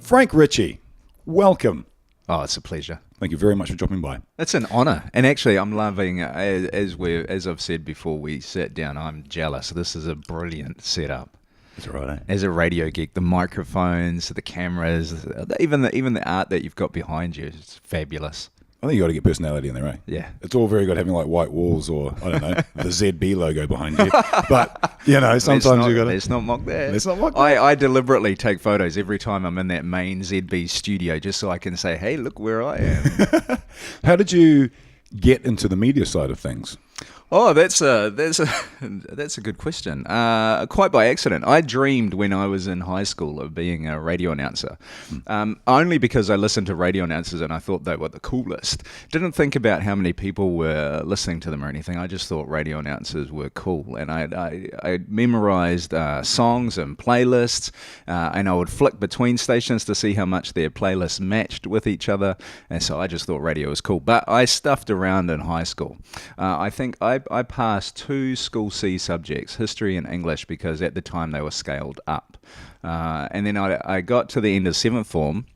Frank Ritchie, welcome. Oh, it's a pleasure. Thank you very much for dropping by. It's an honour. And actually, I'm loving, as I've said before we sat down, I'm jealous. This is a brilliant setup. That's right, eh? As a radio geek, the microphones, the cameras, even the art that you've got behind you is fabulous. I think you got to get personality in there, eh? Yeah. It's all very good having like white walls or, I don't know, the ZB logo behind you. But, you know, sometimes you got to... Let's not mock that. Let's not mock that. I deliberately take photos every time I'm in that main ZB studio just so I can say, hey, look where I am. How did you get into the media side of things? Oh, that's a good question. Quite by accident. I dreamed when I was in high school of being a radio announcer, only because I listened to radio announcers and I thought they were the coolest. Didn't think about how many people were listening to them or anything. I just thought radio announcers were cool, and I memorized songs and playlists, and I would flick between stations to see how much their playlists matched with each other, and so I just thought radio was cool. But I stuffed around in high school. I think I passed 2 School C subjects, history and English, because at the time they were scaled up. And then I got to the end of 7th form,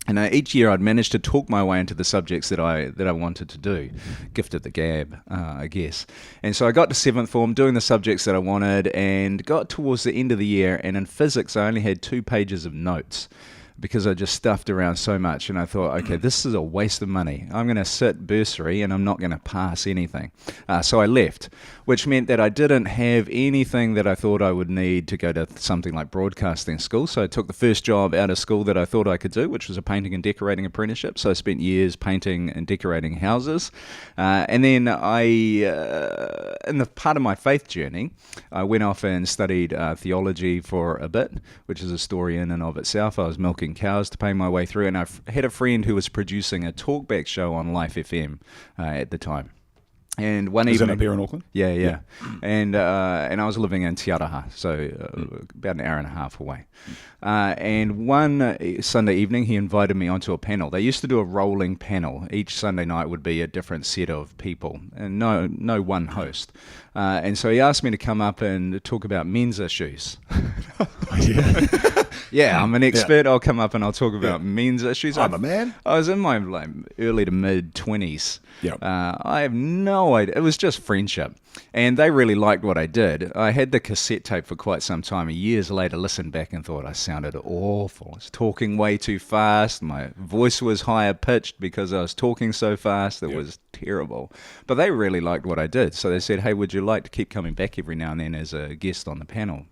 and each year I'd managed to talk my way into the subjects that I wanted to do. Gift of the gab, I guess. And so I got to 7th form doing the subjects that I wanted, and got towards the end of the year, and in physics I only had 2 pages of notes, because I just stuffed around so much, and I thought, okay, this is a waste of money. I'm going to sit bursary and I'm not going to pass anything. So I left, which meant that I didn't have anything that I thought I would need to go to something like broadcasting school. So I took the first job out of school that I thought I could do, which was a painting and decorating apprenticeship. So I spent years painting and decorating houses. And then in the part of my faith journey, I went off and studied theology for a bit, which is a story in and of itself. I was milking cows to pay my way through, and I had a friend who was producing a talkback show on Life FM at the time. And one evening, that up here in Auckland? Yeah. And I was living in Te Araha, so about an hour and a half away. And one Sunday evening, he invited me onto a panel. They used to do a rolling panel. Each Sunday night would be a different set of people, and no one host. And so he asked me to come up and talk about men's issues. Yeah, I'm an expert. I'll come up and I'll talk about men's issues. I'm a man. I was in my early to mid 20s. Yeah. I have no idea. It was just friendship. And they really liked what I did. I had the cassette tape for quite some time. Years later, listened back and thought I sounded awful. I was talking way too fast. My voice was higher pitched because I was talking so fast. It was terrible. But they really liked what I did. So they said, hey, would you like to keep coming back every now and then as a guest on the panel?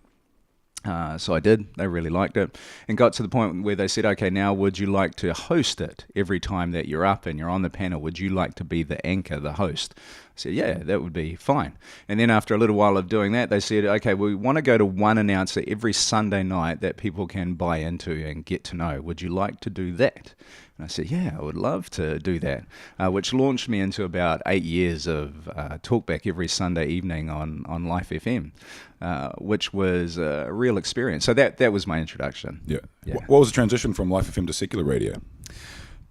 So I did. They really liked it, and got to the point where they said, okay, now would you like to host it every time that you're up and you're on the panel? Would you like to be the anchor, the host? I said, yeah, that would be fine. And then after a little while of doing that, they said, okay, we want to go to one announcer every Sunday night that people can buy into and get to know. Would you like to do that? And I said, yeah, I would love to do that, which launched me into about 8 years of talkback every Sunday evening on Life FM, which was a real experience. So that was my introduction. Yeah. What was the transition from Life FM to secular radio?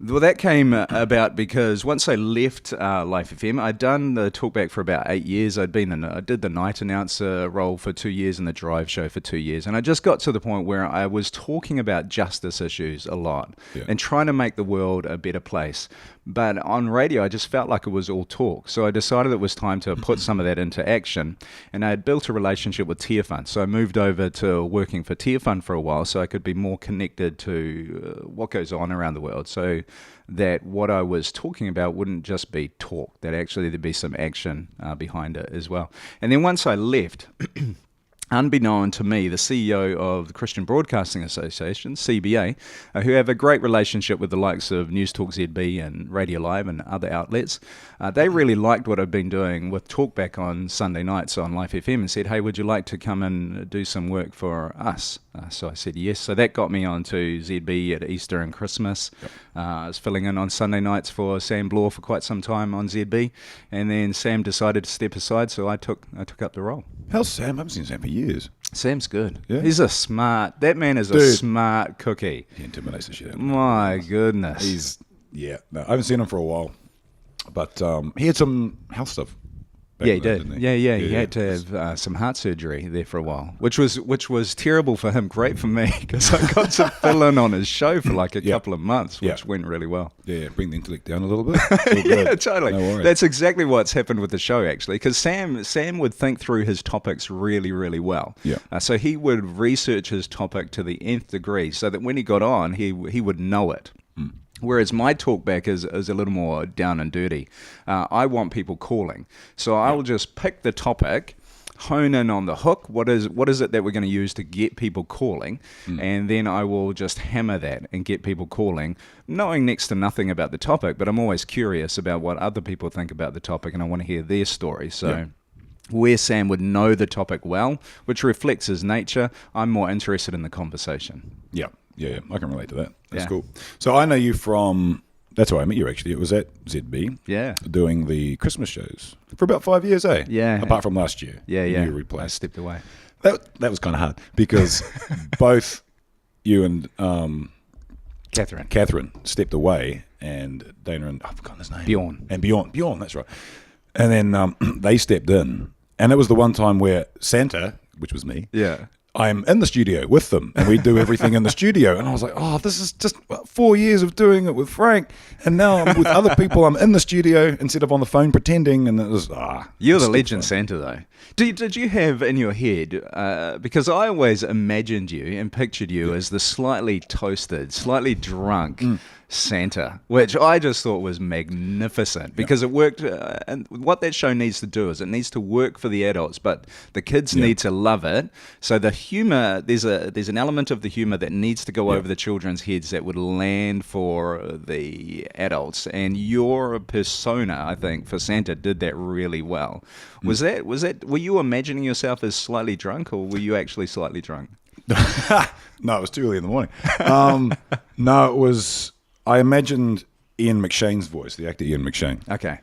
Well, that came about because once I left Life FM, I'd done the talkback for about 8 years. I did the night announcer role for 2 years and the drive show for 2 years. And I just got to the point where I was talking about justice issues a lot and trying to make the world a better place. But on radio, I just felt like it was all talk. So I decided it was time to put some of that into action. And I had built a relationship with Tier Fund. So I moved over to working for Tier Fund for a while so I could be more connected to what goes on around the world. So that what I was talking about wouldn't just be talk, that actually there'd be some action behind it as well. And then once I left, unbeknown to me, the CEO of the Christian Broadcasting Association, CBA, who have a great relationship with the likes of News Talk ZB and Radio Live and other outlets, they really liked what I've been doing with Talkback on Sunday nights on Life FM and said, hey, would you like to come and do some work for us? So I said yes. So that got me onto ZB at Easter and Christmas. I was filling in on Sunday nights for Sam Bloor for quite some time on ZB, and then Sam decided to step aside, so I took up the role. How's Sam? I haven't seen Sam for years. Sam's good. Yeah. He's that man is a smart cookie. He intimidates the shit out of me. My goodness. I haven't seen him for a while, but he had some health stuff. Yeah, he then, did. didn't Yeah. He had to have some heart surgery there for a while, which was terrible for him, great for me, because I got to fill in on his show for like a couple of months, which went really well. Yeah, bring the intellect down a little bit. All good. Yeah, totally. No worries. That's exactly what's happened with the show, actually, because Sam would think through his topics really, really well. Yeah. So he would research his topic to the nth degree, so that when he got on, he would know it. Whereas my talkback is a little more down and dirty. I want people calling. So I'll just pick the topic, hone in on the hook. What is it that we're going to use to get people calling? And then I will just hammer that and get people calling, knowing next to nothing about the topic. But I'm always curious about what other people think about the topic, and I want to hear their story. So where Sam would know the topic well, which reflects his nature, I'm more interested in the conversation. Yeah, I can relate to that. That's Yeah. cool. So I know you from, that's where I met you actually. It was at ZB. Yeah. Doing the Christmas shows for about 5 years, eh? Yeah. Apart from last year. Yeah. when You were I replaced. stepped away. That was kind of hard because both you and Catherine. stepped away, and Dana and, I've forgotten his name. Bjorn, that's right. And then they stepped in, and it was the one time where Santa, which was me, Yeah. I'm in the studio with them, and we do everything in the studio. And I was like, oh, this is just 4 years of doing it with Frank, and now I'm with other people. I'm in the studio instead of on the phone pretending, and it was You're the still legend fun. Santa, though. Did you have in your head, because I always imagined you and pictured you as the slightly toasted, slightly drunk Santa, which I just thought was magnificent because it worked. And what that show needs to do is it needs to work for the adults, but the kids need to love it. So the humor, there's an element of the humor that needs to go over the children's heads that would land for the adults. And your persona, I think, for Santa did that really well. Was that? Were you imagining yourself as slightly drunk, or were you actually slightly drunk? No, it was too early in the morning. No, it was. I imagined Ian McShane's voice, the actor Ian McShane. Okay.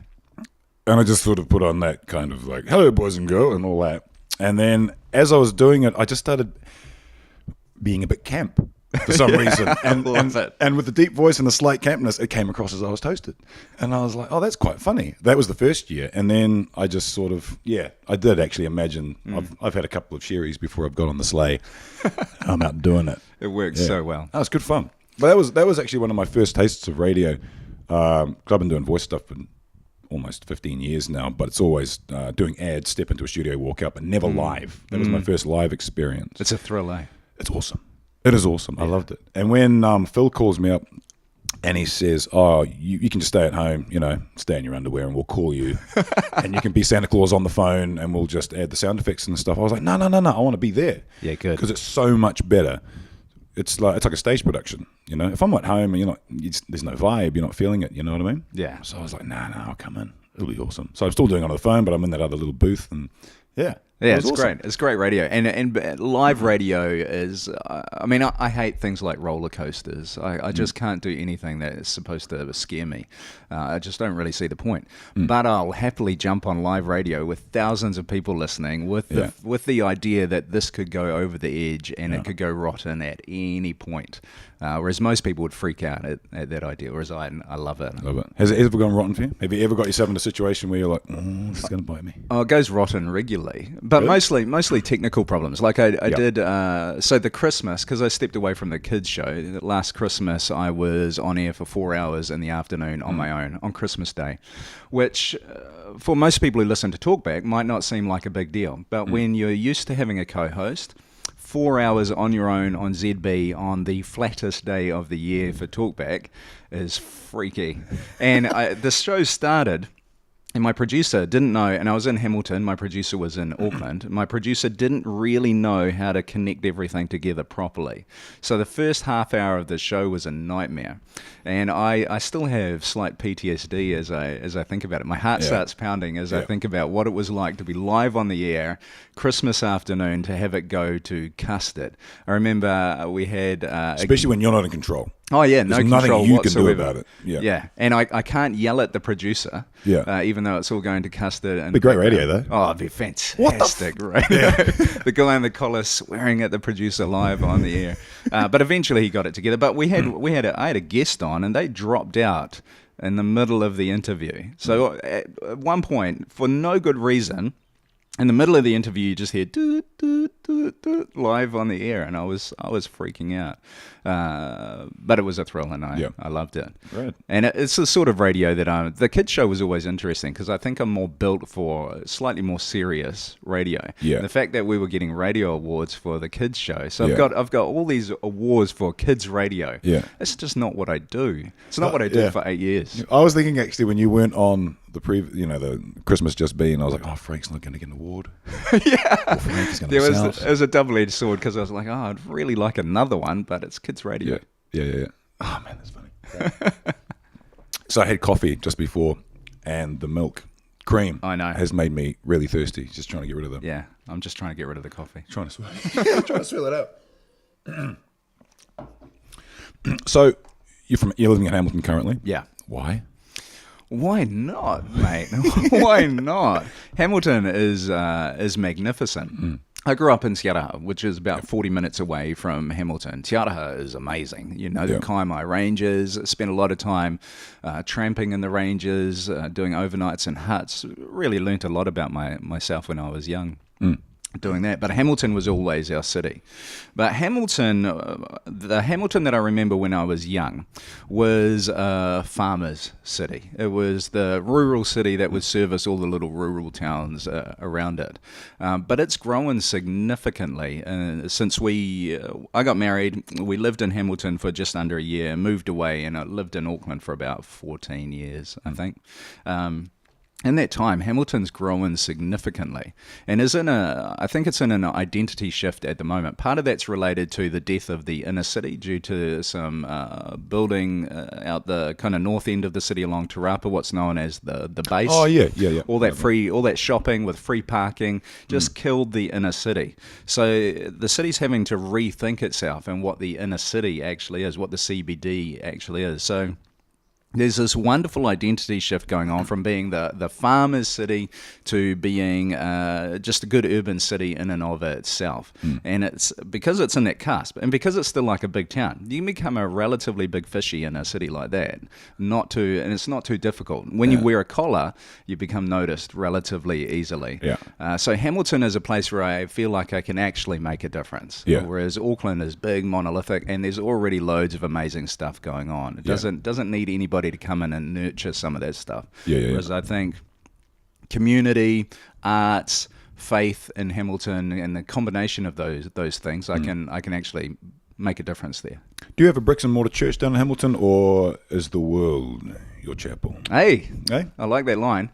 And I just sort of put on that kind of like, hello, boys and girls, and all that. And then as I was doing it, I just started being a bit camp for some reason. And with the deep voice and the slight campness, it came across as I was toasted. And I was like, oh, that's quite funny. That was the first year. And then I just sort of, I did actually imagine. I've had a couple of sherries before I've got on the sleigh. I'm out doing it. It worked so well. That was good fun. But that was actually one of my first tastes of radio. 'Cause I've been doing voice stuff for almost 15 years now, but it's always doing ads, step into a studio, walk out, but never live. That was my first live experience. It's a thrill, eh? It's awesome. It is awesome. I loved it. And when Phil calls me up and he says, oh, you can just stay at home, stay in your underwear and we'll call you. And you can be Santa Claus on the phone and we'll just add the sound effects and stuff. I was like, no, I want to be there. Yeah, good. Because it's so much better. It's like a stage production, If I'm at home and there's no vibe, you're not feeling it, you know what I mean? Yeah. So I was like, no, I'll come in. It'll be awesome. So I'm still doing it on the phone, but I'm in that other little booth, and it's awesome. Great. It's great radio, and live radio is. I hate things like roller coasters. I just can't do anything that is supposed to scare me. I just don't really see the point. But I'll happily jump on live radio with thousands of people listening, with the idea that this could go over the edge and it could go rotten at any point. Whereas most people would freak out at that idea, whereas I love it. Love it. Has it ever gone rotten for you? Have you ever got yourself in a situation where you're like, this is going to bite me? Oh, it goes rotten regularly, but mostly technical problems. Like I did, so the Christmas, because I stepped away from the kids show, last Christmas I was on air for 4 hours in the afternoon on my own on Christmas Day, which for most people who listen to Talkback might not seem like a big deal, but when you're used to having a co-host, 4 hours on your own on ZB on the flattest day of the year for Talkback is freaky. And the show started, and my producer didn't know, and I was in Hamilton, my producer was in Auckland. My producer didn't really know how to connect everything together properly. So the first half hour of the show was a nightmare. And I still have slight PTSD as I think about it. My heart starts pounding as I think about what it was like to be live on the air, Christmas afternoon, to have it go to custard. I remember we had... Especially when you're not in control. Oh, yeah, no There's control nothing you whatsoever. can do about it. Yeah. And I can't yell at the producer, even though it's all going to custard. And It'd be great radio, though. Oh, it'd be fantastic radio. The guy in the collar swearing at the producer live on the air. But eventually he got it together. But I had a guest on, and they dropped out in the middle of the interview. So at one point, for no good reason, in the middle of the interview, you just hear doot, doot, doot, doot, live on the air, and I was freaking out. But it was a thrill, and I loved it. Right. And it's the sort of radio that the kids show was always interesting because I think I'm more built for slightly more serious radio. Yeah. The fact that we were getting radio awards for the kids show, so I've got all these awards for kids radio. Yeah. It's just not what I do. It's not what I did for 8 years. I was thinking actually when you weren't on the Christmas just been, I was like, oh, Frank's not going to get an award. Yeah. Or Frank is going to It was a double-edged sword because I was like, oh, I'd really like another one, but it's kids radio. Yeah. Oh, man, that's funny. So I had coffee just before, and the milk cream has made me really thirsty. Just trying to get rid of them. Yeah, I'm just trying to get rid of the coffee. Trying to swell it out. So you're living in Hamilton currently? Yeah. Why? Why not, mate? Why not? Hamilton is magnificent. I grew up in Te Araha, which is about 40 minutes away from Hamilton. Te Araha is amazing. The Kaimai Ranges. Spent a lot of time tramping in the ranges, doing overnights in huts. Really learnt a lot about myself when I was young. Doing that, but Hamilton was always our city. But Hamilton, the Hamilton that I remember when I was young, was a farmer's city. It was the rural city that would service all the little rural towns around it. But it's grown significantly since I got married. We lived in Hamilton for just under a year, moved away, and I lived in Auckland for about 14 years, I think. In that time, Hamilton's grown significantly and I think it's in an identity shift at the moment. Part of that's related to the death of the inner city due to some building out the kind of north end of the city along Te Rapa, what's known as the base. Oh, yeah. All that shopping with free parking just killed the inner city. So the city's having to rethink itself and what the inner city actually is, what the CBD actually is. So there's this wonderful identity shift going on from being the farmer's city to being just a good urban city in and of itself. And it's because it's in that cusp and because it's still like a big town, you can become a relatively big fishy in a city like that. And it's not too difficult. When you wear a collar, you become noticed relatively easily. So Hamilton is a place where I feel like I can actually make a difference. Whereas Auckland is big, monolithic, and there's already loads of amazing stuff going on. It doesn't need anybody to come in and nurture some of that stuff. Whereas I think community, arts, faith in Hamilton, and the combination of those things, I can actually make a difference there. Do you have a bricks and mortar church down in Hamilton, or is the world your chapel? Hey, I like that line.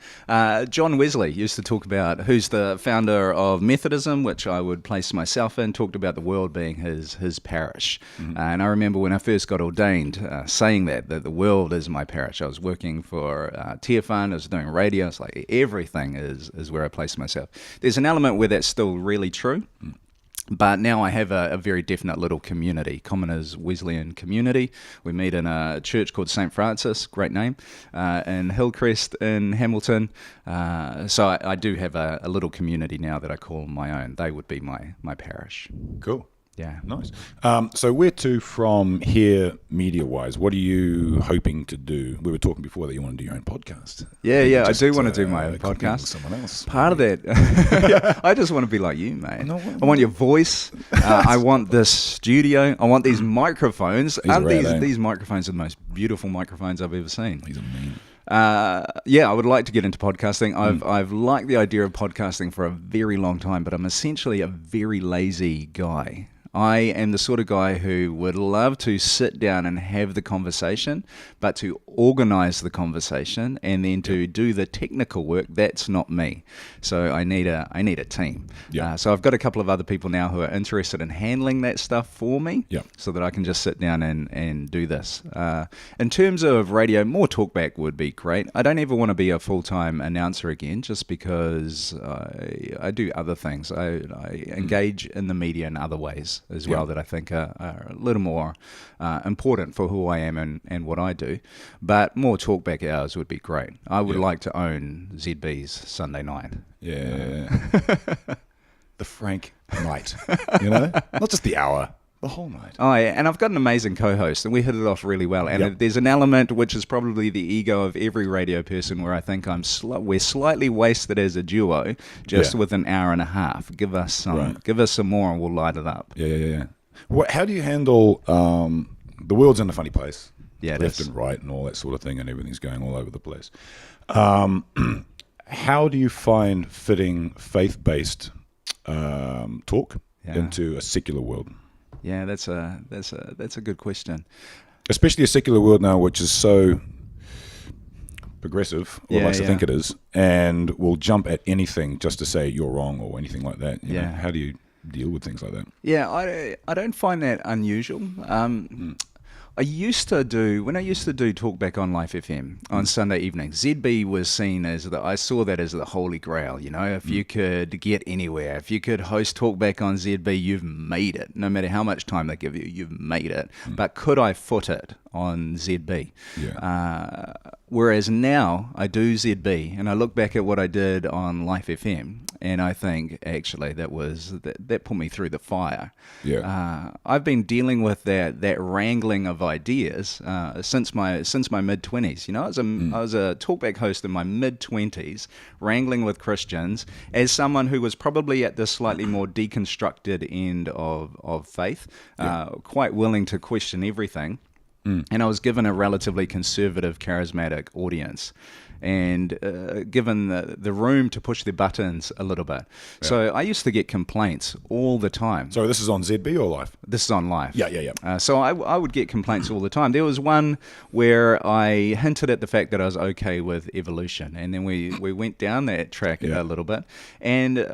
John Wesley used to talk about, who's the founder of Methodism, which I would place myself in, talked about the world being his parish. And I remember when I first got ordained saying that the world is my parish. I was working for TFN, I was doing radio. It's like everything is where I place myself. There's an element where that's still really true. But now I have a very definite little community, Commoners Wesleyan community. We meet in a church called St. Francis, great name, in Hillcrest in Hamilton. So I do have a little community now that I call my own. They would be my parish. Cool. Yeah. Nice. So where to from here, media-wise? What are you hoping to do? We were talking before that you want to do your own podcast. Yeah, I do want to do my own podcast. Someone else. Part of that, I just want to be like you, mate. I want your voice. I want this studio. I want these microphones. These microphones are the most beautiful microphones I've ever seen. These are mean. I would like to get into podcasting. I've liked the idea of podcasting for a very long time, but I'm essentially a very lazy guy. I am the sort of guy who would love to sit down and have the conversation, but to organize the conversation and then to do the technical work, that's not me. So I need a team. So I've got a couple of other people now who are interested in handling that stuff for me so that I can just sit down and do this. In terms of radio, more talkback would be great. I don't ever want to be a full-time announcer again just because I do other things. I engage in the media in other ways as well that I think are a little more important for who I am and what I do. But more talkback hours would be great. I would like to own ZB's Sunday night. Yeah. The Frank night, not just the hour, The whole night. Oh, yeah, and I've got an amazing co-host, and we hit it off really well. And there's an element which is probably the ego of every radio person, where I think we're slightly wasted as a duo, just with an hour and a half. Give us some more, and we'll light it up. Yeah. How do you handle the world's in a funny place? Yeah, left and right, and all that sort of thing, and everything's going all over the place. How do you find fitting faith-based talk into a secular world? Yeah, that's a good question. Especially a secular world now, which is so progressive, or likes to think it is, and will jump at anything just to say you're wrong or anything like that. You know, how do you deal with things like that? Yeah, I don't find that unusual. I used to do Talkback on Life FM on Sunday evenings. ZB was seen as I saw that as the holy grail. You know, if you could get anywhere, if you could host Talkback on ZB, you've made it. No matter how much time they give you, you've made it. But could I foot it on ZB? Yeah. Whereas now I do ZB, and I look back at what I did on Life FM, and I think actually that put me through the fire. Yeah. I've been dealing with that wrangling of ideas since my mid-20s. You know, I was a talkback host in my mid-20s, wrangling with Christians as someone who was probably at the slightly more deconstructed end of faith, quite willing to question everything. And I was given a relatively conservative, charismatic audience, and given the room to push their buttons a little bit. Yeah. So I used to get complaints all the time. So this is on ZB or Live? This is on Live. Yeah. So I would get complaints all the time. There was one where I hinted at the fact that I was okay with evolution, and then we went down that track a little bit, and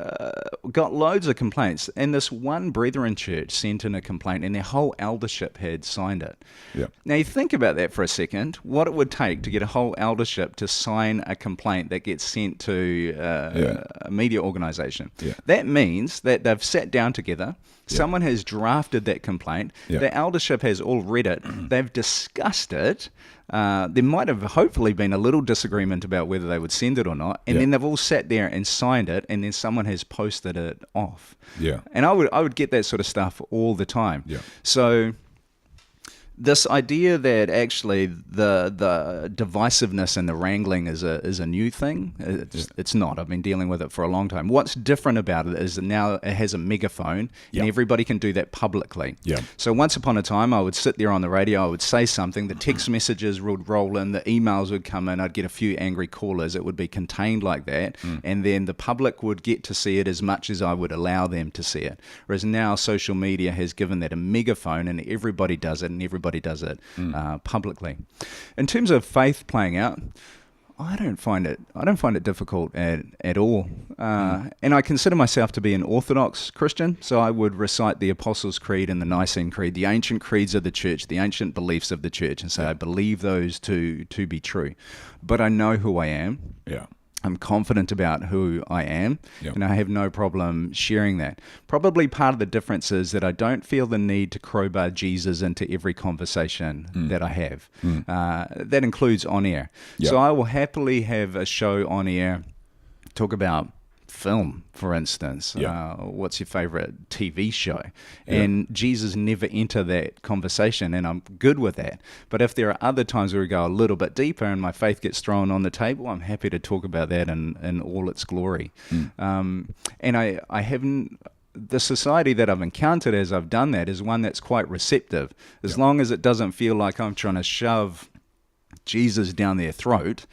got loads of complaints. And this one Brethren church sent in a complaint, and their whole eldership had signed it. Yeah. Now you think about that for a second, what it would take to get a whole eldership to sign a complaint that gets sent to a media organization. Yeah. That means that they've sat down together, someone has drafted that complaint, the eldership has all read it, they've discussed it, there might have hopefully been a little disagreement about whether they would send it or not, and then they've all sat there and signed it, and then someone has posted it off. Yeah. And I would get that sort of stuff all the time. Yeah. So this idea that actually the divisiveness and the wrangling is a new thing, it's not. I've been dealing with it for a long time. What's different about it is that now it has a megaphone, and everybody can do that publicly. Yeah. So once upon a time, I would sit there on the radio, I would say something, the text messages would roll in, the emails would come in, I'd get a few angry callers, it would be contained like that, and then the public would get to see it as much as I would allow them to see it. Whereas now social media has given that a megaphone, and everybody does it, and everybody does it publicly. In terms of faith playing out, I don't find it difficult at all. And I consider myself to be an Orthodox Christian, so I would recite the Apostles' Creed and the Nicene Creed, the ancient creeds of the church, the ancient beliefs of the church, and say I believe those to be true. But I know who I am. Yeah. I'm confident about who I am, and I have no problem sharing that. Probably part of the difference is that I don't feel the need to crowbar Jesus into every conversation that I have. That includes on air. So I will happily have a show on air, talk about film, for instance. What's your favorite TV show? And Jesus never enter that conversation, and I'm good with that. But if there are other times where we go a little bit deeper and my faith gets thrown on the table, I'm happy to talk about that in all its glory. And I haven't... The society that I've encountered as I've done that is one that's quite receptive. As long as it doesn't feel like I'm trying to shove Jesus down their throat,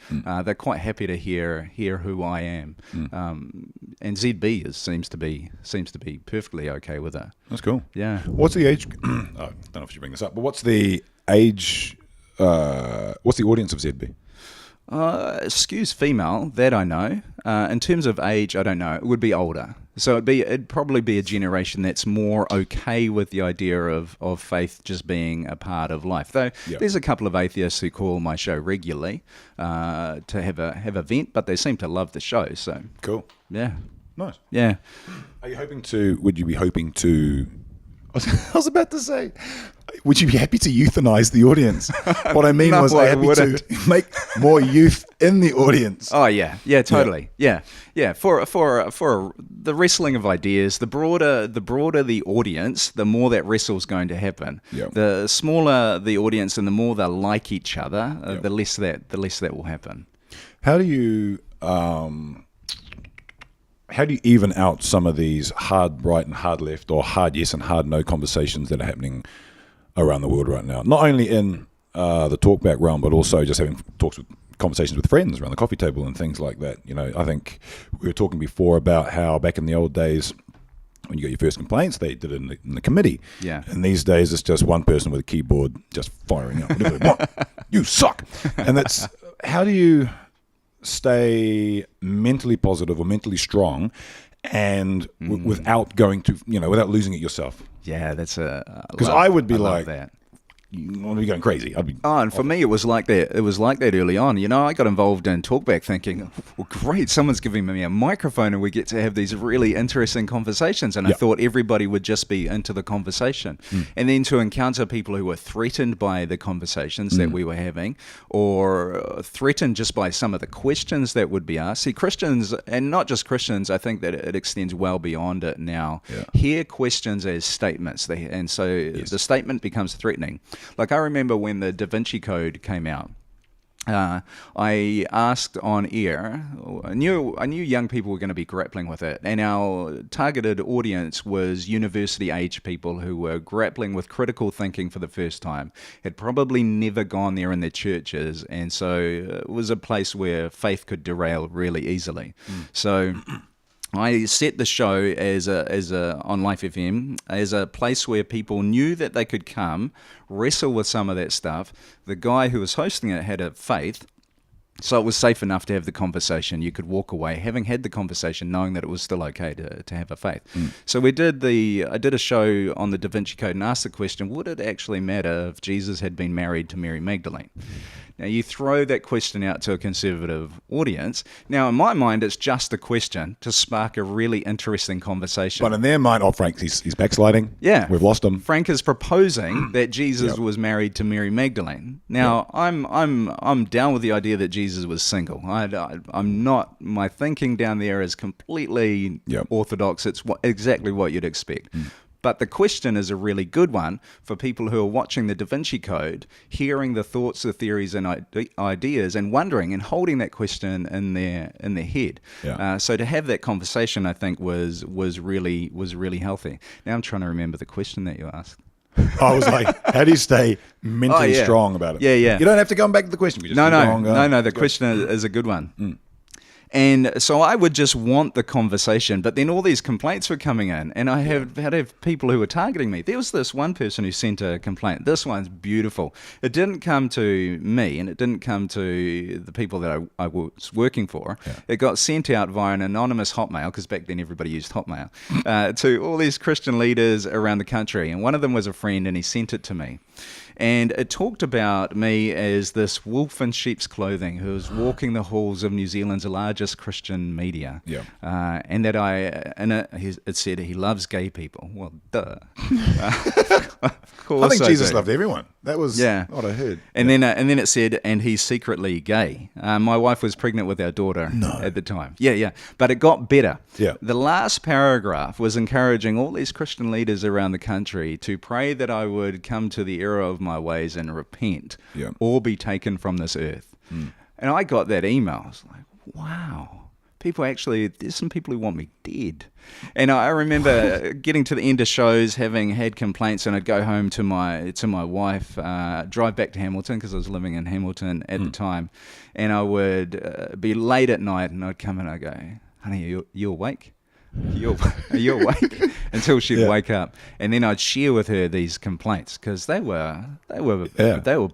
they're quite happy to hear who I am, and ZB seems to be perfectly okay with it. That's cool. Yeah. What's the age? I don't know if you bring this up, but what's the age? What's the audience of ZB? Skews female, that I know. In terms of age, I don't know. It would be older. So it'd probably be a generation that's more okay with the idea of faith just being a part of life. Though there's a couple of atheists who call my show regularly to have a vent, but they seem to love the show. So cool. Yeah. Nice. Yeah. Would you be hoping to? I was about to say, would you be happy to euthanize the audience? What I mean No, was, I happy wouldn't. to make more youth in the audience. Oh yeah, totally, yeah. For the wrestling of ideas, the broader the audience, the more that wrestle's going to happen. Yeah. The smaller the audience and the more they like each other, Yeah. the less that will happen. How do you even out some of these hard right and hard left, or hard yes and hard no conversations that are happening around the world right now? Not only in the talkback realm, but also just having conversations with friends around the coffee table and things like that. You know, I think we were talking before about how back in the old days, when you got your first complaints, they did it in the committee. Yeah. And these days, it's just one person with a keyboard just firing out whatever they want. You suck. And that's, how do you stay mentally positive or mentally strong and without going to, without losing it yourself? Yeah, that's because I would be like that. You want to be going crazy. I'd be. Oh, and for me, it was like that. It was like that early on. You know, I got involved in talkback, thinking, "Well, great, someone's giving me a microphone, and we get to have these really interesting conversations." And I thought everybody would just be into the conversation, and then to encounter people who were threatened by the conversations that we were having, or threatened just by some of the questions that would be asked. See, Christians, and not just Christians, I think that it extends well beyond it now. Yeah. Hear questions as statements, and so the statement becomes threatening. Like I remember when the Da Vinci Code came out, I asked on air, I knew young people were going to be grappling with it, and our targeted audience was university-age people who were grappling with critical thinking for the first time, had probably never gone there in their churches, and so it was a place where faith could derail really easily. So I set the show as a on Life FM as a place where people knew that they could come, wrestle with some of that stuff. The guy who was hosting it had a faith, so it was safe enough to have the conversation. You could walk away having had the conversation, knowing that it was still okay to have a faith. So I did a show on the Da Vinci Code and asked the question: would it actually matter if Jesus had been married to Mary Magdalene? Now, you throw that question out to a conservative audience. Now, in my mind, it's just a question to spark a really interesting conversation. But in their mind, Frank, he's backsliding. Yeah. We've lost him. Frank is proposing that Jesus was married to Mary Magdalene. Now, I'm down with the idea that Jesus was single. I'm not. My thinking down there is completely orthodox. It's exactly what you'd expect. But the question is a really good one for people who are watching the Da Vinci Code, hearing the thoughts, the theories, and ideas, and wondering and holding that question in their head. Yeah. So to have that conversation, I think, was really healthy. Now I'm trying to remember the question that you asked. I was like, how do you stay mentally strong about it? Yeah. You don't have to come back to the question. We just No. The question is a good one. And so I would just want the conversation, but then all these complaints were coming in, and I had to have people who were targeting me. There was this one person who sent a complaint. This one's beautiful. It didn't come to me, and it didn't come to the people that I was working for. Yeah. It got sent out via an anonymous Hotmail, because back then everybody used Hotmail, to all these Christian leaders around the country. And one of them was a friend, and he sent it to me. And it talked about me as this wolf in sheep's clothing who was walking the halls of New Zealand's largest Christian media. Yeah. And that it said he loves gay people. Well, duh. Of course I think Jesus do. loved everyone. That was what I heard. And then it said, and he's secretly gay. My wife was pregnant with our daughter at the time. Yeah. But it got better. Yeah. The last paragraph was encouraging all these Christian leaders around the country to pray that I would come to the error of my ways and repent, or be taken from this earth. And I got that email. I was like, wow. There's some people who want me dead. And I remember getting to the end of shows, having had complaints, and I'd go home to my wife, drive back to Hamilton, because I was living in Hamilton at the time, and I would be late at night, and I'd come and I'd go, honey, are you awake? Are you awake? Until she'd wake up, and then I'd share with her these complaints, because they were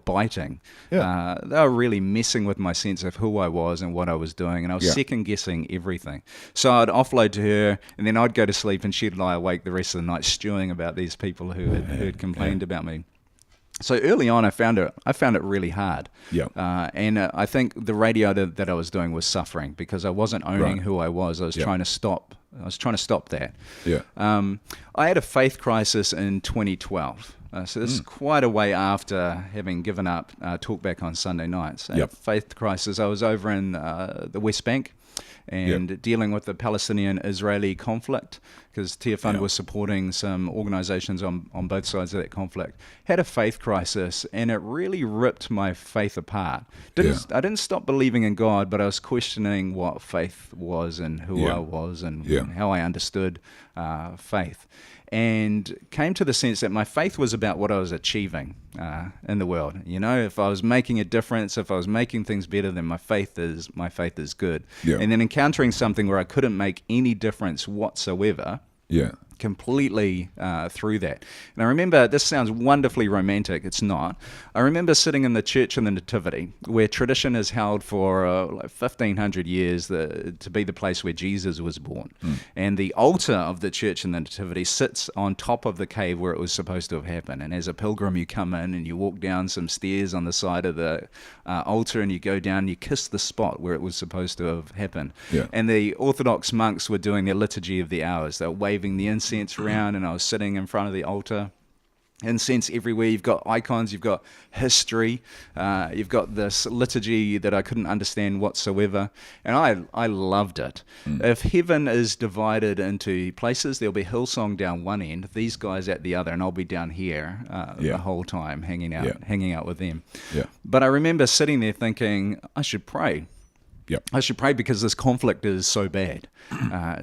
biting. They were really messing with my sense of who I was and what I was doing, and I was second guessing everything. So I'd offload to her, and then I'd go to sleep, and she'd lie awake the rest of the night stewing about these people who had complained about me. So early on, I found it really hard. And I think the radio that I was doing was suffering, because I wasn't owning who I was. I was trying to stop that. I had a faith crisis in 2012. So this is quite a way after having given up talkback on Sunday nights. Faith crisis. I was over in the West Bank and dealing with the Palestinian-Israeli conflict, because Tia Fund was supporting some organizations on both sides of that conflict. Had a faith crisis, and it really ripped my faith apart. I didn't stop believing in God, but I was questioning what faith was and who I was and how I understood faith. And came to the sense that my faith was about what I was achieving in the world. You know, if I was making a difference, if I was making things better, then my faith is good. And then encountering something where I couldn't make any difference whatsoever, completely through that. And I remember, this sounds wonderfully romantic, it's not. I remember sitting in the church in the Nativity, where tradition is held for like 1,500 years to be the place where Jesus was born. And the altar of the church in the Nativity sits on top of the cave where it was supposed to have happened. And as a pilgrim, you come in and you walk down some stairs on the side of the altar, and you go down and you kiss the spot where it was supposed to have happened. And the Orthodox monks were doing their liturgy of the hours. They were waving the incense around, and I was sitting in front of the altar. Incense everywhere. You've got icons, you've got history, you've got this liturgy that I couldn't understand whatsoever, and I loved it. If heaven is divided into places, there'll be Hillsong down one end, these guys at the other, and I'll be down here the whole time hanging out with them. But I remember sitting there thinking, I should pray. I should pray, because this conflict is so bad,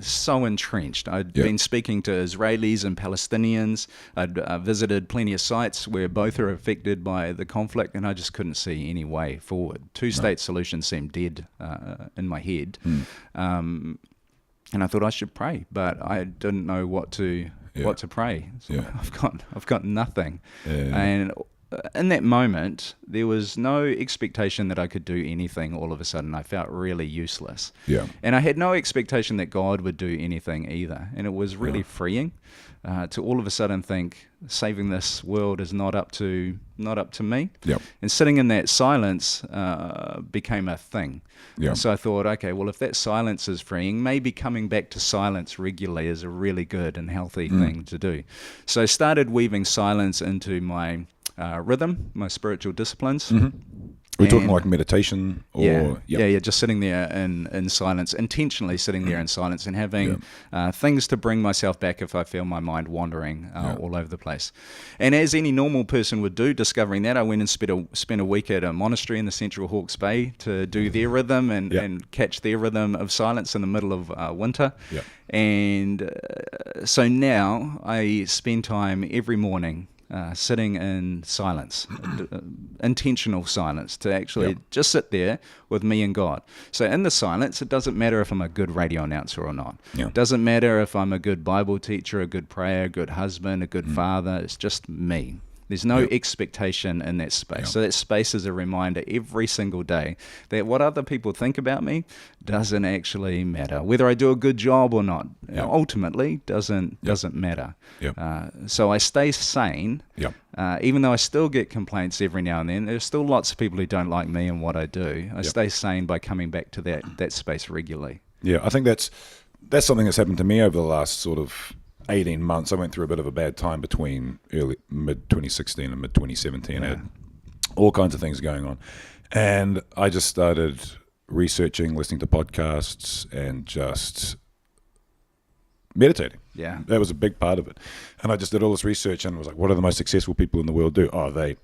so entrenched. I'd been speaking to Israelis and Palestinians. I'd visited plenty of sites where both are affected by the conflict, and I just couldn't see any way forward. Two-state solution seemed dead in my head. And I thought I should pray, but I didn't know what to pray. So I've got nothing. And in that moment, there was no expectation that I could do anything. All of a sudden, I felt really useless. And I had no expectation that God would do anything either. And it was really freeing to all of a sudden think, saving this world is not up to me. And sitting in that silence became a thing. So I thought, okay, well, if that silence is freeing, maybe coming back to silence regularly is a really good and healthy thing to do. So I started weaving silence into my rhythm, my spiritual disciplines. We're talking like meditation, or just sitting there in silence, intentionally sitting there in silence, and having things to bring myself back if I feel my mind wandering all over the place. And as any normal person would do, discovering that, I went and spent a week at a monastery in the Central Hawke's Bay to do their rhythm and catch their rhythm of silence in the middle of winter. And so now I spend time every morning sitting in silence, intentional silence, to actually just sit there with me and God. So in the silence, it doesn't matter if I'm a good radio announcer or not. It doesn't matter if I'm a good Bible teacher, a good prayer, a good husband, a good father. It's just me. There's no expectation in that space. So that space is a reminder every single day that what other people think about me doesn't actually matter. Whether I do a good job or not, ultimately doesn't matter. So I stay sane, even though I still get complaints every now and then. There's still lots of people who don't like me and what I do. I stay sane by coming back to that space regularly. I think that's something that's happened to me over the last sort of 18 months. I went through a bit of a bad time between mid-2016 and mid-2017. I had all kinds of things going on. And I just started researching, listening to podcasts, and just meditating. That was a big part of it. And I just did all this research and was like, what do the most successful people in the world do? Oh, they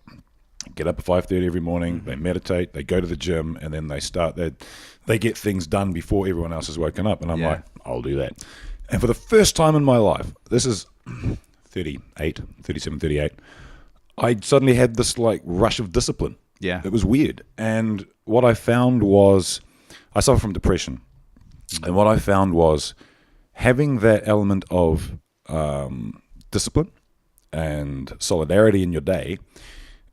get up at 5:30 every morning, they meditate, they go to the gym, and then they get things done before everyone else has woken up. And I'm like, I'll do that. And for the first time in my life, this is 37, 38, I suddenly had this like rush of discipline. It was weird. And what I found was, I suffer from depression. And what I found was having that element of discipline and solidarity in your day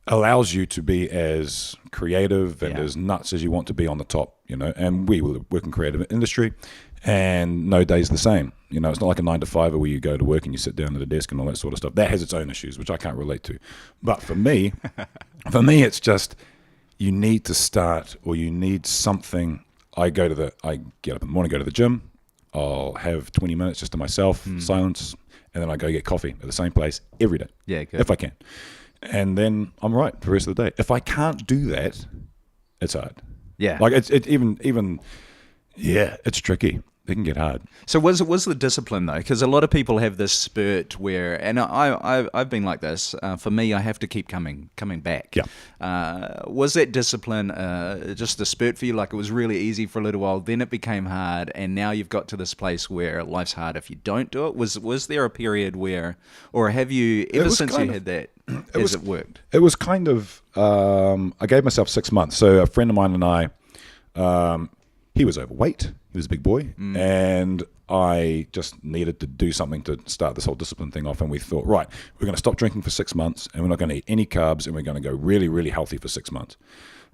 allows you to be as creative and as nuts as you want to be on the top, and we work in creative industry, and no day's the same. It's not like a 9-to-5 where you go to work and you sit down at a desk and all that sort of stuff. That has its own issues, which I can't relate to. But for me, it's just, you need to start, or you need something. I get up in the morning, go to the gym. I'll have 20 minutes just to myself, silence, and then I go get coffee at the same place every day. Yeah, good. If I can. And then I'm right for the rest of the day. If I can't do that, it's hard. Yeah. Like it's tricky. It can get hard. So was the discipline though? Because a lot of people have this spurt where, and I've been like this. For me, I have to keep coming back. Yeah. Was that discipline just a spurt for you? Like it was really easy for a little while, then it became hard, and now you've got to this place where life's hard if you don't do it. Was there a period where, or have you ever since you had that? It worked? It was kind of. I gave myself 6 months. So a friend of mine and I. He was overweight. He was a big boy. And I just needed to do something to start this whole discipline thing off. And we thought, right, we're going to stop drinking for 6 months and we're not going to eat any carbs and we're going to go really, really healthy for 6 months.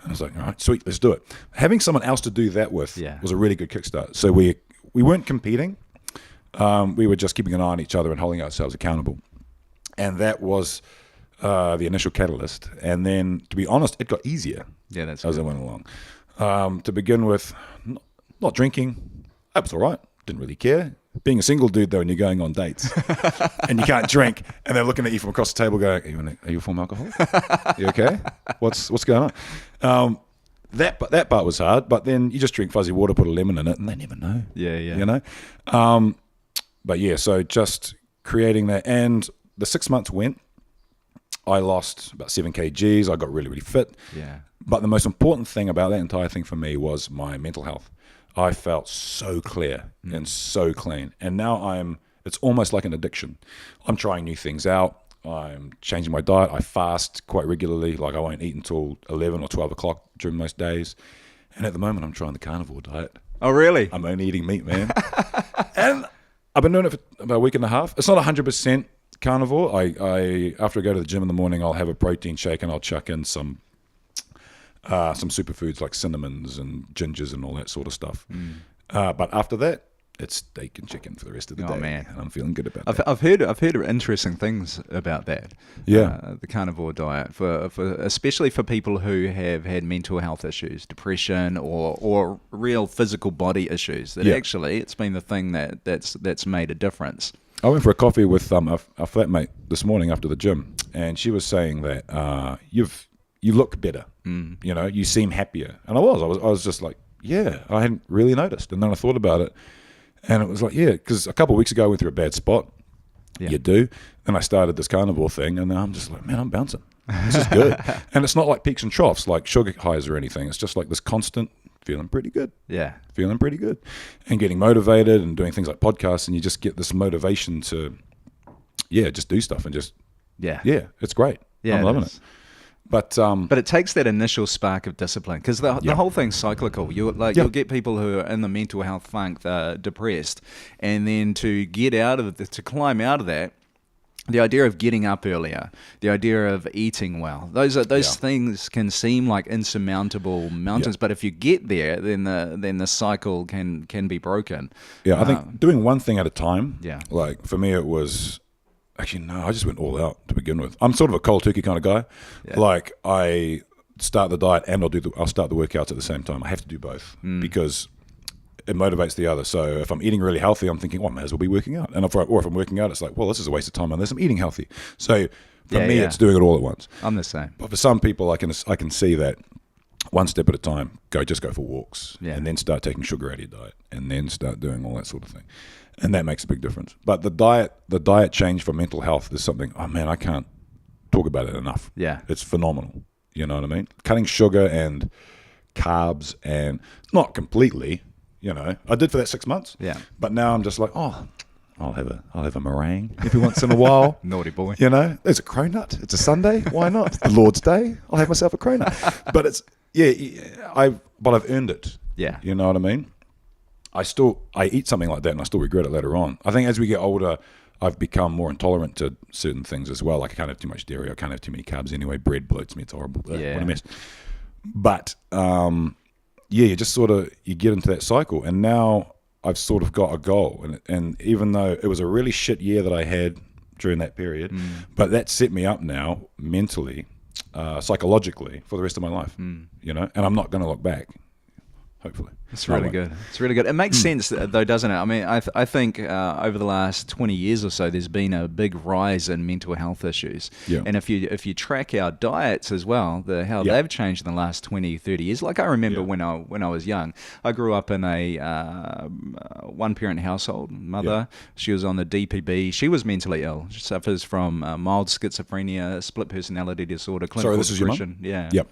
And I was like, all right, sweet, let's do it. Having someone else to do that with was a really good kickstart. So we weren't competing. We were just keeping an eye on each other and holding ourselves accountable. And that was the initial catalyst. And then, to be honest, it got easier as I went along. To begin with, not drinking, that was all right. Didn't really care. Being a single dude, though, and you're going on dates and you can't drink, and they're looking at you from across the table going, are you a former alcoholic? You okay? What's going on? That part was hard, but then you just drink fuzzy water, put a lemon in it, and they never know. Yeah. You know? But yeah, so just creating that. And the 6 months went. I lost about 7 kgs. I got really, really fit. Yeah. But the most important thing about that entire thing for me was my mental health. I felt so clear and so clean. And now it's almost like an addiction. I'm trying new things out. I'm changing my diet. I fast quite regularly. Like I won't eat until 11 or 12 o'clock during most days. And at the moment, I'm trying the carnivore diet. Oh, really? I'm only eating meat, man. And I've been doing it for about a week and a half. It's not 100% carnivore. I after I go to the gym in the morning, I'll have a protein shake and I'll chuck in some superfoods like cinnamons and gingers and all that sort of stuff. But after that, it's steak and chicken for the rest of the day. Man. And I'm feeling good about that. I've heard interesting things about that. Yeah. The carnivore diet for especially for people who have had mental health issues, depression or real physical body issues. That actually it's been the thing that's made a difference. I went for a coffee with our flatmate this morning after the gym, and she was saying that you look better. You know, you seem happier. And I was just like, yeah, I hadn't really noticed. And then I thought about it, and it was like, yeah, because a couple of weeks ago I went through a bad spot. Yeah. You do. Then I started this carnivore thing, and now I'm just like, man, I'm bouncing. This is good. And it's not like peaks and troughs, like sugar highs or anything. It's just like this constant feeling pretty good. Yeah. Feeling pretty good. And getting motivated and doing things like podcasts, and you just get this motivation to, just do stuff and just, it's great. Yeah, I'm loving it. But it takes that initial spark of discipline, because the whole thing's cyclical. You'll get people who are in the mental health funk, they're depressed, and then to climb out of that, the idea of getting up earlier, the idea of eating well, those things can seem like insurmountable mountains. But if you get there, then the cycle can be broken. Yeah, I think doing one thing at a time. Yeah. Like for me, it was. Actually, no, I just went all out to begin with. I'm sort of a cold turkey kind of guy. Yeah. Like I start the diet and I'll start the workouts at the same time. I have to do both because it motivates the other. So if I'm eating really healthy, I'm thinking, well, I may as well be working out. And if I'm working out, it's like, well, this is a waste of time unless I'm eating healthy. So for me, it's doing it all at once. I'm the same. But for some people, I can see that one step at a time. Just go for walks, and then start taking sugar out of your diet, and then start doing all that sort of thing. And that makes a big difference. But the diet change for mental health is something, oh man, I can't talk about it enough. Yeah. It's phenomenal. You know what I mean? Cutting sugar and carbs, and not completely, I did for that 6 months. Yeah. But now I'm just like, oh, I'll have a meringue every once in a while. Naughty boy. There's a cronut. It's a Sunday. Why not? The Lord's Day. I'll have myself a cronut. But it's, but I've earned it. Yeah. You know what I mean? I eat something like that and I still regret it later on. I think as we get older, I've become more intolerant to certain things as well. Like I can't have too much dairy. I can't have too many carbs anyway. Bread bloats me. It's horrible. Yeah. What a mess. But, you just you get into that cycle. And now I've sort of got a goal. And even though it was a really shit year that I had during that period, but that set me up now mentally, psychologically for the rest of my life, and I'm not going to look back. hopefully. It's really good. It's really good. It makes sense, though, doesn't it? I mean, I think over the last 20 years or so, there's been a big rise in mental health issues. Yeah. And if you track our diets as well, how they've changed in the last 20, 30 years. Like I remember when I was young, I grew up in a one-parent household. Mother, she was on the DPB. She was mentally ill. She suffers from mild schizophrenia, split personality disorder, clinical depression. Yeah. Yep.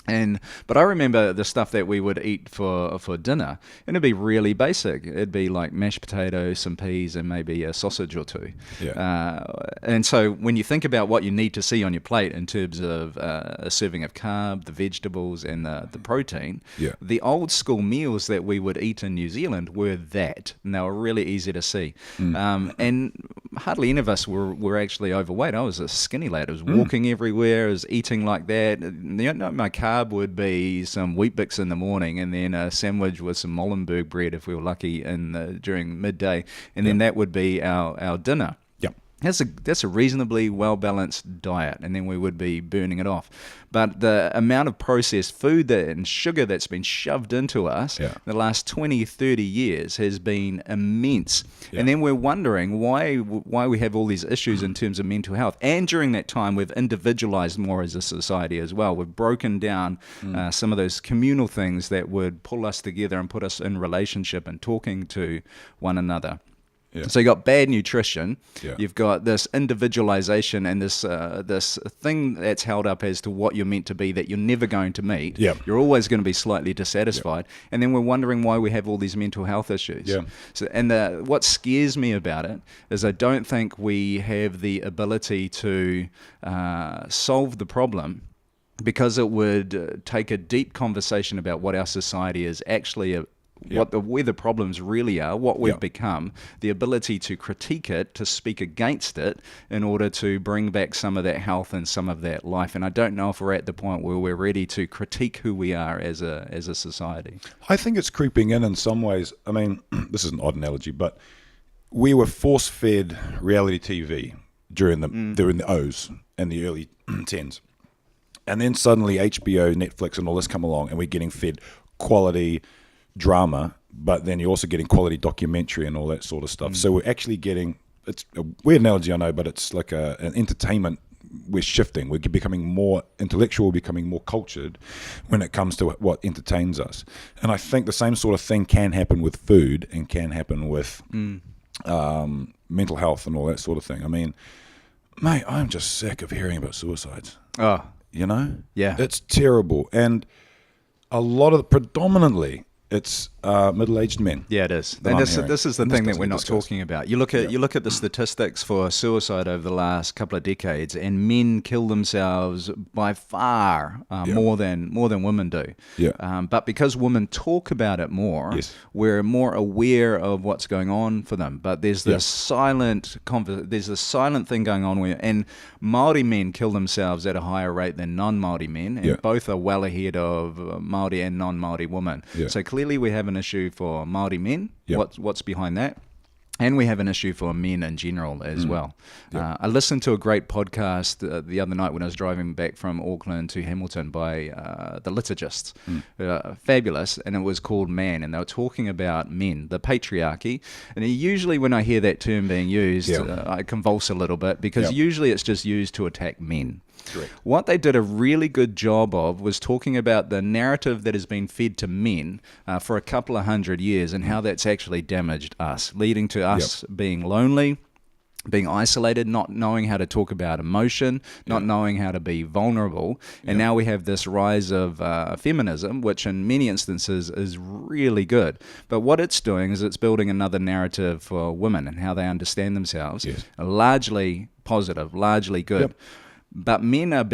But I remember the stuff that we would eat for dinner, and it'd be really basic. It'd be like mashed potatoes, some peas, and maybe a sausage or two. Yeah. And so when you think about what you need to see on your plate in terms of a serving of carb, the vegetables, and the protein, the old school meals that we would eat in New Zealand were that. And they were really easy to see. And hardly any of us were actually overweight. I was a skinny lad. I was walking everywhere. I was eating like that. My carb would be some Wheat Bix in the morning, and then a sandwich with some Molenberg bread if we were lucky during midday, and then that would be our dinner. That's a reasonably well-balanced diet, and then we would be burning it off. But the amount of processed food and sugar that's been shoved into us the last 20, 30 years has been immense. And then we're wondering why we have all these issues in terms of mental health. And during that time, we've individualized more as a society as well. We've broken down some of those communal things that would pull us together and put us in relationship and talking to one another. Yeah. So you got bad nutrition, you've got this individualization and this thing that's held up as to what you're meant to be that you're never going to meet. You're always going to be slightly dissatisfied. And then we're wondering why we have all these mental health issues. So, and what scares me about it is I don't think we have the ability to solve the problem, because it would take a deep conversation about what our society is actually where the problems really are, what we've become, the ability to critique it, to speak against it in order to bring back some of that health and some of that life. And I don't know if we're at the point where we're ready to critique who we are as a society. I think it's creeping in some ways. I mean, this is an odd analogy, but we were force-fed reality TV during the O's and the early 10s. And then suddenly HBO, Netflix, and all this come along, and we're getting fed quality drama, but then you're also getting quality documentary and all that sort of stuff. So we're actually getting, it's a weird analogy, I know, but it's like an entertainment. We're shifting. We're becoming more intellectual, becoming more cultured when it comes to what entertains us. And I think the same sort of thing can happen with food and can happen with mental health and all that sort of thing. I mean, mate, I'm just sick of hearing about suicides. Oh. You know? Yeah. It's terrible. And a lot of predominantly, it's middle-aged men. Yeah, it is. And this is the thing that we're not talking about. You look at the statistics for suicide over the last couple of decades, and men kill themselves by far more than women do. But because women talk about it more, we're more aware of what's going on for them. But there's this silent thing going on and Māori men kill themselves at a higher rate than non-Māori men, and both are well ahead of Māori and non-Māori women. So clearly we have an issue for Māori men. What's behind that? And we have an issue for men in general as well. I listened to a great podcast the other night when I was driving back from Auckland to Hamilton by the liturgists. Fabulous. And it was called Man. And they were talking about men, the patriarchy. And usually when I hear that term being used, I convulse a little bit, because usually it's just used to attack men. Correct. What they did a really good job of was talking about the narrative that has been fed to men for a couple of hundred years and how that's actually damaged us, leading to us being lonely, being isolated, not knowing how to talk about emotion, not knowing how to be vulnerable. And now we have this rise of feminism, which in many instances is really good. But what it's doing is it's building another narrative for women and how they understand themselves, largely positive, largely good. But men are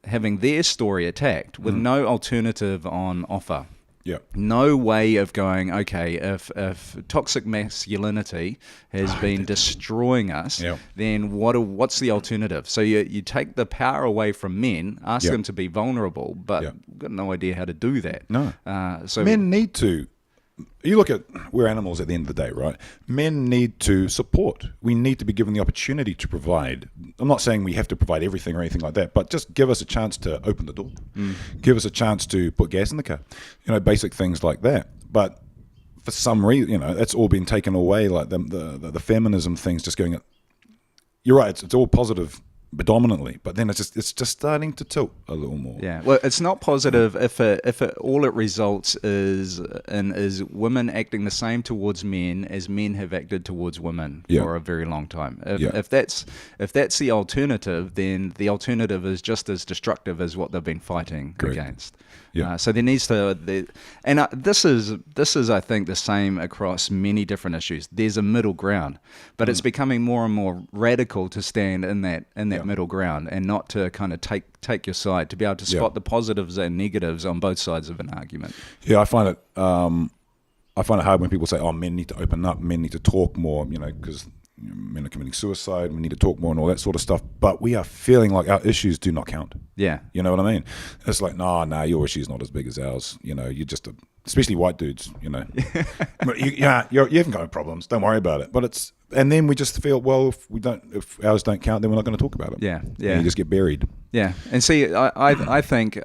having their story attacked with no alternative on offer. No way of going, okay, if toxic masculinity has been destroying us, then what's the alternative? So you take the power away from men, ask them to be vulnerable, but we've got no idea how to do that. No. So men need to you look at, we're animals at the end of the day, right? Men need to support. We need to be given the opportunity to provide. I'm not saying we have to provide everything or anything like that, but just give us a chance to open the door. Give us a chance to put gas in the car. Basic things like that. But for some reason, that's all been taken away, like the feminism thing's just going, you're right, it's all positive predominantly, but then it's just starting to tilt a little more. Yeah, well, it's not positive if all it results is women acting the same towards men as men have acted towards women for a very long time. If that's the alternative, then the alternative is just as destructive as what they've been fighting against. Yeah. So there needs to, this is I think the same across many different issues. There's a middle ground, but it's becoming more and more radical to stand in that middle ground and not to kind of take your side, to be able to spot the positives and negatives on both sides of an argument. Yeah, I find it hard when people say, "Oh, men need to open up, men need to talk more," because men are committing suicide, we need to talk more and all that sort of stuff, but we are feeling like our issues do not count. Yeah. You know what I mean? It's like, nah, your issue's not as big as ours. You're just especially white dudes, But you haven't got no problems, don't worry about it. And then we just feel, well, if ours don't count, then we're not going to talk about it. Yeah. And you just get buried. Yeah, and see, I think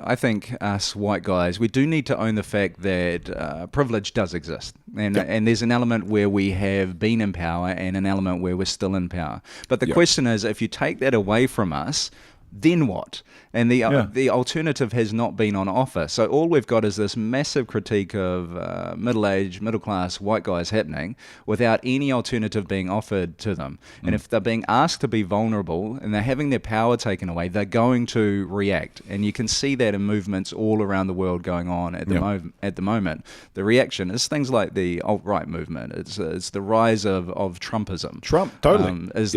us white guys, we do need to own the fact that privilege does exist, and there's an element where we have been in power and an element where we're still in power. But the question is, if you take that away from us, then what? And the alternative has not been on offer. So all we've got is this massive critique of middle-aged, middle-class white guys happening without any alternative being offered to them. And if they're being asked to be vulnerable and they're having their power taken away, they're going to react. And you can see that in movements all around the world going on at the moment. The reaction is things like the alt-right movement. It's the rise of Trumpism. Trump, totally. Is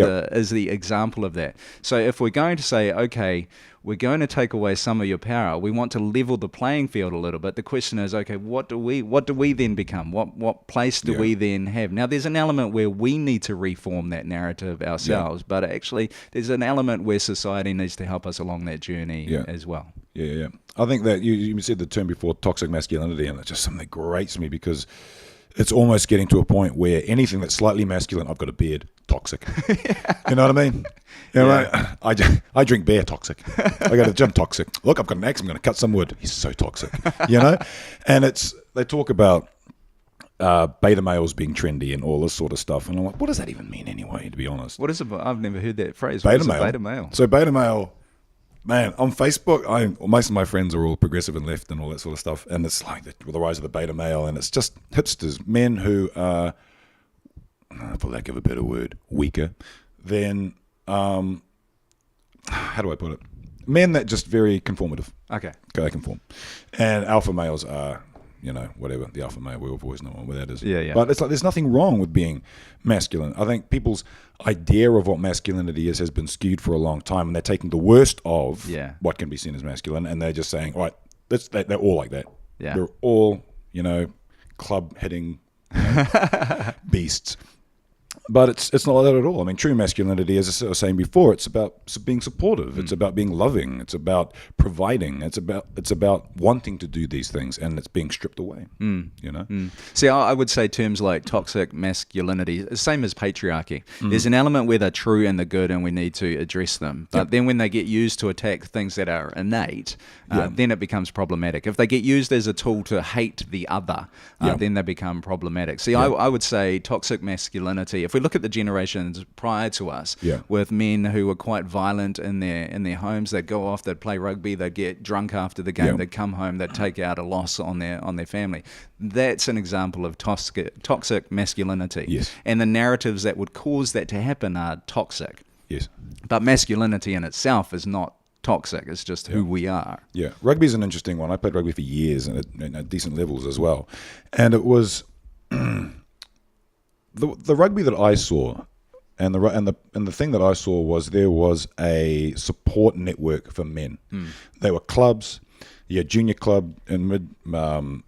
the example of that. So if we're going to say, okay, we're going to take away some of your power, we want to level the playing field a little bit. The question is, okay, what do we then become? What place do we then have? Now, there's an element where we need to reform that narrative ourselves, but actually there's an element where society needs to help us along that journey as well. Yeah. I think that you said the term before, toxic masculinity, and it's just something that grates me because it's almost getting to a point where anything that's slightly masculine, I've got a beard, toxic. You know what I mean? Right? I drink beer, toxic. I go to the gym, toxic. Look, I've got an axe, I'm going to cut some wood. He's so toxic. And they talk about beta males being trendy and all this sort of stuff. And I'm like, what does that even mean anyway, to be honest? What is it? I've never heard that phrase. Beta male. Beta male? So beta male, man, on Facebook, most of my friends are all progressive and left and all that sort of stuff. And it's like the rise of the beta male. And it's just hipsters, men who are, for lack of a better word, weaker than, how do I put it? Men that just very conformative. Okay. They conform. And alpha males are, whatever, the alpha male, we've always known what that is. Yeah. But it's like there's nothing wrong with being masculine. I think people's idea of what masculinity is has been skewed for a long time, and they're taking the worst of what can be seen as masculine, and they're just saying, all right, they're all like that. Yeah. They're all, club hitting beasts. But it's not like that at all. I mean, true masculinity, as I was saying before, it's about being supportive. It's about being loving. It's about providing. It's about wanting to do these things, and it's being stripped away. See, I would say terms like toxic masculinity, the same as patriarchy. There's an element where they're true and they're good, and we need to address them. But then when they get used to attack things that are innate, then it becomes problematic. If they get used as a tool to hate the other, then they become problematic. See, I would say toxic masculinity, if we look at the generations prior to us, with men who were quite violent in their homes, they'd go off, they'd play rugby, they'd get drunk after the game, they'd come home, they'd take out a loss on their family. That's an example of toxic masculinity. Yes. And the narratives that would cause that to happen are toxic. Yes. But masculinity in itself is not toxic. It's just who we are. Yeah. Rugby's an interesting one. I played rugby for years and at decent levels as well. And it was the rugby that I saw, and the thing that I saw was there was a support network for men. There were clubs, junior club and mid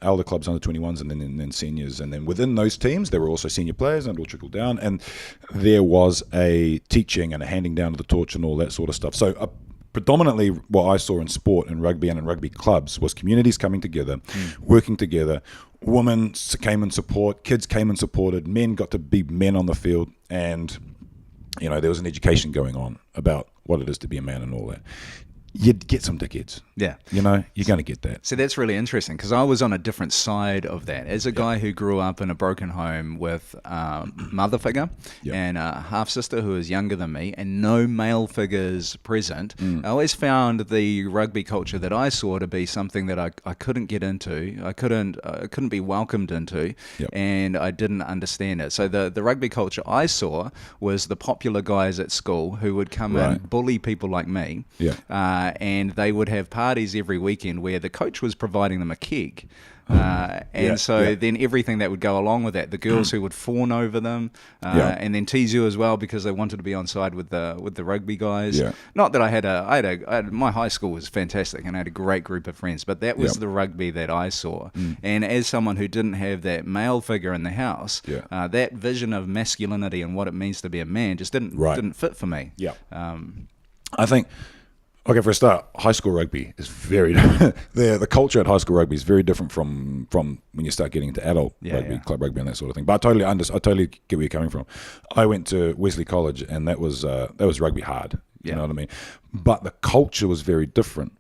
elder clubs, under 21s, and then seniors, and then within those teams there were also senior players, and it all trickled down. And there was a teaching and a handing down of the torch and all that sort of stuff. So predominantly what I saw in sport and rugby and in rugby clubs was communities coming together, working together, women came and support, kids came and supported, men got to be men on the field, and there was an education going on about what it is to be a man and all that. You'd get some dickheads. Yeah. You're going to get that. So that's really interesting, because I was on a different side of that. As a guy who grew up in a broken home with a mother figure and a half-sister who was younger than me and no male figures present, I always found the rugby culture that I saw to be something that I couldn't get into. I couldn't be welcomed into, and I didn't understand it. So the rugby culture I saw was the popular guys at school who would come and bully people like me. And they would have parties every weekend where the coach was providing them a keg. Then everything that would go along with that, the girls who would fawn over them and then tease you as well because they wanted to be on side with the rugby guys. Not that I had my high school was fantastic and I had a great group of friends, but that was the rugby that I saw. And as someone who didn't have that male figure in the house, that vision of masculinity and what it means to be a man just didn't fit for me. I think, okay, for a start, high school rugby is very different. The culture at high school rugby is very different from when you start getting into adult rugby, club rugby and that sort of thing. But I totally get where you're coming from. I went to Wesley College, and that was rugby hard. You know what I mean? But the culture was very different.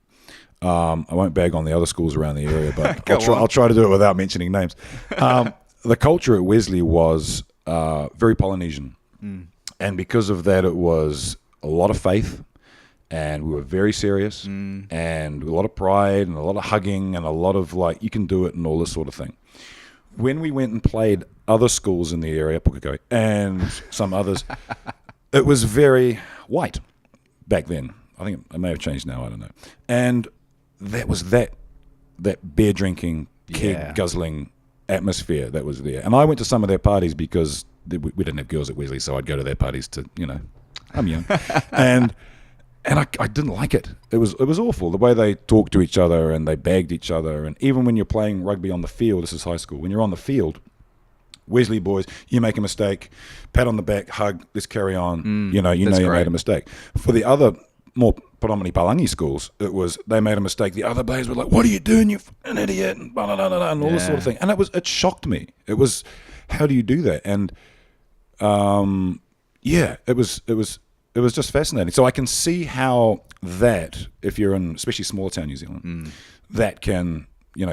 I won't bag on the other schools around the area, but I'll try to do it without mentioning names. The culture at Wesley was very Polynesian. And because of that, it was a lot of faith. And we were very serious, and a lot of pride, and a lot of hugging, and a lot of you can do it, and all this sort of thing. When we went and played other schools in the area, Pukekohe, and some others, it was very white back then. I think it may have changed now, I don't know. And that was that beer drinking, keg guzzling atmosphere that was there. And I went to some of their parties because we didn't have girls at Wesley, so I'd go to their parties to, I'm young. And I didn't like it. It was awful, the way they talked to each other and they bagged each other. And even when you're playing rugby on the field, this is high school, when you're on the field, Wesley boys, you make a mistake, pat on the back, hug, let's carry on. You made a mistake. For the other more predominantly Palangi schools, it was they made a mistake. The other players were like, "What are you doing? You're an idiot!" and blah, blah, blah, blah, and all this sort of thing. And it shocked me. It was, how do you do that? And it was just fascinating. So I can see how that, if you're in especially small town New Zealand, that can,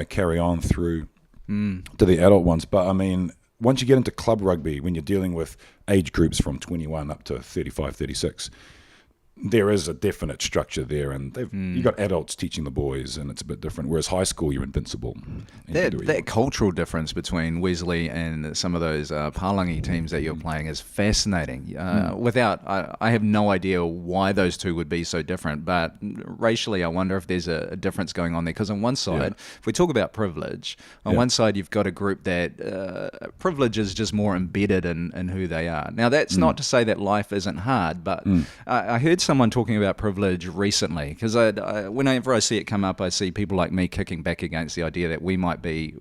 carry on through to the adult ones. But I mean, once you get into club rugby, when you're dealing with age groups from 21 up to 35, 36, there is a definite structure there, and you got adults teaching the boys, and it's a bit different. Whereas high school, you're invincible. That cultural difference between Wesley and some of those Palangi teams that you're playing is fascinating. I have no idea why those two would be so different, but racially, I wonder if there's a difference going on there. Because on one side, if we talk about privilege, on one side you've got a group that privilege is just more embedded in who they are. Now, that's not to say that life isn't hard, but I heard someone talking about privilege recently, because whenever I see it come up, I see people like me kicking back against the idea that we might be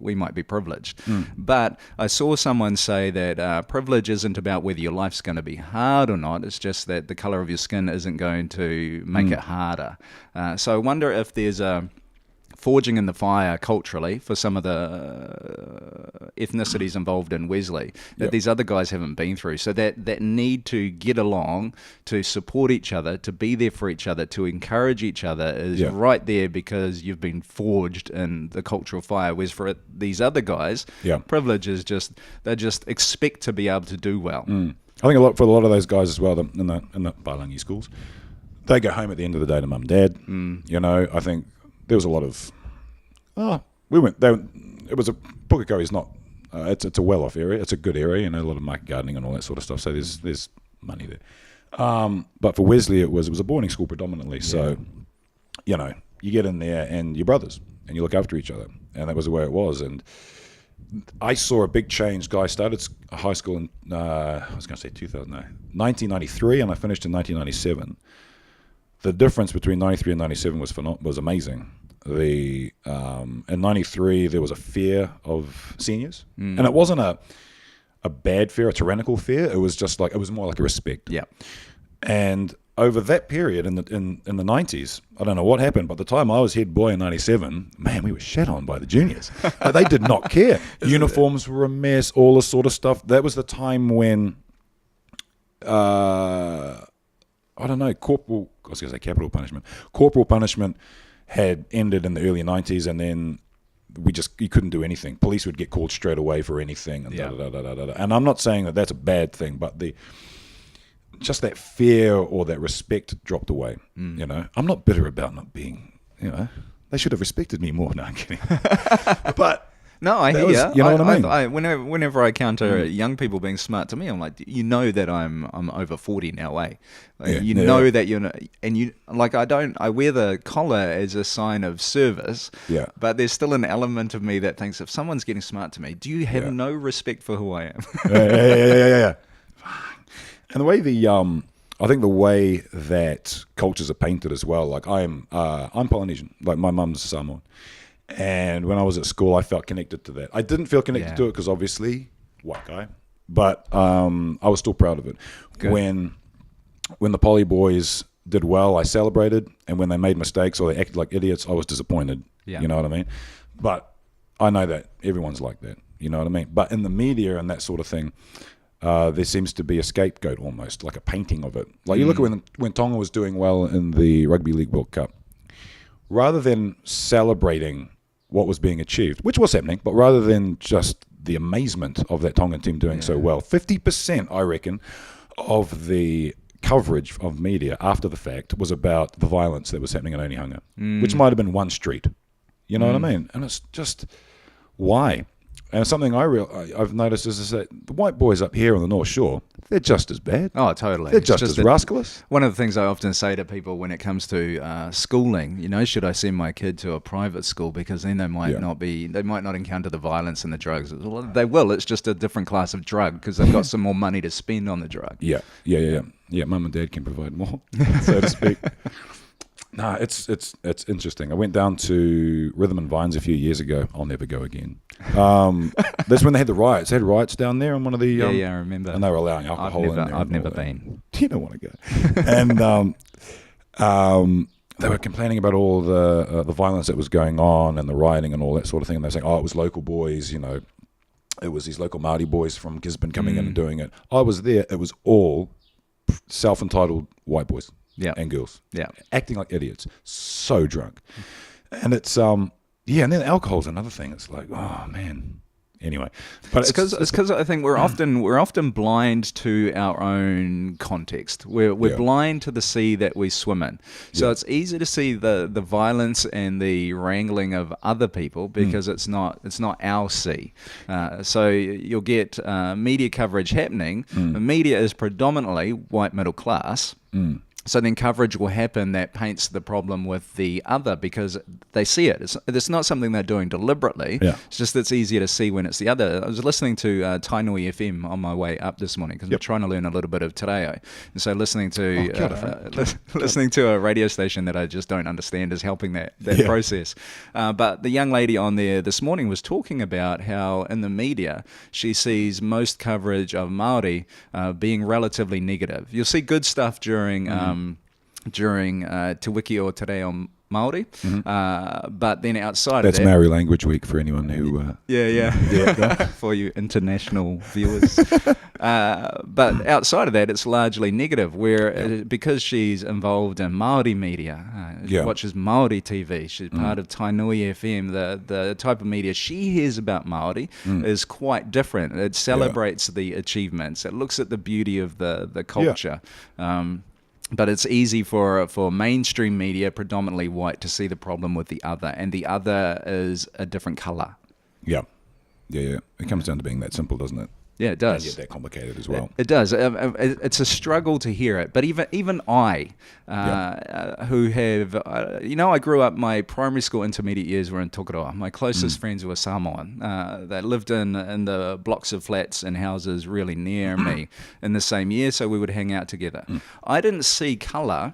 privileged. But I saw someone say that privilege isn't about whether your life's going to be hard or not. It's just that the color of your skin isn't going to make it harder. So I wonder if there's a forging in the fire culturally for some of the ethnicities involved in Wesley that these other guys haven't been through. So that need to get along, to support each other, to be there for each other, to encourage each other is right there, because you've been forged in the cultural fire. Whereas for these other guys, privilege is they just expect to be able to do well. I think for a lot of those guys as well in the Palangi schools, they go home at the end of the day to mum and dad. I think there was a lot of, it was Pukekohe is not, it's a well-off area. It's a good area, a lot of market gardening and all that sort of stuff. So there's money there. But for Wesley, it was a boarding school predominantly. So, you get in there and you're brothers and you look after each other. And that was the way it was. And I saw a big change. Guy started high school in, 1993, and I finished in 1997. The difference between 93 and 97 was amazing. In 93 there was a fear of seniors, and it wasn't a bad fear, a tyrannical fear. It was just it was more like a respect. And over that period in the 90s, I don't know what happened, but the time I was head boy in 97, man, we were shat on by the juniors. They did not care. Uniforms were a mess, all this sort of stuff. That was the time when, I don't know, capital punishment. Corporal punishment had ended in the early 90s, and then you couldn't do anything. Police would get called straight away for anything. And, and I'm not saying that that's a bad thing, but just that fear or that respect dropped away. You know, I'm not bitter about not being, they should have respected me more. No, I'm kidding. But no, I hear you. You know what I mean? Whenever I encounter young people being smart to me, I'm like, that I'm over 40 now, eh? Like, know that you're, and you like I wear the collar as a sign of service. Yeah. But there's still an element of me that thinks if someone's getting smart to me, do you have no respect for who I am? Yeah. And the way I think the way that cultures are painted as well. Like I'm Polynesian. Like my mum's Samoan. And when I was at school, I felt connected to that. I didn't feel connected to it because obviously, white guy. But I was still proud of it. Good. When the Poly boys did well, I celebrated. And when they made mistakes or they acted like idiots, I was disappointed. Yeah. You know what I mean? But I know that everyone's like that. You know what I mean? But in the media and that sort of thing, there seems to be a scapegoat almost, like a painting of it. Like you look at when Tonga was doing well in the Rugby League World Cup. Rather than celebrating what was being achieved, which was happening, but rather than just the amazement of that Tongan team doing so well, 50%, I reckon, of the coverage of media after the fact was about the violence that was happening in Onehunga, which might have been one street. You know what I mean? And it's just, why? And something I've noticed is that the white boys up here on the North Shore, they're just as bad. Oh, totally. They're just as rascalous. One of the things I often say to people when it comes to schooling, should I send my kid to a private school because then they might not encounter the violence and the drugs. Well, they will. It's just a different class of drug because they've got some more money to spend on the drug. Yeah. Mum and Dad can provide more, so to speak. No, it's interesting. I went down to Rhythm and Vines a few years ago. I'll never go again. That's when they had the riots. They had riots down there on one of the... I remember. And they were allowing alcohol in there. I've never been. You don't want to go. And they were complaining about all the violence that was going on and the rioting and all that sort of thing. And they were saying, it was local boys, it was these local Māori boys from Gisborne coming in and doing it. I was there. It was all self-entitled white boys. Yeah, and girls. Yeah, acting like idiots, so drunk, and it's and then alcohol's another thing. It's like, oh man. Anyway, but it's because I think we're often blind to our own context. We're blind to the sea that we swim in. So it's easy to see the violence and the wrangling of other people because it's not our sea. So you'll get media coverage happening. The media is predominantly white middle class. So then coverage will happen that paints the problem with the other because they see it. It's not something they're doing deliberately. Yeah. It's just it's easier to see when it's the other. I was listening to Tainui FM on my way up this morning because we're trying to learn a little bit of Te Reo. And so listening to a radio station that I just don't understand is helping that process. But the young lady on there this morning was talking about how in the media she sees most coverage of Māori being relatively negative. You'll see good stuff during Te Wiki o Te Reo Māori, but then outside that's of that... Maori Language Week for anyone who... for you international viewers. But outside of that, it's largely negative, where because she's involved in Māori media, watches Māori TV, she's part of Tainui FM, the type of media she hears about Māori is quite different. It celebrates the achievements. It looks at the beauty of the culture. But it's easy for mainstream media, predominantly white, to see the problem with the other, and the other is a different colour. Yeah. It comes down to being that simple, doesn't it? Yeah, it does. And yet that complicated as well. It does. It's a struggle to hear it. But even I, who have, I grew up, my primary school intermediate years were in Tokoroa. My closest friends were Samoan. They lived in the blocks of flats and houses really near me in the same year, so we would hang out together. I didn't see colour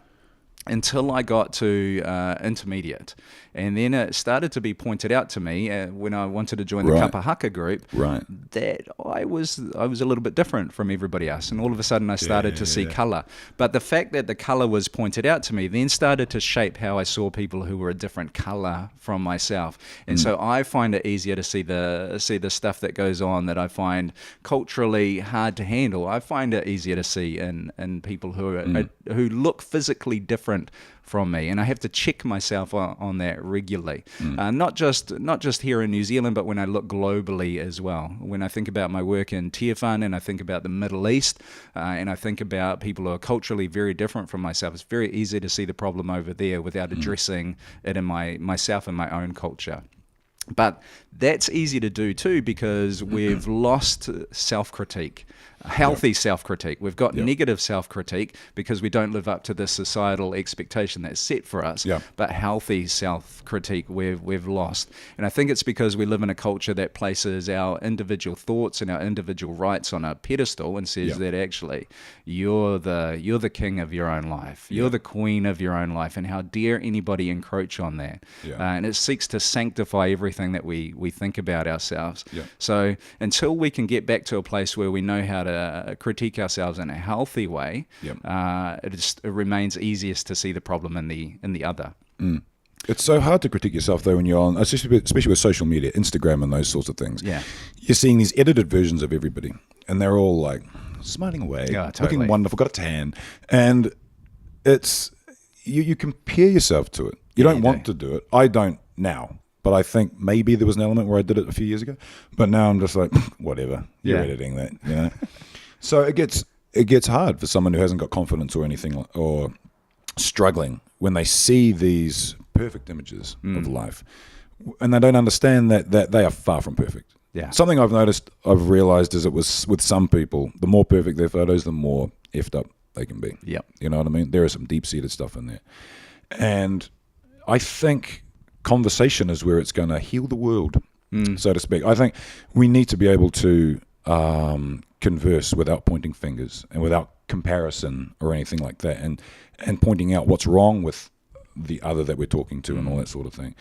until I got to intermediate. And then it started to be pointed out to me when I wanted to join the Kapa Haka group that I was a little bit different from everybody else. And all of a sudden I started to see colour. But the fact that the colour was pointed out to me then started to shape how I saw people who were a different colour from myself. And so I find it easier to see the stuff that goes on that I find culturally hard to handle. I find it easier to see in people who look physically different from me, and I have to check myself on that regularly. Not just here in New Zealand, but when I look globally as well. When I think about my work in Tiafan, and I think about the Middle East, and I think about people who are culturally very different from myself, it's very easy to see the problem over there without addressing it in myself and my own culture. But that's easy to do too, because we've lost self-critique, healthy self-critique. We've got negative self-critique because we don't live up to the societal expectation that's set for us. But healthy self-critique we've lost. And I think it's because we live in a culture that places our individual thoughts and our individual rights on a pedestal and says that actually you're the king of your own life. You're the queen of your own life, and how dare anybody encroach on that. And it seeks to sanctify everything that we think about ourselves. So until we can get back to a place where we know how to critique ourselves in a healthy way, it remains easiest to see the problem in the other. It's so hard to critique yourself though when you're on, especially with social media, Instagram and those sorts of things. You're seeing these edited versions of everybody, and they're all like smiling away, looking wonderful, got a tan, and it's you compare yourself to it. You don't want to do it. I don't now. But I think maybe there was an element where I did it a few years ago. But now I'm just like, whatever. You're editing that, you know. So it gets hard for someone who hasn't got confidence or anything, or struggling when they see these perfect images of life, and they don't understand that they are far from perfect. Something I've realized is it was with some people, the more perfect their photos, the more effed up they can be. You know what I mean? There is some deep-seated stuff in there. And I think conversation is where it's going to heal the world, so to speak. I think we need to be able to converse without pointing fingers and without comparison or anything like that, and pointing out what's wrong with the other that we're talking to and all that sort of thing.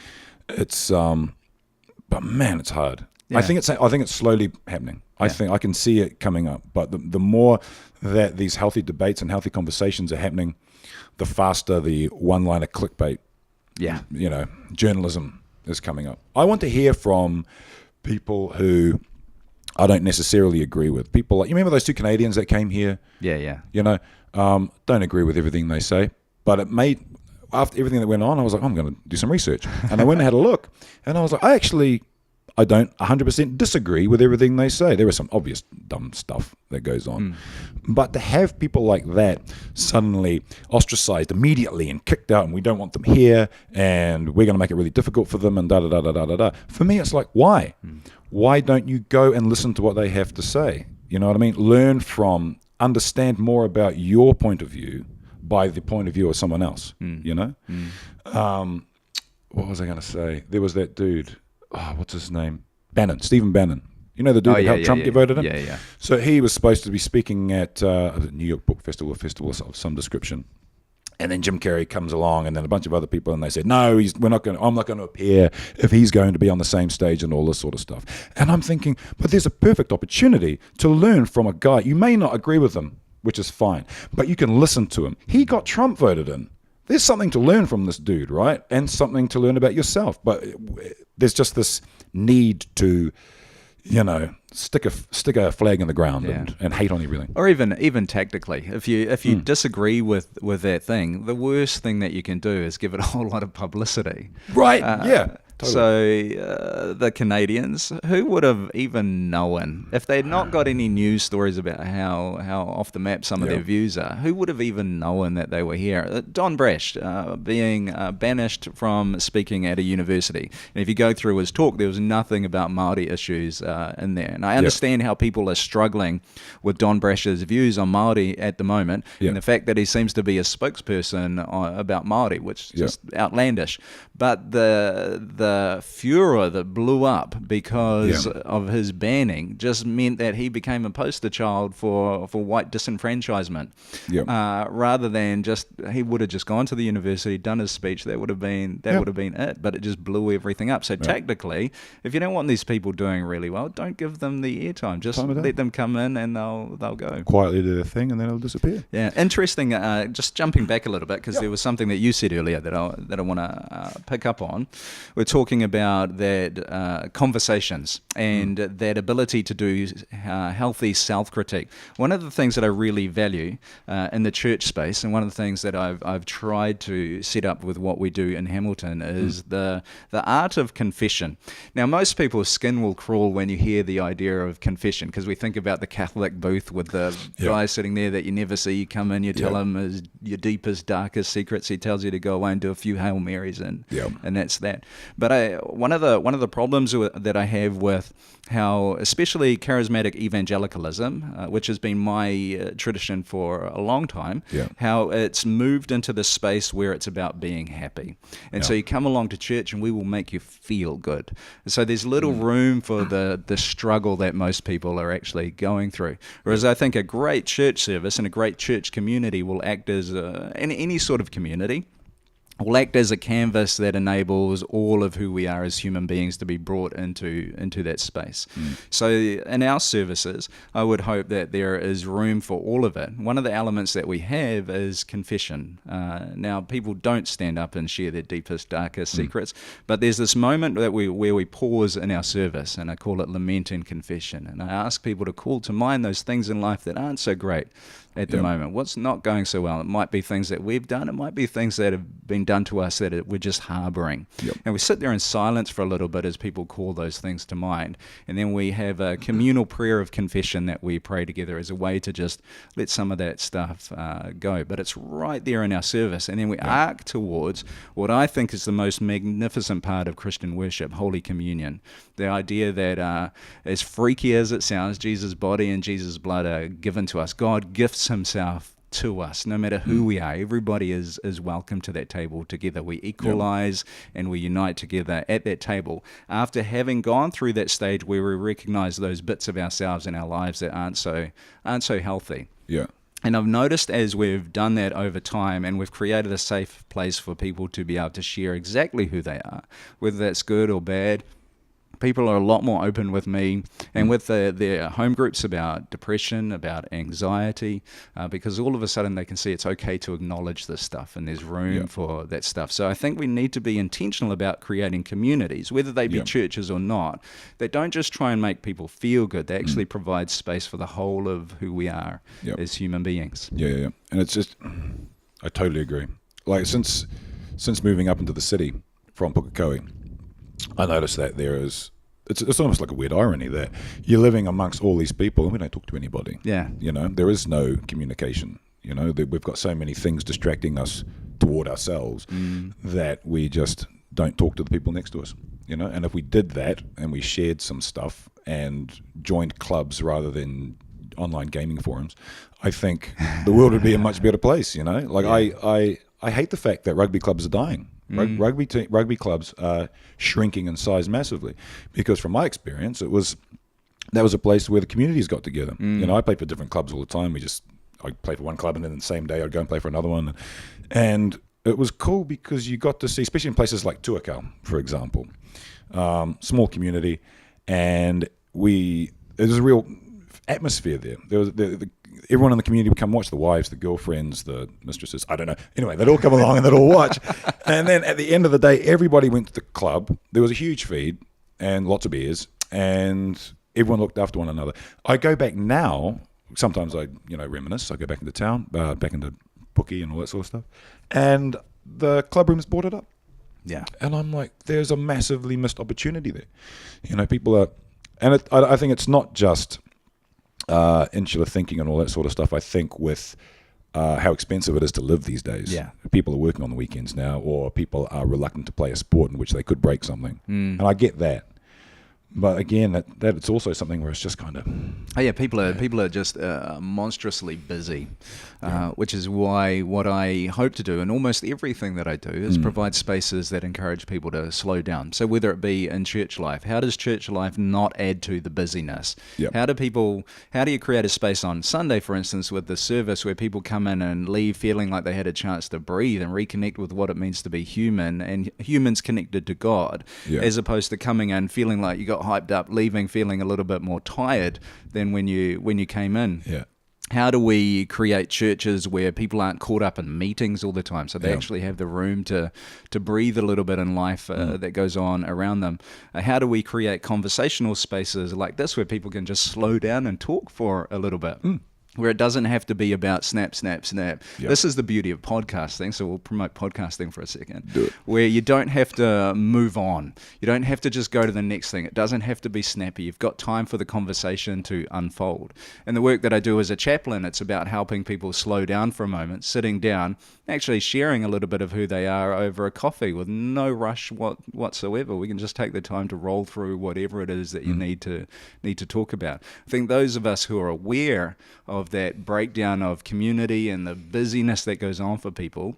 It's but man, it's hard. I think it's slowly happening. I think I can see it coming up, but the more that these healthy debates and healthy conversations are happening, the faster the one-liner clickbait journalism is coming up. I want to hear from people who I don't necessarily agree with. People like, you remember those two Canadians that came here? You know, don't agree with everything they say, but it made, after everything that went on, I was like, I'm going to do some research. And I went and had a look, and I was like, I don't 100% disagree with everything they say. There is some obvious dumb stuff that goes on. But to have people like that suddenly ostracized immediately and kicked out, and we don't want them here, and we're going to make it really difficult for them, and da-da-da-da-da-da. For me, it's like, why? Why don't you go and listen to what they have to say? You know what I mean? Learn from, understand more about your point of view by the point of view of someone else, you know? What was I going to say? There was that dude... what's his name? Stephen Bannon. You know the dude that helped Trump get voted in? So he was supposed to be speaking at New York Book Festival, of some description. And then Jim Carrey comes along, and then a bunch of other people, and they said, no, I'm not going to appear if he's going to be on the same stage and all this sort of stuff. And I'm thinking, but there's a perfect opportunity to learn from a guy. You may not agree with him, which is fine, but you can listen to him. He got Trump voted in. There's something to learn from this dude, right? And something to learn about yourself. But there's just this need to, you know, stick a flag in the ground and hate on everything. Or even tactically, if you disagree with that thing, the worst thing that you can do is give it a whole lot of publicity. Right? Yeah. Totally. So the Canadians, who would have even known if they'd not got any news stories about how off the map some of their views are? Who would have even known that they were here? Don Brash being banished from speaking at a university, and if you go through his talk, there was nothing about Māori issues in there. And I understand how people are struggling with Don Brash's views on Māori at the moment, and the fact that he seems to be a spokesperson about Māori, which is just outlandish. But the the furor that blew up because of his banning just meant that he became a poster child for white disenfranchisement. Rather than just, he would have just gone to the university, done his speech, that would have been it. But it just blew everything up. So tactically, if you don't want these people doing really well, don't give them the airtime. Just let them come in and they'll go quietly do their thing, and then it'll disappear. Yeah, interesting. Just jumping back a little bit, because there was something that you said earlier that I want to pick up on. We're talking about that conversations and that ability to do healthy self-critique. One of the things that I really value in the church space, and one of the things that I've tried to set up with what we do in Hamilton, is the art of confession. Now, most people's skin will crawl when you hear the idea of confession, because we think about the Catholic booth with the guy sitting there that you never see. You come in, you tell him your deepest, darkest secrets. He tells you to go away and do a few Hail Marys, and that's that. But one of the problems that I have with how, especially charismatic evangelicalism, which has been my tradition for a long time, how it's moved into this space where it's about being happy. And so you come along to church and we will make you feel good. So there's little room for the struggle that most people are actually going through. Whereas I think a great church service and a great church community will act as, in any sort of community, will act as a canvas that enables all of who we are as human beings to be brought into that space. So in our services, I would hope that there is room for all of it. One of the elements that we have is confession. Now, people don't stand up and share their deepest, darkest secrets, but there's this moment that where we pause in our service, and I call it lament and confession. And I ask people to call to mind those things in life that aren't so great at the moment. What's not going so well? It might be things that we've done. It might be things that have been done to us that we're just harboring. And we sit there in silence for a little bit as people call those things to mind. And then we have a communal prayer of confession that we pray together as a way to just let some of that stuff go. But it's right there in our service. And then we arc towards what I think is the most magnificent part of Christian worship, Holy Communion. The idea that as freaky as it sounds, Jesus' body and Jesus' blood are given to us. God gifts himself to us, no matter who we are. Everybody is welcome to that table together. We equalize and we unite together at that table after having gone through that stage where we recognize those bits of ourselves in our lives that aren't so healthy. And I've noticed as we've done that over time, and we've created a safe place for people to be able to share exactly who they are, whether that's good or bad, people are a lot more open with me and with their home groups about depression, about anxiety, because all of a sudden they can see it's okay to acknowledge this stuff and there's room for that stuff. So I think we need to be intentional about creating communities, whether they be churches or not, that don't just try and make people feel good. They actually provide space for the whole of who we are as human beings. And it's just, I totally agree. Like since moving up into the city from Pukekohe, I noticed that it's almost like a weird irony that you're living amongst all these people and we don't talk to anybody. You know, there is no communication. You know, we've got so many things distracting us toward ourselves that we just don't talk to the people next to us. You know, and if we did that and we shared some stuff and joined clubs rather than online gaming forums, I think the world would be a much better place. You know, like I hate the fact that rugby clubs are dying. Rugby clubs are shrinking in size massively because from my experience that was a place where the communities got together. You know, I play for different clubs all the time. I'd play for one club and then the same day I'd go and play for another one, and it was cool because you got to see, especially in places like Tuakau, for example, small community, and there's a real atmosphere there. There was everyone in the community would come watch, the wives, the girlfriends, the mistresses, I don't know. Anyway, they'd all come along and they'd all watch. And then at the end of the day, everybody went to the club. There was a huge feed and lots of beers and everyone looked after one another. I go back now, sometimes I reminisce. I go back into town, back into Puki and all that sort of stuff. And the club room's boarded up. And I'm like, there's a massively missed opportunity there. You know, people are, and I think it's not just insular thinking and all that sort of stuff. I think with how expensive it is to live these days. People are working on the weekends now, or people are reluctant to play a sport in which they could break something. And I get that. But again, that it's also something where it's just kind of... Oh yeah, people are just monstrously busy, which is why what I hope to do, and almost everything that I do, is provide spaces that encourage people to slow down. So whether it be in church life, how does church life not add to the busyness? Yep. How do you create a space on Sunday, for instance, with the service where people come in and leave feeling like they had a chance to breathe and reconnect with what it means to be human and humans connected to God, as opposed to coming in feeling like you got hyped up, leaving feeling a little bit more tired than when you came in. Yeah. How do we create churches where people aren't caught up in meetings all the time, so they actually have the room to breathe a little bit in life that goes on around them? How do we create conversational spaces like this where people can just slow down and talk for a little bit? Where it doesn't have to be about snap, snap, snap. Yep. This is the beauty of podcasting, so we'll promote podcasting for a second. Do it. Where you don't have to move on. You don't have to just go to the next thing. It doesn't have to be snappy. You've got time for the conversation to unfold. And the work that I do as a chaplain, it's about helping people slow down for a moment, sitting down, actually sharing a little bit of who they are over a coffee with no rush whatsoever. We can just take the time to roll through whatever it is that you need to talk about. I think those of us who are aware of that breakdown of community and the busyness that goes on for people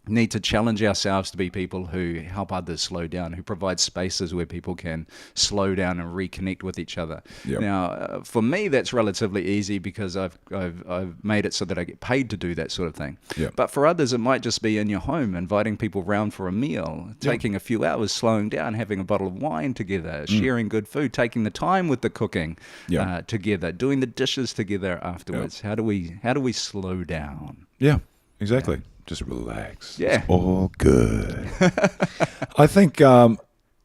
need to challenge ourselves to be people who help others slow down, who provide spaces where people can slow down and reconnect with each other. Yep. Now, for me, that's relatively easy because I've made it so that I get paid to do that sort of thing. Yep. But for others, it might just be in your home, inviting people round for a meal, taking a few hours, slowing down, having a bottle of wine together, sharing good food, taking the time with the cooking together, doing the dishes together afterwards. How do we slow down? Yeah, exactly. Just relax. Yeah. It's all good. I think when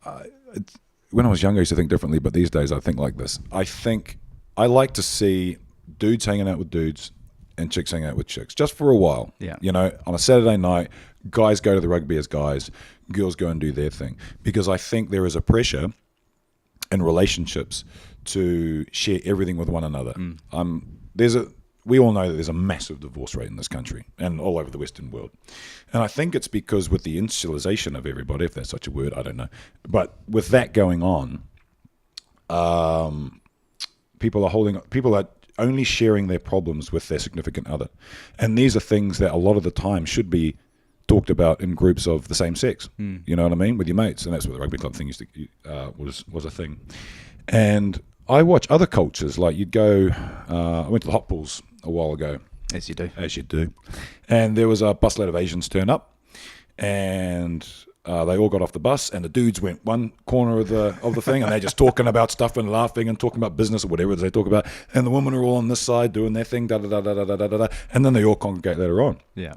I was younger, I used to think differently, but these days I think like this. I think I like to see dudes hanging out with dudes and chicks hanging out with chicks just for a while. Yeah. You know, on a Saturday night, guys go to the rugby as guys, girls go and do their thing. Because I think there is a pressure in relationships to share everything with one another. We all know that there's a massive divorce rate in this country and all over the Western world. And I think it's because with the insualization of everybody, if that's such a word, I don't know. But with that going on, people are only sharing their problems with their significant other. And these are things that a lot of the time should be talked about in groups of the same sex. You know what I mean? With your mates. And that's what the rugby club thing used to was a thing. And I watch other cultures, like you'd go, I went to the hot pools a while ago. As you do. As you do. And there was a busload of Asians turn up, and they all got off the bus, and the dudes went one corner of the thing, and they're just talking about stuff and laughing and talking about business or whatever they talk about, and the women are all on this side doing their thing, da-da-da-da-da-da-da, and then they all congregate later on. Yeah.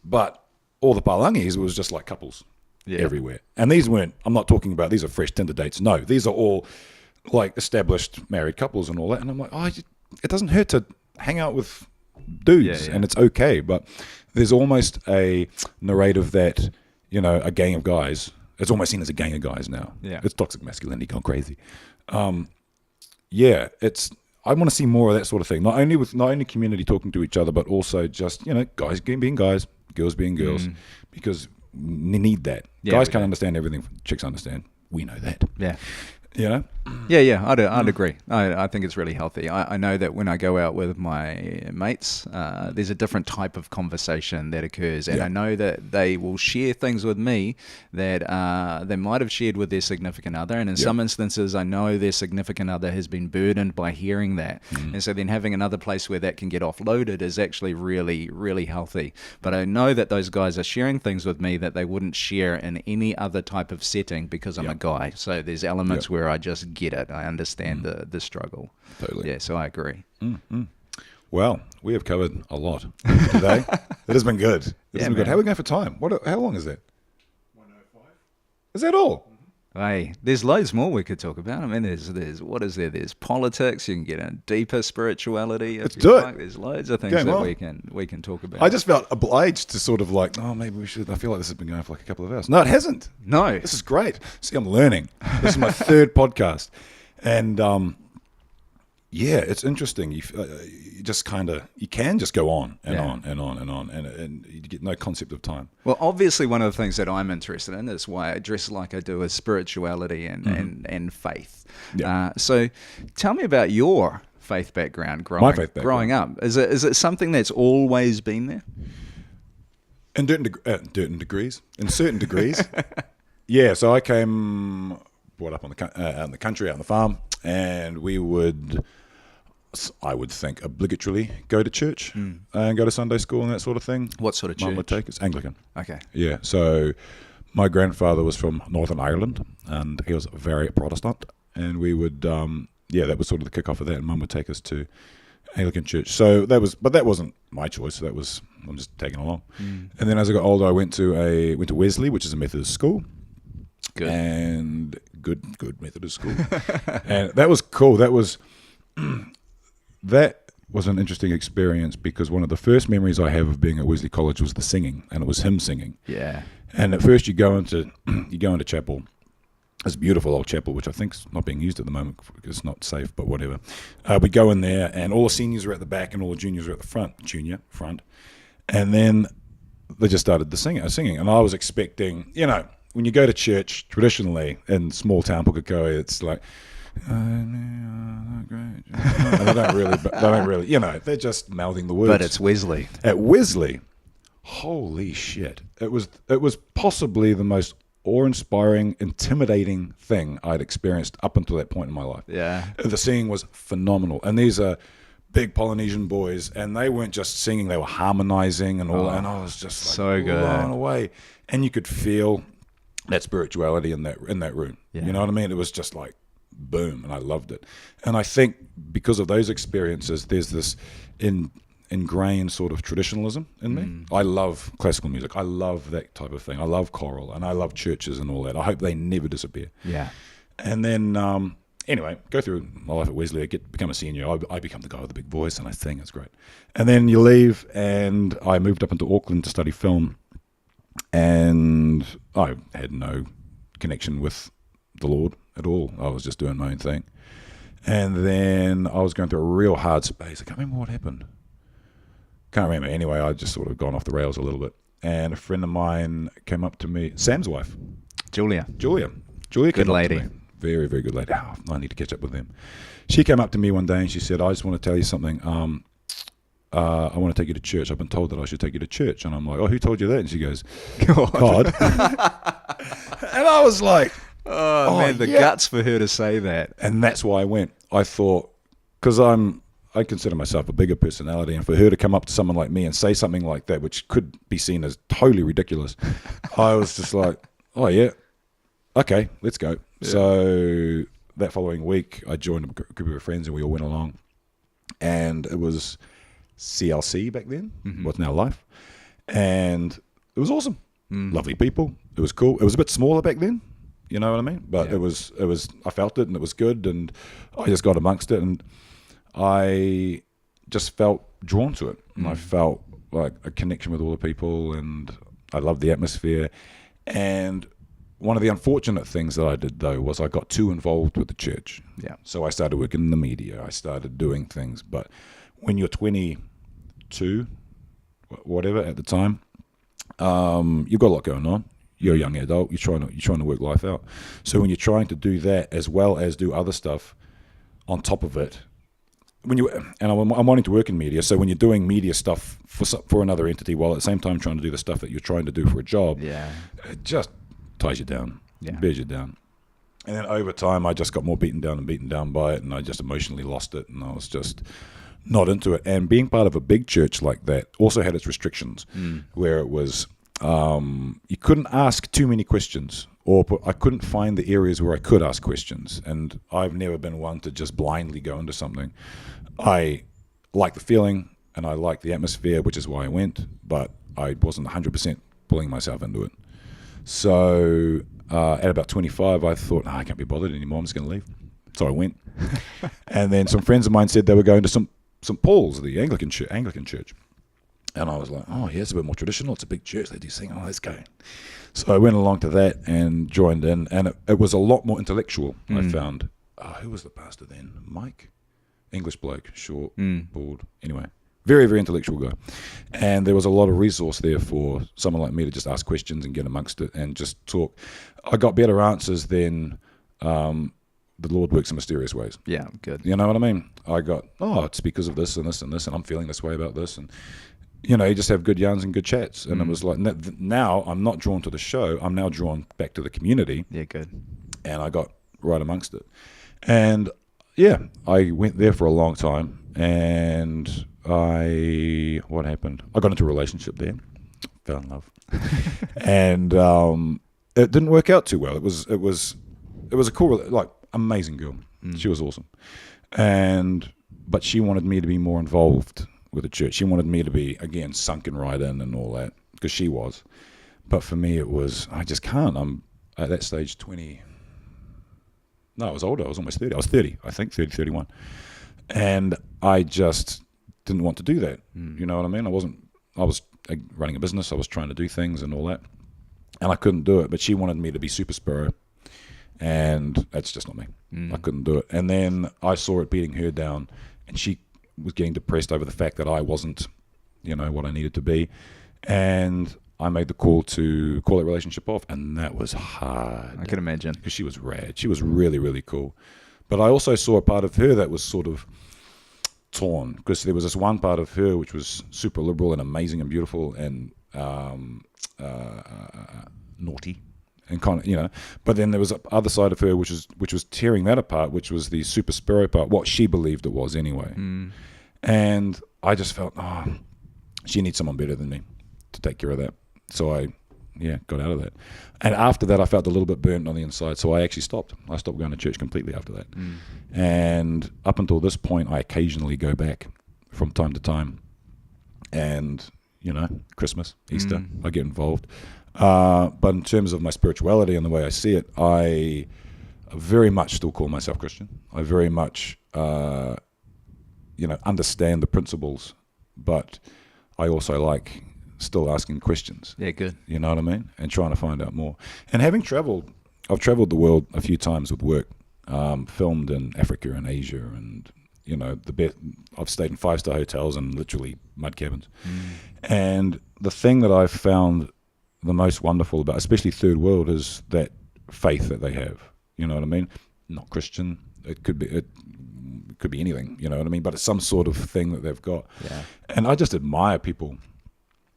But all the palangis was just like couples everywhere. And these weren't, I'm not talking about, these are fresh Tinder dates. No, these are all like established married couples and all that. And I'm like, it doesn't hurt to hang out with dudes and it's okay. But there's almost a narrative that, you know, a gang of guys, it's almost seen as a gang of guys now. Yeah. It's toxic masculinity gone crazy. I want to see more of that sort of thing. Not only community talking to each other, but also just, you know, guys being guys, girls being girls, because we need that. Guys can't understand everything chicks understand. We know that. Yeah. You know? Yeah, I'd agree. I think it's really healthy. I know that when I go out with my mates, there's a different type of conversation that occurs, and I know that they will share things with me that they might have shared with their significant other, and in some instances, I know their significant other has been burdened by hearing that, and so then having another place where that can get offloaded is actually really, really healthy. But I know that those guys are sharing things with me that they wouldn't share in any other type of setting because I'm a guy. So there's elements where I just get it. I understand the struggle. Totally. Yeah, so I agree. Well, we have covered a lot today. It has been good. It has been good. How are we going for time? How long is that? 1:05. Is that all? Hey, there's loads more we could talk about. I mean, there's what is there? There's politics. You can get into deeper spirituality. Let's do it. There's loads of things that we can talk about. I just felt obliged to sort of like, maybe we should. I feel like this has been going for like a couple of hours. No, it hasn't. No. This is great. See, I'm learning. This is my third podcast. And Yeah, it's interesting. You just you can just go on and Yeah. on and on and on, and you get no concept of time. Well, obviously, one of the things that I'm interested in is why I dress like I do is spirituality and faith. Yeah. So, tell me about your faith background growing up. Is it something that's always been there? In certain degrees. Yeah, so I came brought up out in the country, out on the farm, and we would, I would think, obligatorily go to church and go to Sunday school and that sort of thing. What sort of church? Mum would take us Anglican. Okay. Yeah, so my grandfather was from Northern Ireland, and he was very Protestant, and we would, that was sort of the kick-off of that, and Mum would take us to Anglican church. So but that wasn't my choice. I'm just tagging along. And then as I got older, I went to Wesley, which is a Methodist school. Good. And good Methodist school. And that was cool. That was an interesting experience, because one of the first memories I have of being at Wesley College was the singing, and it was hymn singing. Yeah. And at first you go into chapel. This beautiful old chapel, which I think's not being used at the moment because it's not safe, but whatever. We go in there, and all the seniors are at the back, and all the juniors are at the front, and then they just started singing, and I was expecting, when you go to church traditionally in small town Pukekohe, it's like, and they don't really, they're just mouthing the words. But it's Wesley. At Wesley, holy shit! It was possibly the most awe-inspiring, intimidating thing I'd experienced up until that point in my life. Yeah. The singing was phenomenal. And these are big Polynesian boys, and they weren't just singing, they were harmonizing and all, and I was just like so good. blown away. And you could feel that spirituality in that room. Yeah. You know what I mean? It was just like boom, and I loved it. And I think because of those experiences, there's this ingrained sort of traditionalism in me. I love classical music. I love that type of thing. I love choral, and I love churches and all that. I hope they never disappear. Yeah. And then, anyway, go through my life at Wesley. Become a senior. I become the guy with the big voice, and I sing. It's great. And then you leave, and I moved up into Auckland to study film, and I had no connection with the Lord at all. I was just doing my own thing. And then I was going through a real hard space. I can't remember what happened. Can't remember. Anyway, I'd just sort of gone off the rails a little bit. And a friend of mine came up to me, Sam's wife. Julia Good came lady. up to me. Very, very good lady. Oh, I need to catch up with them. She came up to me one day and she said, I just want to tell you something. I want to take you to church. I've been told that I should take you to church. And I'm like, oh, who told you that? And she goes, God. And I was like, oh man, the guts for her to say that. And that's why I went. I thought, because I consider myself a bigger personality, and for her to come up to someone like me and say something like that, which could be seen as totally ridiculous, I was just like, oh yeah, okay, let's go. Yeah. So that following week, I joined a group of friends, and we all went along, and it was CLC back then, what's now Life, and it was awesome. Lovely people. It was cool. It was a bit smaller back then. You know what I mean? But it was. I felt it, and it was good, and I just got amongst it, and I just felt drawn to it, and I felt like a connection with all the people, and I loved the atmosphere. And one of the unfortunate things that I did, though, was I got too involved with the church. Yeah. So I started working in the media. I started doing things. But when you're 22, whatever at the time, you've got a lot going on. You're a young adult. You're trying to work life out. So when you're trying to do that as well as do other stuff on top of it, I'm wanting to work in media. So when you're doing media stuff for another entity while at the same time trying to do the stuff that you're trying to do for a job, it just ties you down, bears you down. And then over time, I just got more beaten down by it, and I just emotionally lost it, and I was just not into it. And being part of a big church like that also had its restrictions, where it was you couldn't ask too many questions, or I couldn't find the areas where I could ask questions. And I've never been one to just blindly go into something. I like the feeling and I like the atmosphere, which is why I went, but I wasn't 100% pulling myself into it. So at about 25, I thought, I can't be bothered anymore. I'm just going to leave. So I went. And then some friends of mine said they were going to St. Paul's, the Anglican church. And I was like, oh, yeah, it's a bit more traditional. It's a big church. They do sing. Oh, let's go. So I went along to that and joined in. And it was a lot more intellectual, I found. Who was the pastor then? Mike? English bloke, short, bald. Anyway, very, very intellectual guy. And there was a lot of resource there for someone like me to just ask questions and get amongst it and just talk. I got better answers than the Lord works in mysterious ways. Yeah, good. You know what I mean? I got, it's because of this and this and this, and I'm feeling this way about this. And, you just have good yarns and good chats. And it was like, now I'm not drawn to the show. I'm now drawn back to the community. Yeah, good. And I got right amongst it. And, yeah, I went there for a long time. And what happened? I got into a relationship there. Fell in love. And it didn't work out too well. It was a cool, like, amazing girl. She was awesome. But she wanted me to be more involved with the church. She wanted me to be, again, sunken right in and all that, because she was. But for me, it was, I just can't. I'm at that stage 20. No, I was older. I was almost 30. I was 30, I think, 30, 31. And I just didn't want to do that. You know what I mean? I was running a business. I was trying to do things and all that. And I couldn't do it. But she wanted me to be super spiro. And that's just not me. I couldn't do it. And then I saw it beating her down. And she was getting depressed over the fact that I wasn't, what I needed to be. And I made the call to call that relationship off. And that was hard. I can imagine. Because she was rad. She was really, really cool. But I also saw a part of her that was sort of torn. Because there was this one part of her which was super liberal and amazing and beautiful and naughty. And kind of, but then there was the other side of her which was tearing that apart, which was the super spiro part, what she believed it was anyway. And I just felt, she needs someone better than me to take care of that. So I got out of that. And after that, I felt a little bit burnt on the inside, so I actually stopped. I stopped going to church completely after that. And up until this point, I occasionally go back from time to time. And, Christmas, Easter, I get involved. But in terms of my spirituality and the way I see it, I very much still call myself Christian. I very much, understand the principles, but I also like still asking questions. Yeah, good. You know what I mean? And trying to find out more. And having traveled, I've traveled the world a few times with work, filmed in Africa and Asia, and I've stayed in 5-star hotels and literally mud cabins. And the thing that I've found the most wonderful about, especially third world, is that faith that they have. You know what I mean? Not Christian. It could be anything. You know what I mean? But it's some sort of thing that they've got. Yeah. And I just admire people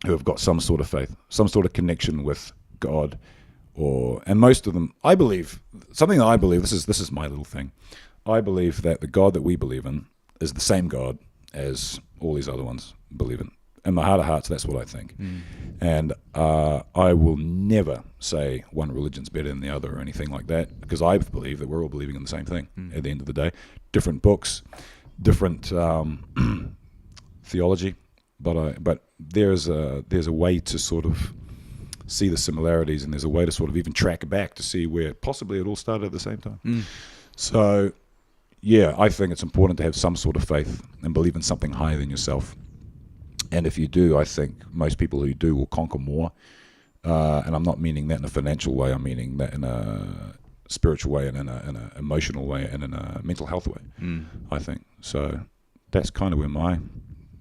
who have got some sort of faith, some sort of connection with God, and most of them, I believe, something that I believe. This is my little thing. I believe that the God that we believe in is the same God as all these other ones believe in. In my heart of hearts, that's what I think. And I will never say one religion's better than the other or anything like that, because I believe that we're all believing in the same thing at the end of the day. Different books, different theology, but there's a way to sort of see the similarities, and there's a way to sort of even track back to see where possibly it all started at the same time. So, yeah, I think it's important to have some sort of faith and believe in something higher than yourself. And if you do, I think most people who do will conquer more. And I'm not meaning that in a financial way. I'm meaning that in a spiritual way and in an emotional way and in a mental health way, I think. So that's kind of where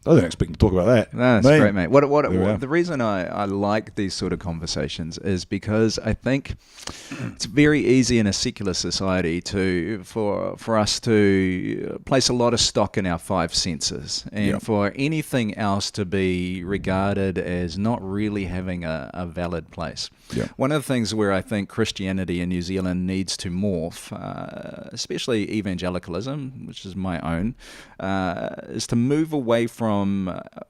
I didn't expect to talk about that. No, that's great, mate. The reason I like these sort of conversations is because I think it's very easy in a secular society for us to place a lot of stock in our five senses, and for anything else to be regarded as not really having a valid place. One of the things where I think Christianity in New Zealand needs to morph, especially evangelicalism, which is my own, is to move away from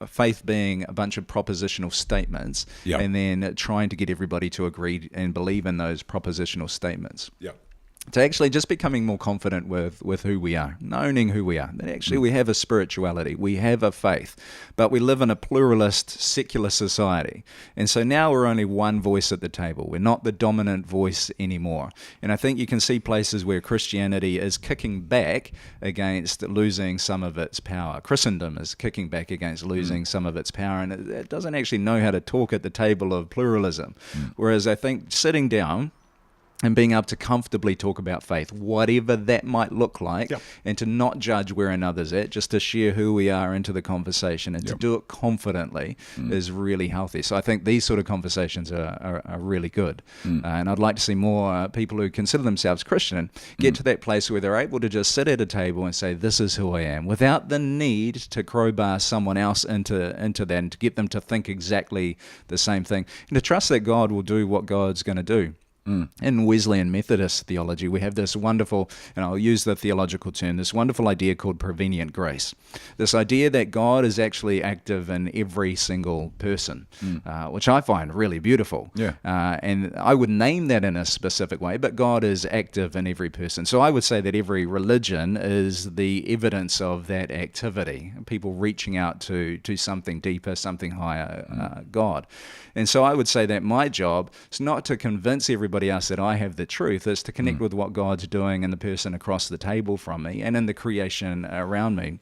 faith being a bunch of propositional statements and then trying to get everybody to agree and believe in those propositional statements. To actually just becoming more confident with who we are, owning who we are. That actually we have a spirituality, we have a faith, but we live in a pluralist, secular society. And so now we're only one voice at the table. We're not the dominant voice anymore. And I think you can see places where Christianity is kicking back against losing some of its power. Christendom is kicking back against losing some of its power, and it doesn't actually know how to talk at the table of pluralism. Whereas I think sitting down and being able to comfortably talk about faith, whatever that might look like, and to not judge where another's at, just to share who we are into the conversation and to do it confidently is really healthy. So I think these sort of conversations are really good. And I'd like to see more people who consider themselves Christian get to that place where they're able to just sit at a table and say, this is who I am, without the need to crowbar someone else into that and to get them to think exactly the same thing, and to trust that God will do what God's going to do. In Wesleyan Methodist theology, we have this wonderful, and I'll use the theological term, this wonderful idea called prevenient grace. This idea that God is actually active in every single person, which I find really beautiful. And I would name that in a specific way, but God is active in every person. So I would say that every religion is the evidence of that activity, people reaching out to something deeper, something higher, God. And so I would say that my job is not to convince everybody else that I have the truth, is to connect with what God's doing in the person across the table from me and in the creation around me.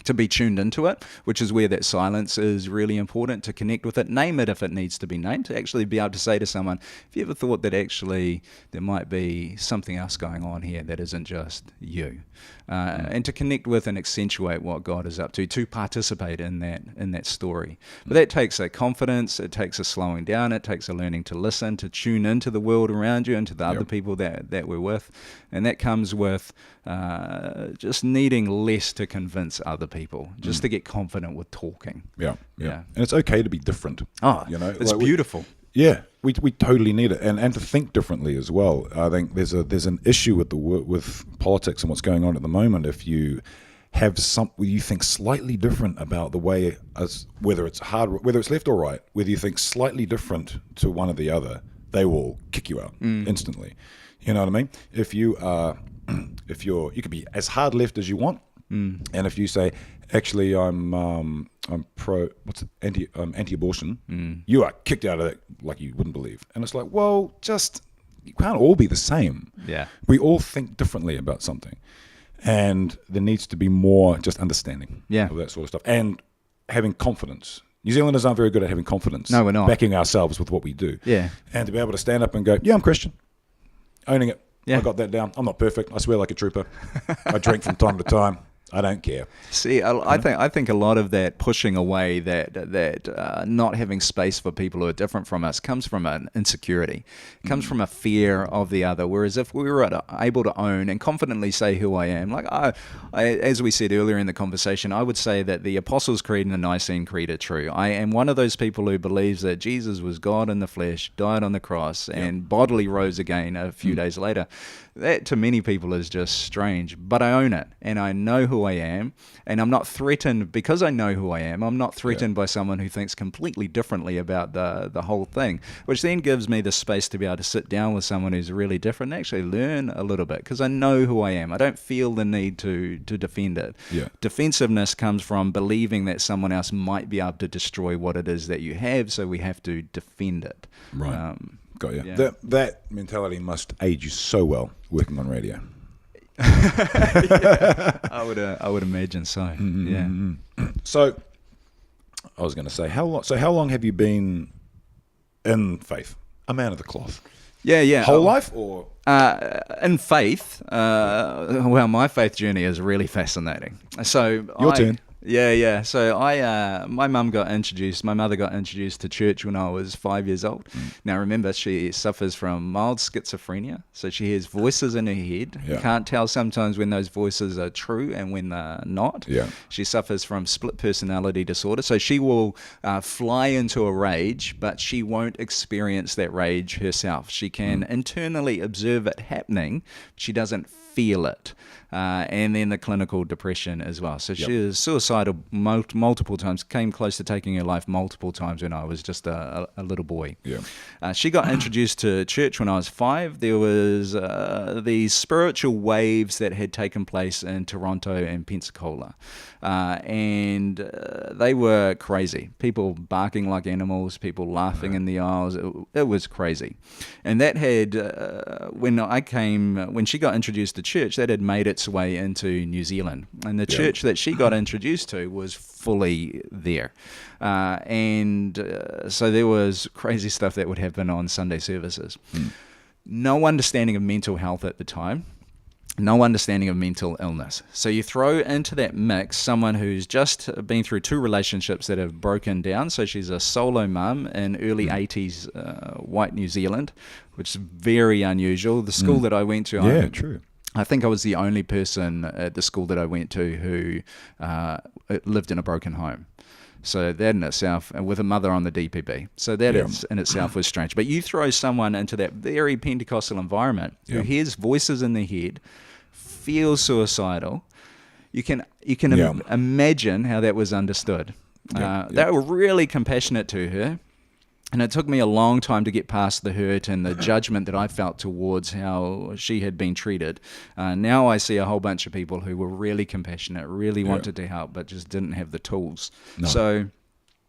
To be tuned into it, which is where that silence is really important, to connect with it, name it if it needs to be named, to actually be able to say to someone, have you ever thought that actually there might be something else going on here that isn't just you? And to connect with and accentuate what God is up to participate in that story. But that takes a confidence, it takes a slowing down, it takes a learning to listen, to tune into the world around you and to the other people that we're with. And that comes with just needing less to convince other people, just to get confident with talking. Yeah. And it's okay to be different. It's like beautiful. We totally need it, and to think differently as well. I think there's an issue with politics and what's going on at the moment. If you have you think slightly different about the way, whether it's left or right, whether you think slightly different to one or the other, they will kick you out instantly. You know what I mean? If you could be as hard left as you want, and if you say, actually, I'm pro, anti-abortion, you are kicked out of that like you wouldn't believe. And it's like, well, you can't all be the same. We all think differently about something, and there needs to be more just understanding of that sort of stuff and having confidence. New Zealanders aren't very good at having confidence. No, we're not. Backing ourselves with what we do. And to be able to stand up and go, I'm Christian, owning it. I got that down. I'm not perfect. I swear like a trooper. I drink from time to time. I don't care. See, I think a lot of that pushing away, that not having space for people who are different from us, comes from an insecurity. It comes from a fear of the other. Whereas if we were able to own and confidently say who I am, like as we said earlier in the conversation, I would say that the Apostles' Creed and the Nicene Creed are true. I am one of those people who believes that Jesus was God in the flesh, died on the cross, and bodily rose again a few days later. That to many people is just strange, but I own it, and I know who I am, and I'm not threatened because I know who I am. I'm not threatened by someone who thinks completely differently about the whole thing, which then gives me the space to be able to sit down with someone who's really different and actually learn a little bit, because I know who I am. I don't feel the need to defend it. Defensiveness comes from believing that someone else might be able to destroy what it is that you have, so we have to defend it. Got you. That mentality must aid you so well working on radio. I would imagine so. So I was going to say, how long have you been in faith? A man of the cloth. Whole life, or in faith? Well, my faith journey is really fascinating. So your turn. So my mother got introduced to church when I was 5 years old. Now remember, she suffers from mild schizophrenia, so she hears voices in her head. You can't tell sometimes when those voices are true and when they're not. She suffers from split personality disorder, so she will fly into a rage, but she won't experience that rage herself. She can internally observe it happening, she doesn't feel it. And then the clinical depression as well. So she is suicidal multiple times, came close to taking her life multiple times when I was just a little boy. She got introduced to church when I was 5. There was these spiritual waves that had taken place in Toronto and Pensacola. And they were crazy. People barking like animals, people laughing in the aisles. It was crazy. And that had, when she got introduced to church, that had made its way into New Zealand. And the church that she got introduced to was fully there. So there was crazy stuff that would happen on Sunday services. no understanding of mental health at the time, no understanding of mental illness. So you throw into that mix someone who's just been through 2 relationships that have broken down. So she's a solo mum in early 80s white New Zealand, which is very unusual. The school that I went to, true. I think I was the only person at the school that I went to who lived in a broken home. So that in itself, and with a mother on the DPB. So that in itself was strange. But you throw someone into that very Pentecostal environment who hears voices in their head, feels suicidal. You can imagine how that was understood. They were really compassionate to her. And it took me a long time to get past the hurt and the judgment that I felt towards how she had been treated. Now I see a whole bunch of people who were really compassionate, really wanted to help, but just didn't have the tools. No. So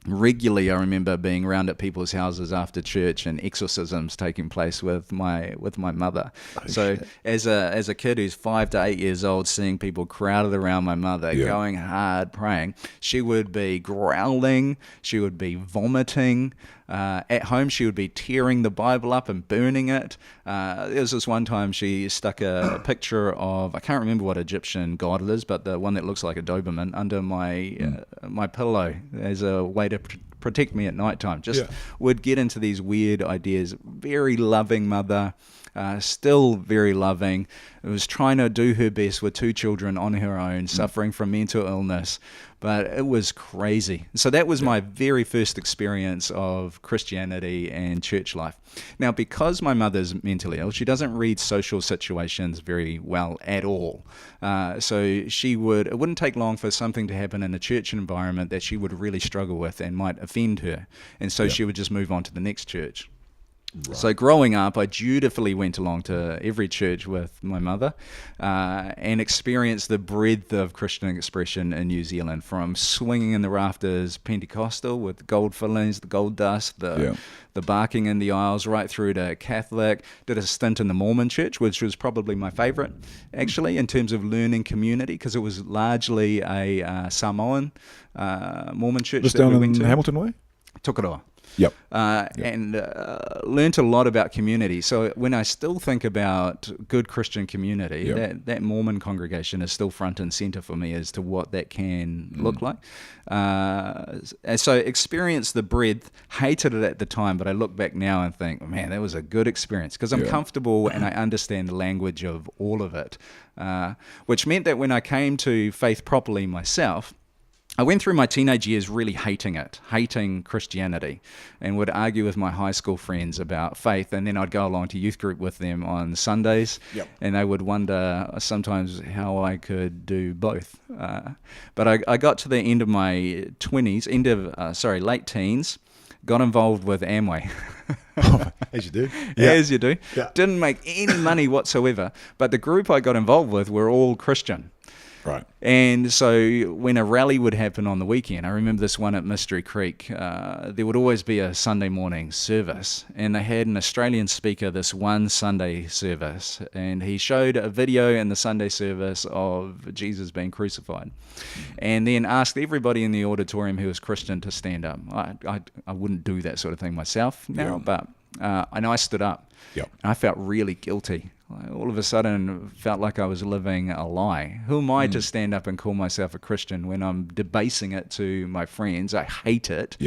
regularly I remember being around at people's houses after church and exorcisms taking place with my mother. As a kid who's 5 to 8 years old, seeing people crowded around my mother, going hard, praying, she would be growling, she would be vomiting. At home, she would be tearing the Bible up and burning it. There was this one time she stuck a picture of, I can't remember what Egyptian god it is, but the one that looks like a Doberman under my pillow as a way to protect me at nighttime. Would get into these weird ideas. Very loving mother. Still very loving. Was trying to do her best with 2 children on her own, suffering from mental illness, but it was crazy. So that was my very first experience of Christianity and church life. Now, because my mother's mentally ill, she doesn't read social situations very well at all. So it wouldn't take long for something to happen in a church environment that she would really struggle with and might offend her. And so she would just move on to the next church. Right. So growing up, I dutifully went along to every church with my mother and experienced the breadth of Christian expression in New Zealand, from swinging in the rafters Pentecostal with gold fillings, the gold dust, the barking in the aisles, right through to Catholic. Did a stint in the Mormon church, which was probably my favorite, actually, in terms of learning community, because it was largely a Samoan Mormon church. Just down in Hamilton Way? Tukaroa. Yep. And learned a lot about community. So when I still think about good Christian community, that Mormon congregation is still front and center for me as to what that can look like. And so experienced the breadth, hated it at the time, but I look back now and think, man, that was a good experience, because I'm comfortable and I understand the language of all of it, which meant that when I came to faith properly myself, I went through my teenage years really hating Christianity, and would argue with my high school friends about faith, and then I'd go along to youth group with them on Sundays, and they would wonder sometimes how I could do both. But I got to the end of my late teens, got involved with Amway. As you do. As you do. Yeah. Didn't make any money whatsoever, but the group I got involved with were all Christian. Right. And so when a rally would happen on the weekend, I remember this one at Mystery Creek, there would always be a Sunday morning service, and they had an Australian speaker this one Sunday service, and he showed a video in the Sunday service of Jesus being crucified, and then asked everybody in the auditorium who was Christian to stand up. I wouldn't do that sort of thing myself now, but I know I stood up. And I felt really guilty. All of a sudden felt like I was living a lie. Who am I to stand up and call myself a Christian when I'm debasing it to my friends? I hate it.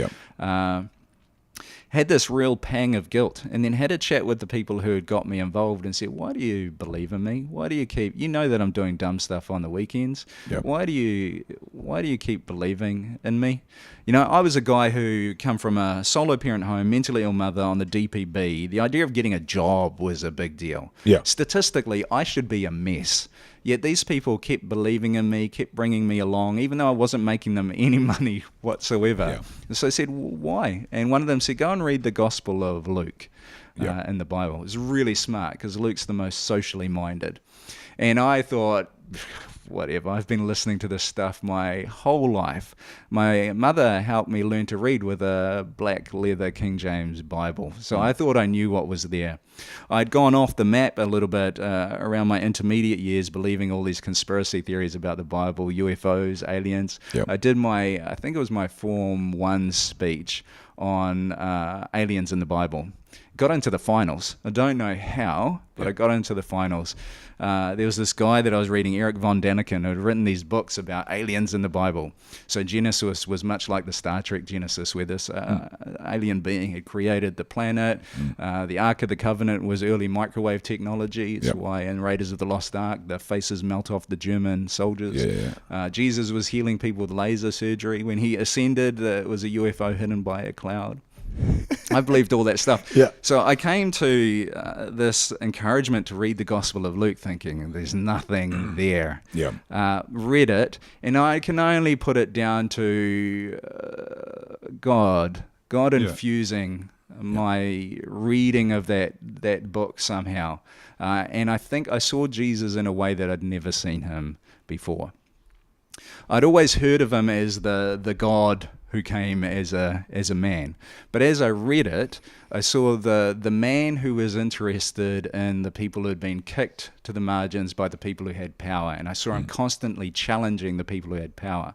Had this real pang of guilt, and then had a chat with the people who had got me involved and said, why do you believe in me? Why do you know that I'm doing dumb stuff on the weekends. Why do you keep believing in me? You know, I was a guy who come from a solo parent home, mentally ill mother on the DPB. The idea of getting a job was a big deal. Statistically, I should be a mess. Yet these people kept believing in me, kept bringing me along, even though I wasn't making them any money whatsoever. And so I said, why? And one of them said, go and read the Gospel of Luke in the Bible. It's really smart, because Luke's the most socially minded. And I thought, whatever, I've been listening to this stuff my whole life. My mother helped me learn to read with a black leather King James Bible, so I thought I knew what was there. I'd gone off the map a little bit around my intermediate years, believing all these conspiracy theories about the Bible, UFOs, aliens. I did I think it was my Form 1 speech on aliens in the Bible. Got into the finals. I don't know how, but I got into the finals. There was this guy that I was reading, Eric von Däniken, who had written these books about aliens in the Bible. So Genesis was much like the Star Trek Genesis, where this alien being had created the planet. The Ark of the Covenant was early microwave technology. It's why in Raiders of the Lost Ark, the faces melt off the German soldiers. Jesus was healing people with laser surgery. When he ascended, it was a UFO hidden by a cloud. I believed all that stuff. So I came to this encouragement to read the Gospel of Luke thinking there's nothing there. Read it, and I can only put it down to God infusing my reading of that book somehow. And I think I saw Jesus in a way that I'd never seen him before. I'd always heard of him as the God who came as a man. But as I read it, I saw the man who was interested in the people who had been kicked to the margins by the people who had power. And I saw him constantly challenging the people who had power.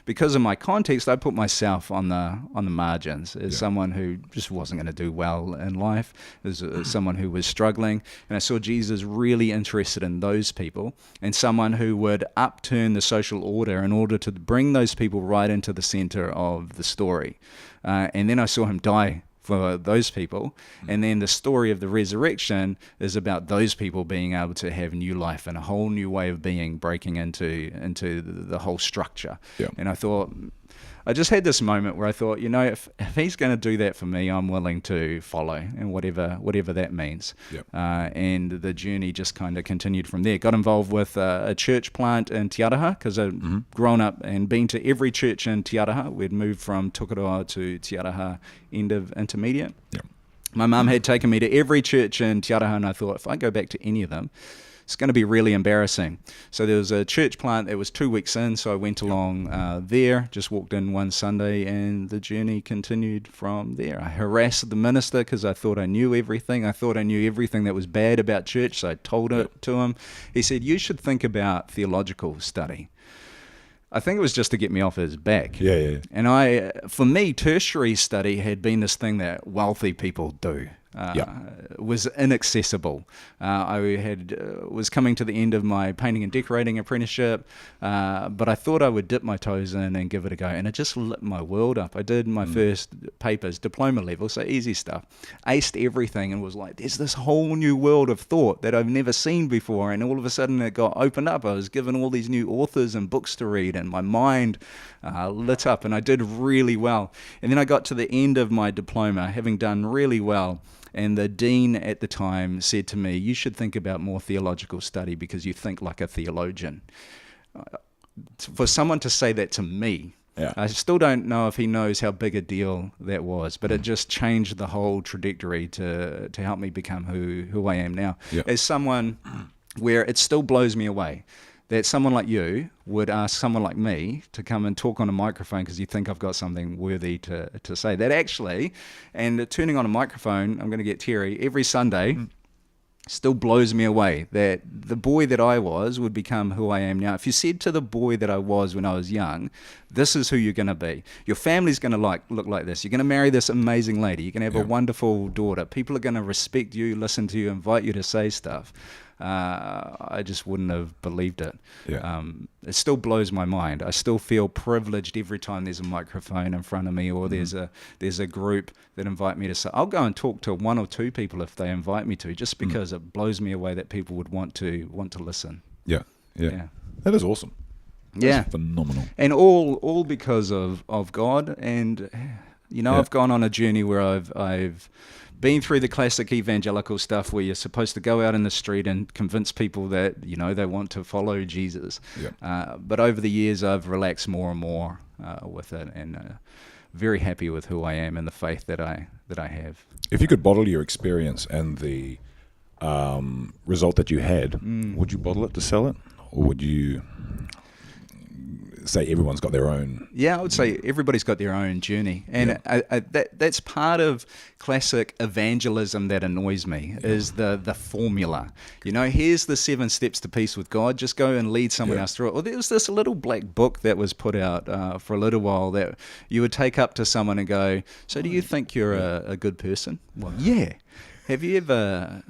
Because of my context, I put myself on the margins as someone who just wasn't going to do well in life, as someone who was struggling. And I saw Jesus really interested in those people, and someone who would upturn the social order in order to bring those people right into the center of the story. And then I saw him die for those people, and then the story of the resurrection is about those people being able to have new life and a whole new way of being, breaking into the whole structure. And I just had this moment where I thought, if he's going to do that for me, I'm willing to follow, and whatever that means. And the journey just kind of continued from there. Got involved with a church plant in Te Araha, because I'd grown up and been to every church in Te Araha. We'd moved from Tukuroa to Te Araha end of intermediate. My mum had taken me to every church in Te Araha, and I thought, if I go back to any of them, it's going to be really embarrassing. So there was a church plant that was 2 weeks in, so I went along there, just walked in one Sunday, and the journey continued from there. I harassed the minister because I thought I knew everything. I thought I knew everything that was bad about church, so I told it to him. He said, you should think about theological study. I think it was just to get me off his back. And for me, tertiary study had been this thing that wealthy people do. Was inaccessible. I was coming to the end of my painting and decorating apprenticeship, but I thought I would dip my toes in and give it a go, and it just lit my world up. I did my first papers, diploma level, so easy stuff. Aced everything and was like, there's this whole new world of thought that I've never seen before, and all of a sudden it got opened up. I was given all these new authors and books to read, and my mind lit up, and I did really well. And then I got to the end of my diploma, having done really well, and the dean at the time said to me, you should think about more theological study because you think like a theologian. For someone to say that to me, I still don't know if he knows how big a deal that was, but it just changed the whole trajectory to help me become who I am now. As someone where it still blows me away that someone like you would ask someone like me to come and talk on a microphone because you think I've got something worthy to say. That actually, and turning on a microphone, I'm going to get teary, every Sunday still blows me away that the boy that I was would become who I am now. If you said to the boy that I was when I was young, this is who you're going to be. Your family's going to look like this. You're going to marry this amazing lady. You're going to have a wonderful daughter. People are going to respect you, listen to you, invite you to say stuff. I just wouldn't have believed it. It still blows my mind. I still feel privileged every time there's a microphone in front of me, or there's a group that invite me to say. I'll go and talk to one or two people if they invite me to, just because it blows me away that people would want to listen. Yeah. That is awesome. That's phenomenal. And all because of God. And I've gone on a journey where I've been through the classic evangelical stuff where you're supposed to go out in the street and convince people that they want to follow Jesus. But over the years, I've relaxed more and more with it, and very happy with who I am and the faith that I have. If you could bottle your experience and the result that you had, would you bottle it to sell it, or would you say everyone's got their own. Yeah, I would say everybody's got their own journey. And that's part of classic evangelism that annoys me, is the formula. Here's the 7 steps to peace with God. Just go and lead someone else through it. Well, there was this little black book that was put out for a little while that you would take up to someone and go, so do you think you're a good person? Well, yeah. Have you ever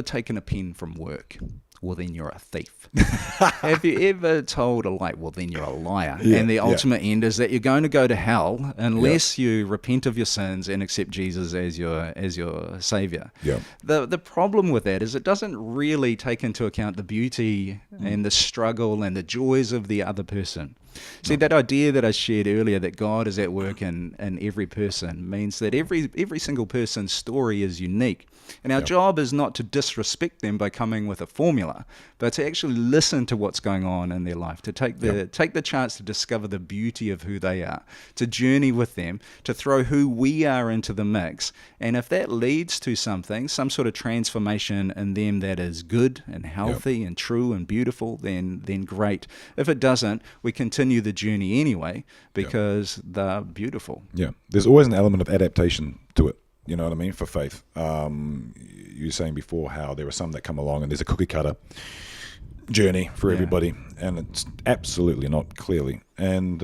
taken a pen from work? Well, then you're a thief. Have you ever told a lie? Well, then you're a liar. And the ultimate end is that you're going to go to hell unless you repent of your sins and accept Jesus as your savior. Yeah. The problem with that is it doesn't really take into account the beauty and the struggle and the joys of the other person. See, that idea that I shared earlier, that God is at work in every person, means that every single person's story is unique. And our job is not to disrespect them by coming with a formula, but to actually listen to what's going on in their life, to take the chance to discover the beauty of who they are, to journey with them, to throw who we are into the mix. And if that leads to something, some sort of transformation in them that is good and healthy and true and beautiful, then great. If it doesn't, we continue the journey anyway because they're beautiful. Yeah, there's always an element of adaptation to it. You know what I mean? For faith. You were saying before how there are some that come along and there's a cookie cutter journey for everybody, and it's absolutely not, clearly. And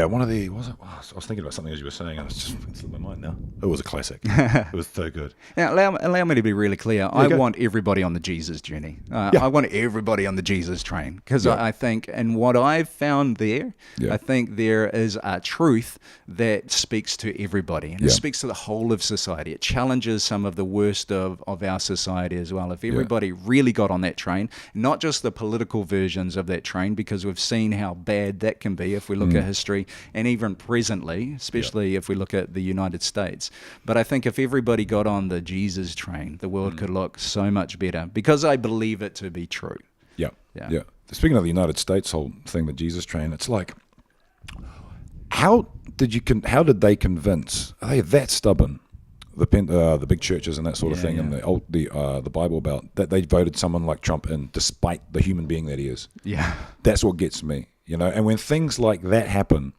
one of the, I was thinking about something as you were saying, and it's slipped my mind now. It was a classic. It was so good. Now, allow me to be really clear. I want everybody on the Jesus journey. I want everybody on the Jesus train, because I think, and what I've found there, I think there is a truth that speaks to everybody, and it speaks to the whole of society. It challenges some of the worst of our society as well. If everybody really got on that train, not just the political versions of that train, because we've seen how bad that can be if we look at history, and even presently, especially if we look at the United States. But I think if everybody got on the Jesus train, the world could look so much better, because I believe it to be true. Yeah. Speaking of the United States whole thing, the Jesus train, it's like, how did they convince? Are they that stubborn? The big churches and that sort of thing, and the Bible about that they voted someone like Trump in despite the human being that he is. Yeah, that's what gets me. And when things like that happen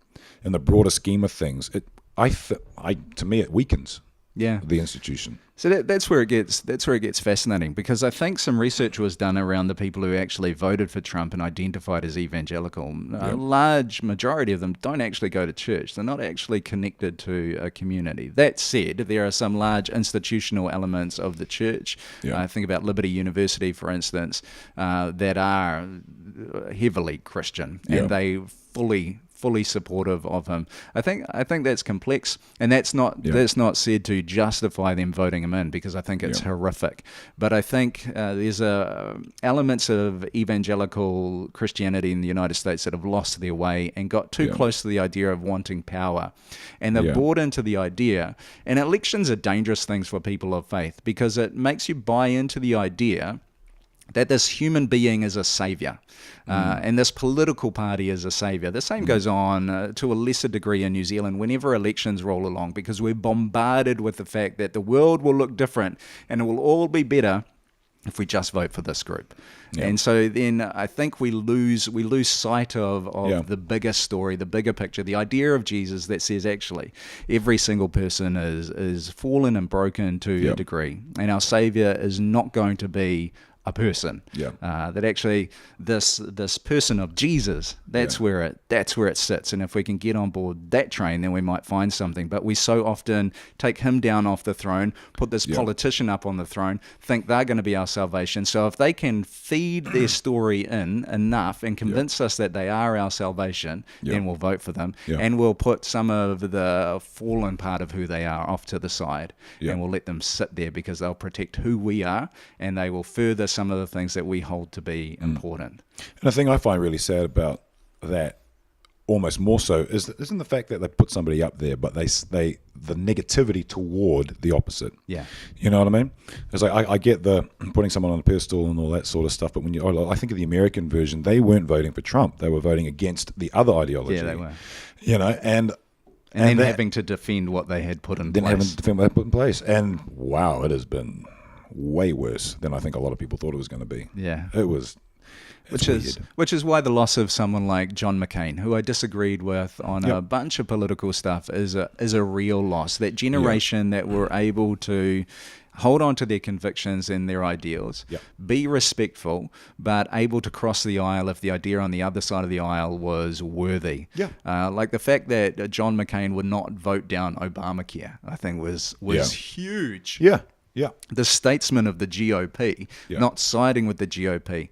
in the broader scheme of things, to me it weakens the institution. So that's where it gets fascinating, because I think some research was done around the people who actually voted for Trump and identified as evangelical. A large majority of them don't actually go to church. They're not actually connected to a community. That said, there are some large institutional elements of the church. Think about Liberty University, for instance, that are heavily Christian, and they fully supportive of him. I think that's complex, and that's not said to justify them voting him in, because I think it's horrific. But I think there's elements of evangelical Christianity in the United States that have lost their way and got too close to the idea of wanting power, and they've bought into the idea. And elections are dangerous things for people of faith, because it makes you buy into the idea that this human being is a savior, and this political party is a savior. The same goes on to a lesser degree in New Zealand whenever elections roll along, because we're bombarded with the fact that the world will look different and it will all be better if we just vote for this group. And so then I think we lose sight of the bigger story, the bigger picture, the idea of Jesus that says actually every single person is fallen and broken to a degree, and our Savior is not going to be a person. That actually this person of Jesus, that's where it sits. And if we can get on board that train, then we might find something. But we so often take him down off the throne, put this politician up on the throne, think they're going to be our salvation. So if they can feed their story in enough and convince us that they are our salvation, then we'll vote for them. And we'll put some of the fallen part of who they are off to the side, and we'll let them sit there, because they'll protect who we are, and they will further some of the things that we hold to be important. And the thing I find really sad about that, almost more so, isn't the fact that they put somebody up there, but the negativity toward the opposite. You know what I mean? It's like I get the putting someone on a pedestal and all that sort of stuff, but when I think of the American version, they weren't voting for Trump; they were voting against the other ideology. Yeah, they were. And then having to defend what they had put in place. Having to defend what they put in place, and wow, it has been way worse than I think a lot of people thought it was going to be. Yeah, it was. Which is why the loss of someone like John McCain, who I disagreed with on a bunch of political stuff, is a real loss. That generation that were able to hold on to their convictions and their ideals, be respectful, but able to cross the aisle if the idea on the other side of the aisle was worthy. Like the fact that John McCain would not vote down Obamacare, I think was huge. The statesman of the GOP, not siding with the GOP.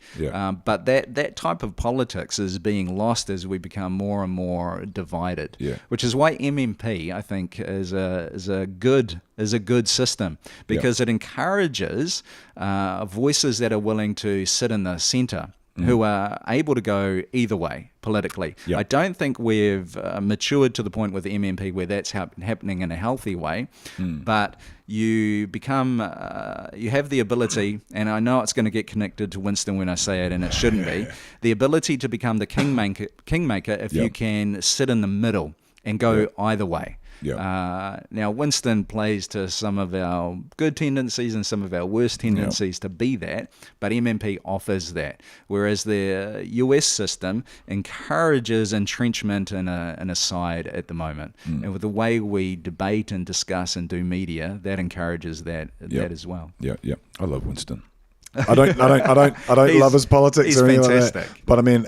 But that type of politics is being lost as we become more and more divided, which is why MMP, I think, is a good system, because it encourages voices that are willing to sit in the centre, who are able to go either way politically. I don't think we've matured to the point with the MMP where that's happening in a healthy way, but you become, you have the ability, and I know it's going to get connected to Winston when I say it, and it shouldn't be, the ability to become the kingmaker if you can sit in the middle and go either way. Now, Winston plays to some of our good tendencies and some of our worst tendencies to be that, but MMP offers that, whereas the US system encourages entrenchment in a side at the moment. And with the way we debate and discuss and do media, that encourages that as well. I love Winston. I don't love his politics. He's or anything fantastic. like that. But I mean,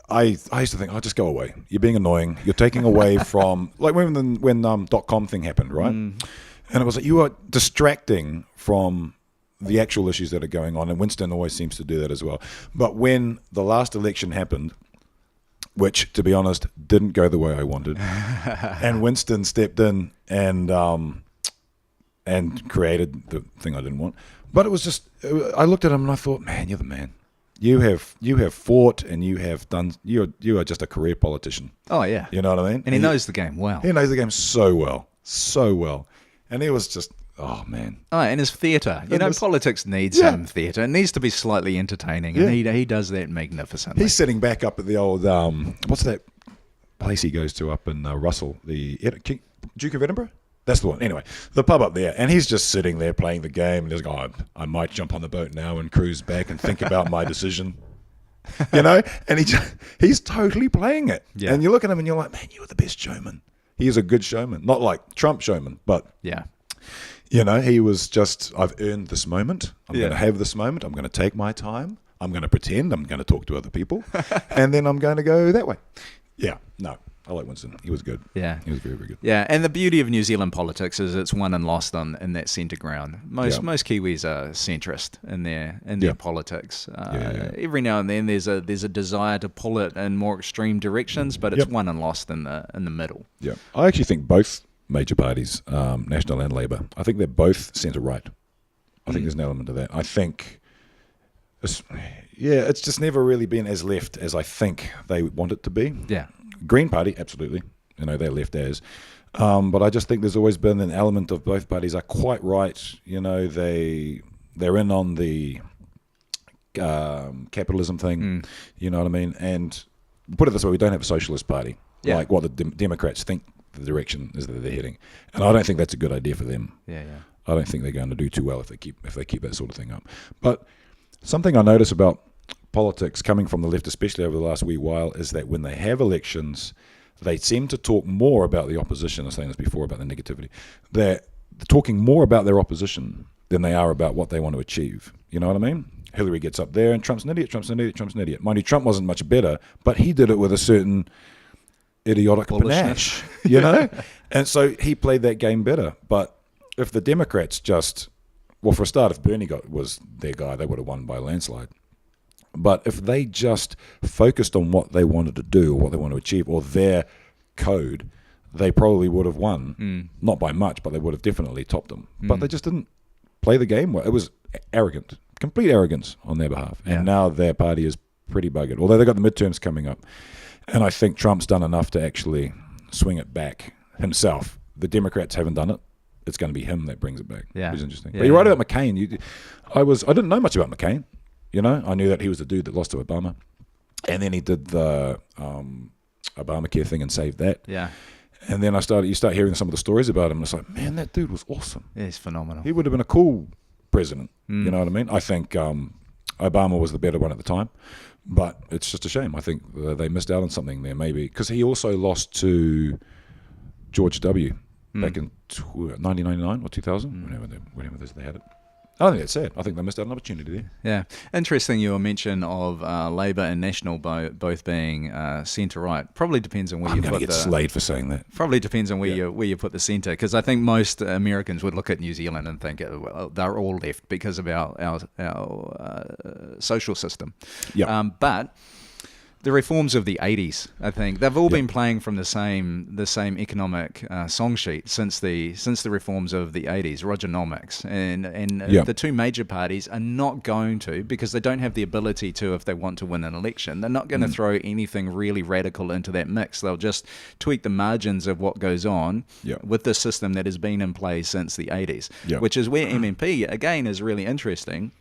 I used to think, just go away. You're being annoying. You're taking away from, like when .com thing happened, right? And it was like, you are distracting from the actual issues that are going on. And Winston always seems to do that as well. But when the last election happened, which, to be honest, didn't go the way I wanted, and Winston stepped in and created the thing I didn't want. But it was just, I looked at him and I thought, man, you're the man. You have fought and you have done. You are just a career politician. Oh yeah, you know what I mean. And he knows the game well. He knows the game so well. And he was just, oh man. Oh, and his theatre. Politics needs some theatre. It needs to be slightly entertaining, and he does that magnificently. He's sitting back up at the old what's that place he goes to up in Russell, the Duke of Edinburgh. That's the one. Anyway, the pub up there, and he's just sitting there playing the game, and he's like, oh, I might jump on the boat now and cruise back and think about my decision, And he's totally playing it. Yeah. And you look at him and you're like, man, you are the best showman. He is a good showman, not like Trump showman, but he was just, I've earned this moment. I'm going to have this moment. I'm going to take my time. I'm going to pretend. I'm going to talk to other people, and then I'm going to go that way. Yeah, no. I like Winston. He was good. Yeah. He was very, very good. Yeah, and the beauty of New Zealand politics is it's won and lost in that centre ground. Most Kiwis are centrist in their politics. Every now and then there's a desire to pull it in more extreme directions, but it's won and lost in the middle. Yeah. I actually think both major parties, National and Labour, I think they're both centre-right. I think there's an element of that. I think it's just never really been as left as I think they want it to be. Yeah. Green Party, absolutely. They're left as. But I just think there's always been an element of both parties are quite right. They're in on the capitalism thing. You know what I mean? And put it this way, we don't have a socialist party. Yeah. Like what the Democrats think the direction is that they're heading. And I don't think that's a good idea for them. Yeah. I don't think they're going to do too well if they keep that sort of thing up. But something I notice about politics coming from the left, especially over the last wee while, is that when they have elections, they seem to talk more about the opposition. I was saying this before about the negativity. They're talking more about their opposition than they are about what they want to achieve. You know what I mean? Hillary gets up there and Trump's an idiot, Trump's an idiot, Trump's an idiot. Mind you, Trump wasn't much better, but he did it with a certain idiotic panache, And so he played that game better. But if the Democrats for a start, if Bernie was their guy, they would have won by a landslide. But if they just focused on what they wanted to do or what they want to achieve or their code, they probably would have won. Not by much, but they would have definitely topped them. But they just didn't play the game well. It was arrogant, complete arrogance on their behalf. And now their party is pretty buggered, although they've got the midterms coming up. And I think Trump's done enough to actually swing it back himself. The Democrats haven't done it. It's going to be him that brings it back. Yeah. Which is interesting. But you're right about McCain. I didn't know much about McCain. I knew that he was the dude that lost to Obama. And then he did the Obamacare thing and saved that. Yeah. And then you start hearing some of the stories about him, and it's like, man, that dude was awesome. Yeah, he's phenomenal. He would have been a cool president. You know what I mean? I think Obama was the better one at the time, but it's just a shame. I think they missed out on something there, maybe, because he also lost to George W. back in 1999 or 2000, whenever they had it. I think that's sad. I think they missed out an opportunity there. Yeah. Interesting your mention of Labour and National both being centre-right. Probably depends on where you put the... I'm going to get slayed for saying that. Probably depends on where you put the centre, because I think most Americans would look at New Zealand and think, well, they're all left because of our social system. Yeah. But the reforms of the 80s, I think, they've all been playing from the same economic song sheet since the reforms of the 80s, Rogernomics. And the two major parties are not going to, because they don't have the ability to, if they want to win an election, they're not going to throw anything really radical into that mix. They'll just tweak the margins of what goes on with the system that has been in place since the 80s, which is where MMP, again, is really interesting,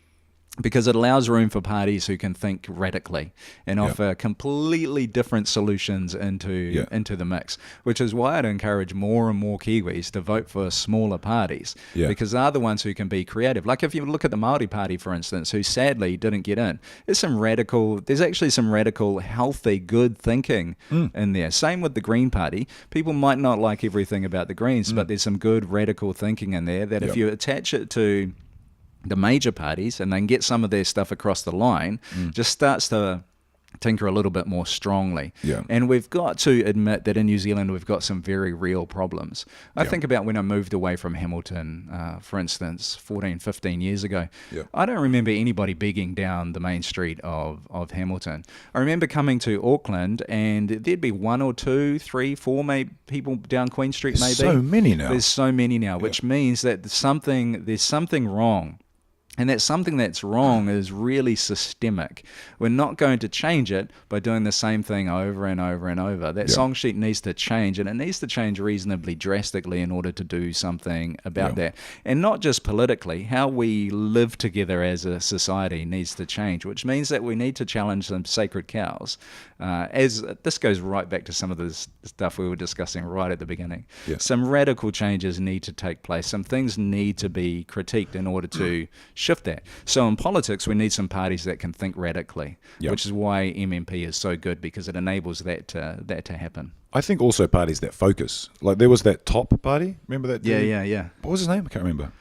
because it allows room for parties who can think radically and offer completely different solutions into the mix, which is why I'd encourage more and more Kiwis to vote for smaller parties, because they're the ones who can be creative. Like if you look at the Māori Party, for instance, who sadly didn't get in, there's actually some radical, healthy, good thinking in there. Same with the Green Party. People might not like everything about the Greens, but there's some good radical thinking in there that if you attach it to the major parties and then get some of their stuff across the line, just starts to tinker a little bit more strongly. And we've got to admit that in New Zealand we've got some very real problems. I think about when I moved away from Hamilton, for instance, 14, 15 years ago. I don't remember anybody begging down the main street of Hamilton. I remember coming to Auckland and there'd be 1 or 2, 3, 4 maybe people down Queen Street. There's so many now. There's so many now, which means that there's something wrong. And that something that's wrong is really systemic. We're not going to change it by doing the same thing over and over and over. That song sheet needs to change, and it needs to change reasonably drastically in order to do something about that. And not just politically, how we live together as a society needs to change, which means that we need to challenge some sacred cows. As this goes right back to some of the stuff we were discussing right at the beginning. Some radical changes need to take place. Some things need to be critiqued in order to shift that. So in politics, we need some parties that can think radically, which is why MMP is so good, because it enables that to happen. I think also parties that focus. Like there was that Top party. Remember that dude? Yeah. What was his name? I can't remember.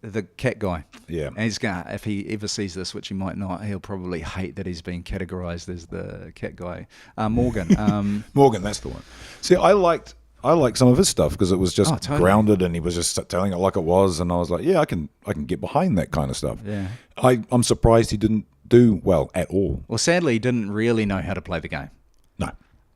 The cat guy. And he's gonna, if he ever sees this, which he might not, he'll probably hate that he's been categorized as the cat guy. Morgan. Morgan, that's the one. See, I liked some of his stuff because it was just grounded, and he was just telling it like it was, and I was like, I can get behind that kind of stuff. I'm surprised he didn't do well at all. Well, sadly, he didn't really know how to play the game. No.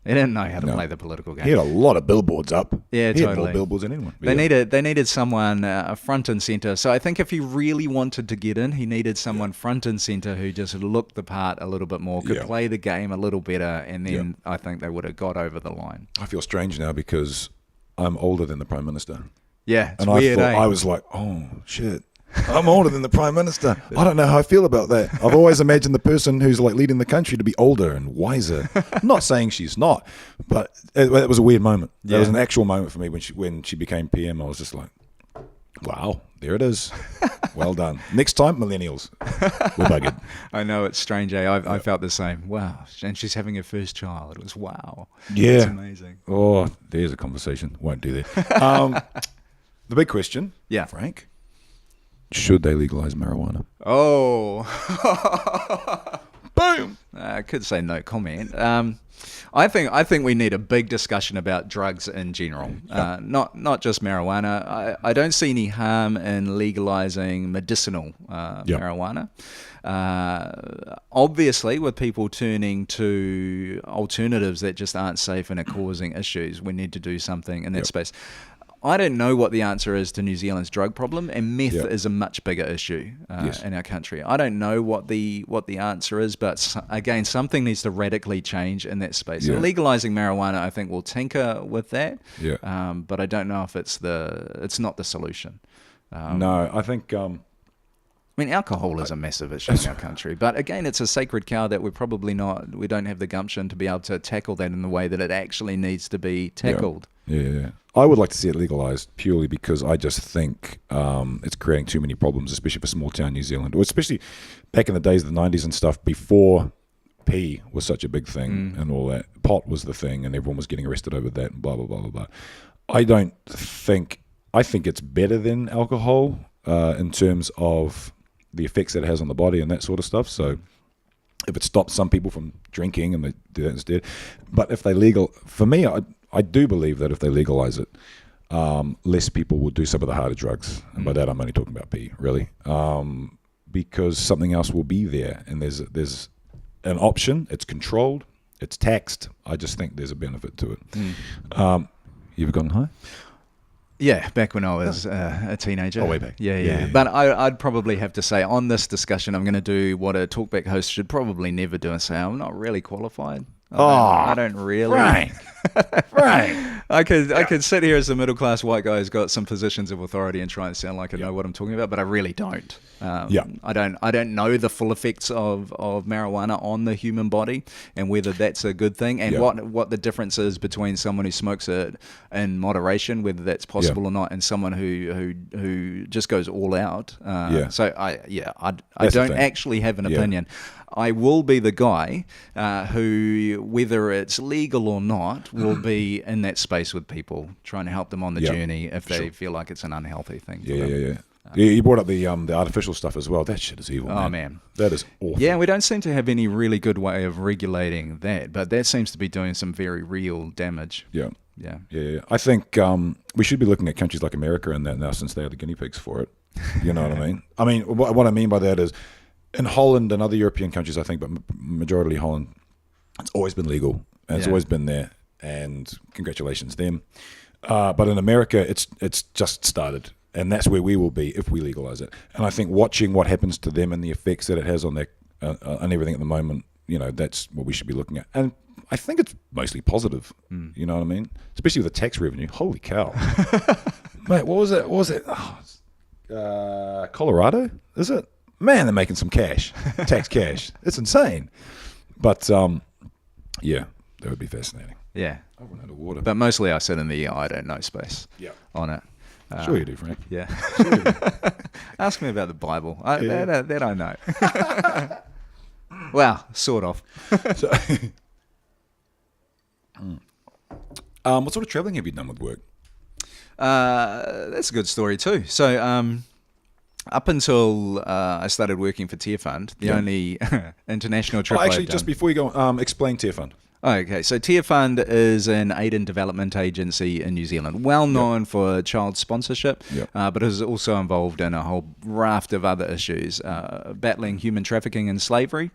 He didn't know how to play the political game. He had a lot of billboards up. Yeah, he totally. had more billboards than anyone. They needed someone front and center. So I think if he really wanted to get in, he needed someone front and center who just looked the part a little bit more, could play the game a little better, and then I think they would have got over the line. I feel strange now because I'm older than the Prime Minister. Yeah, it's and weird, I was like, oh shit, I'm older than the Prime Minister. I don't know how I feel about that. I've always imagined the person who's like leading the country to be older and wiser. I'm not saying she's not, but it was a weird moment. That was an actual moment for me when she became PM. I was just like, wow, there it is. Well done. Next time, millennials. We're buggered. I know, it's strange, eh? I felt the same. Wow. And she's having her first child. It was wow. Yeah. It's amazing. Oh, there's a conversation. Won't do that. The big question, Frank, should they legalize marijuana? Oh. Boom. I could say no comment. I think we need a big discussion about drugs in general, not just marijuana. I don't see any harm in legalizing medicinal marijuana. Obviously, with people turning to alternatives that just aren't safe and are causing issues, we need to do something in that space. I don't know what the answer is to New Zealand's drug problem, and meth is a much bigger issue in our country. I don't know what the answer is, but again, something needs to radically change in that space. So legalizing marijuana, I think, will tinker with that, but I don't know if it's not the solution. No, I think I mean, alcohol is a massive issue in our country, but again, it's a sacred cow that we don't have the gumption to be able to tackle that in the way that it actually needs to be tackled. Yeah. I would like to see it legalized purely because I just think it's creating too many problems, especially for small town New Zealand, or especially back in the days of the 90s and stuff, before pee was such a big thing and all that. Pot was the thing and everyone was getting arrested over that and blah, blah, blah, blah, blah. I think it's better than alcohol in terms of the effects that it has on the body and that sort of stuff. So if it stops some people from drinking and they do that instead, but if they for me, I do believe that if they legalize it, less people will do some of the harder drugs. And by that, I'm only talking about pee, really, because something else will be there. And there's an option. It's controlled. It's taxed. I just think there's a benefit to it. You ever gotten high? Yeah, back when I was a teenager. Oh, way back. Yeah. But I'd probably have to say on this discussion, I'm going to do what a talkback host should probably never do and say, I'm not really qualified. I don't really. Right. I could sit here as a middle class white guy who's got some positions of authority and try and sound like I know what I'm talking about, but I really don't. I don't know the full effects of marijuana on the human body and whether that's a good thing and what the difference is between someone who smokes it in moderation, whether that's possible or not, and someone who just goes all out. So I don't actually have an opinion. I will be the guy who, whether it's legal or not, will be in that space with people, trying to help them on the journey if they feel like it's an unhealthy thing. Yeah. You brought up the artificial stuff as well. That shit is evil, man. Oh, man. That is awful. Yeah, we don't seem to have any really good way of regulating that, but that seems to be doing some very real damage. Yeah. I think we should be looking at countries like America and that now, since they are the guinea pigs for it. You know what I mean? I mean, what I mean by that is, in Holland and other European countries, I think, but majority Holland, it's always been legal and it's always been there. And congratulations them. But in America, it's just started, and that's where we will be if we legalize it. And I think watching what happens to them and the effects that it has on their on everything at the moment, that's what we should be looking at. And I think it's mostly positive. You know what I mean? Especially with the tax revenue. Holy cow, mate! What was it? Colorado? Is it? Man, they're making some cash, tax cash. It's insane. But, that would be fascinating. Yeah. I run out of water. But mostly I sit in the I don't know space on it. Sure you do, Frank. Yeah. Sure you do. Ask me about the Bible. That I know. Well, sort of. So, what sort of traveling have you done with work? That's a good story too. So, up until I started working for Tier Fund, the only international trip I've done. Just before you go, explain Tier Fund. Okay, so Tier Fund is an aid and development agency in New Zealand, well known for child sponsorship, but is also involved in a whole raft of other issues, battling human trafficking and slavery.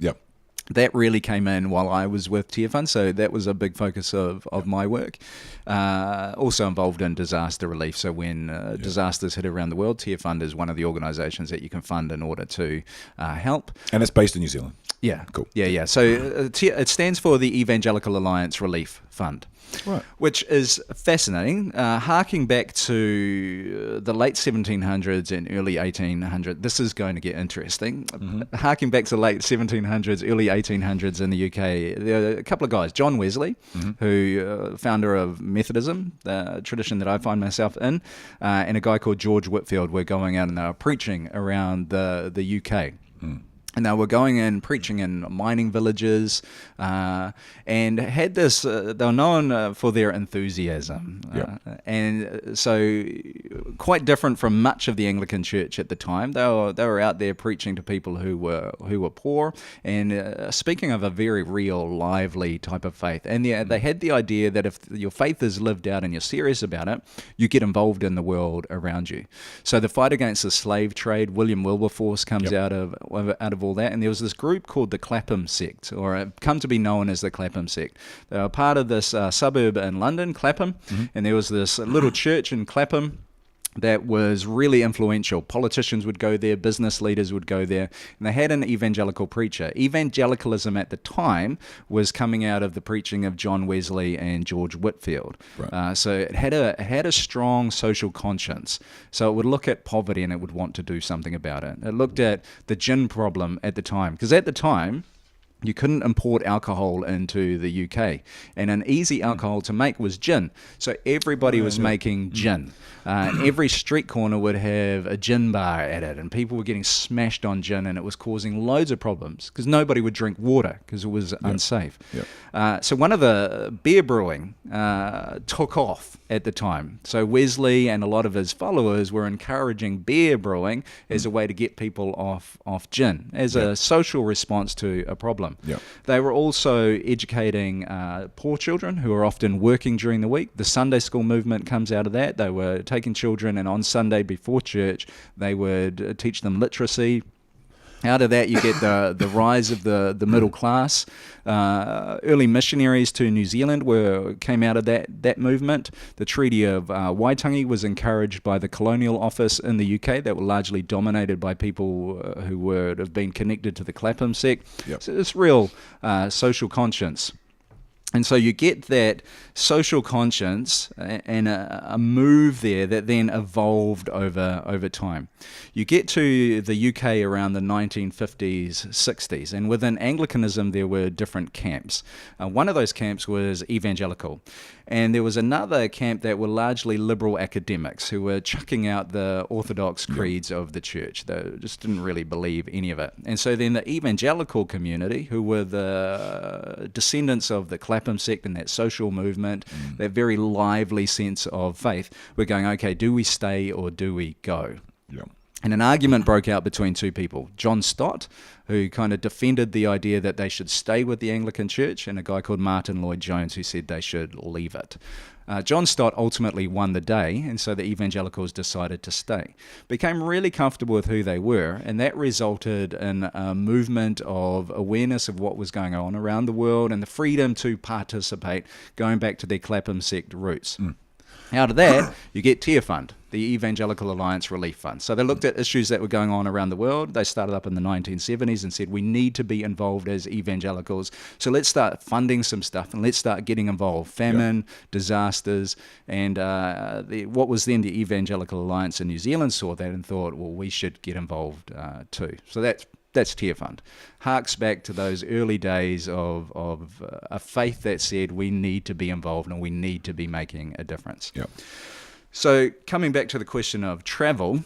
That really came in while I was with Tier Fund, so that was a big focus of my work. Also involved in disaster relief, so when disasters hit around the world, Tier Fund is one of the organisations that you can fund in order to help. And it's based in New Zealand? Yeah. Cool. Yeah. So it stands for the Evangelical Alliance Relief Fund. Right. Which is fascinating, harking back to the late 1700s and early 1800s. This is going to get interesting. Harking back to the late 1700s, early 1800s in the UK, there are a couple of guys, John Wesley, who founder of Methodism, the tradition that I find myself in, and a guy called George Whitfield were going out and they were preaching around the UK. And they were going in preaching in mining villages, and had this. They were known for their enthusiasm, and so quite different from much of the Anglican Church at the time. They were out there preaching to people who were poor, and speaking of a very real, lively type of faith. And they had the idea that if your faith is lived out and you're serious about it, you get involved in the world around you. So the fight against the slave trade, William Wilberforce comes out of all that, and there was this group called the Clapham sect, or come to be known as the Clapham sect. They were part of this suburb in London, Clapham, and there was this little church in Clapham that was really influential. Politicians would go there, business leaders would go there, and they had an evangelical preacher. Evangelicalism at the time was coming out of the preaching of John Wesley and George Whitefield. Right. So it had a strong social conscience. So it would look at poverty and it would want to do something about it. It looked at the gin problem at the time, because at the time, you couldn't import alcohol into the UK, and an easy alcohol to make was gin. So everybody was making gin. Every street corner would have a gin bar at it, and people were getting smashed on gin, and it was causing loads of problems because nobody would drink water because it was unsafe. So one of the beer brewing took off at the time. So Wesley and a lot of his followers were encouraging beer brewing as a way to get people off gin, as a social response to a problem. They were also educating poor children who are often working during the week. The Sunday school movement comes out of that. They were taking children, and on Sunday before church, they would teach them literacy. Out of that, you get the rise of the middle class. Early missionaries to New Zealand came out of that movement. The Treaty of Waitangi was encouraged by the Colonial Office in the UK that were largely dominated by people who would have been connected to the Clapham sect. So it's real social conscience. And so you get that social conscience and a move there that then evolved over time. You get to the UK around the 1950s, 60s, and within Anglicanism there were different camps. One of those camps was evangelical, and there was another camp that were largely liberal academics who were chucking out the orthodox creeds of the church. They just didn't really believe any of it. And so then the evangelical community, who were the descendants of the Clapham sect and that social movement, that very lively sense of faith, were going, okay, do we stay or do we go? And an argument broke out between two people, John Stott, who kind of defended the idea that they should stay with the Anglican Church, and a guy called Martin Lloyd-Jones who said they should leave it. John Stott ultimately won the day, and so the evangelicals decided to stay. Became really comfortable with who they were, and that resulted in a movement of awareness of what was going on around the world and the freedom to participate, going back to their Clapham sect roots. Out of that, you get Tear Fund, the Evangelical Alliance Relief Fund. So they looked at issues that were going on around the world. They started up in the 1970s and said, we need to be involved as evangelicals. So let's start funding some stuff and let's start getting involved. Famine, disasters, and what was then the Evangelical Alliance in New Zealand saw that and thought, well, we should get involved too. So that's Tear Fund. Harks back to those early days of a faith that said we need to be involved and we need to be making a difference. So coming back to the question of travel,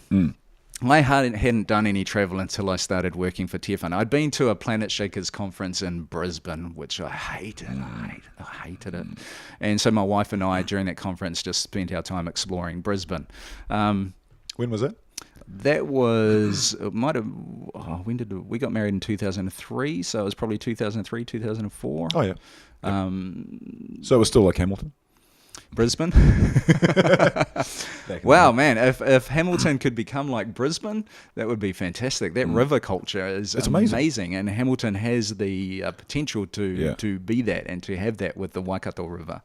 I hadn't done any travel until I started working for Tear Fund. I'd been to a Planet Shakers conference in Brisbane, which I hated. I hated it. And so my wife and I, during that conference, just spent our time exploring Brisbane. When was that? That was, when did we got married in 2003, so it was probably 2003, 2004. Oh, yeah. So it was still like Hamilton? Brisbane? Wow, man, if Hamilton could become like Brisbane, that would be fantastic. That river culture is amazing, and Hamilton has the potential to be that and to have that with the Waikato River.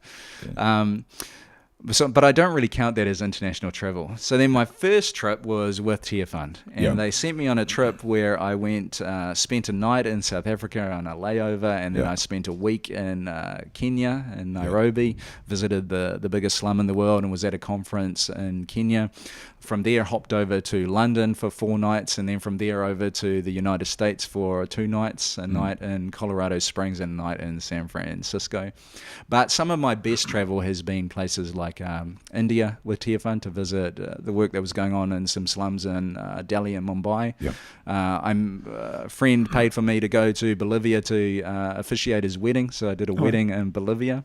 But I don't really count that as international travel. So then my first trip was with Tear Fund, and they sent me on a trip where I went, spent a night in South Africa on a layover, and then I spent a week in Kenya, in Nairobi, visited the biggest slum in the world, and was at a conference in Kenya. From there, hopped over to London for 4 nights, and then from there over to the United States for 2 nights, a night in Colorado Springs and a night in San Francisco. But some of my best travel has been places like India with Tear Fund to visit the work that was going on in some slums in Delhi and Mumbai. A friend paid for me to go to Bolivia to officiate his wedding, so I did a wedding in Bolivia.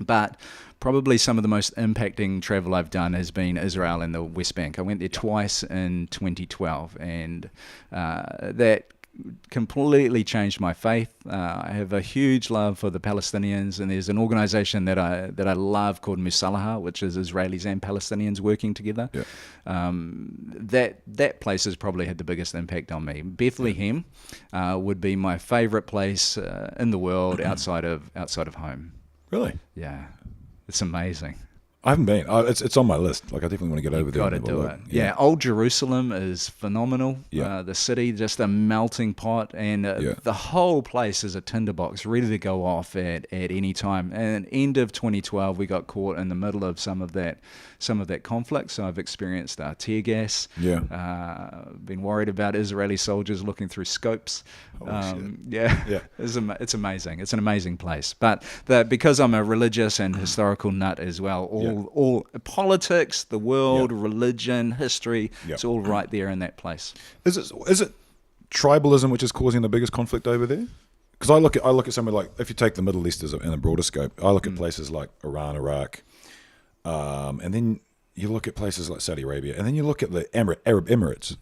But probably some of the most impacting travel I've done has been Israel and the West Bank. I went there twice in 2012, and that completely changed my faith. I have a huge love for the Palestinians, and there's an organization that I love called Musalaha, which is Israelis and Palestinians working together. That place has probably had the biggest impact on me. Bethlehem would be my favorite place in the world outside of home. Really? Yeah, it's amazing. I haven't been. It's on my list. Like, I definitely want to get over there. Got to do it. Yeah, Old Jerusalem is phenomenal. Yeah. The city, just a melting pot, and the whole place is a tinderbox, ready to go off at any time. And end of 2012, we got caught in the middle of some of that conflict. So I've experienced tear gas. Yeah. Been worried about Israeli soldiers looking through scopes. Yeah. It's amazing. It's an amazing place. But because I'm a religious and historical nut as well, all politics, the world, religion, history, it's all right there in that place. Is it tribalism which is causing the biggest conflict over there? Because I look at somewhere like, if you take the Middle East in a broader scope, I look at places like Iran, Iraq, and then you look at places like Saudi Arabia, and then you look at the Arab Emirates,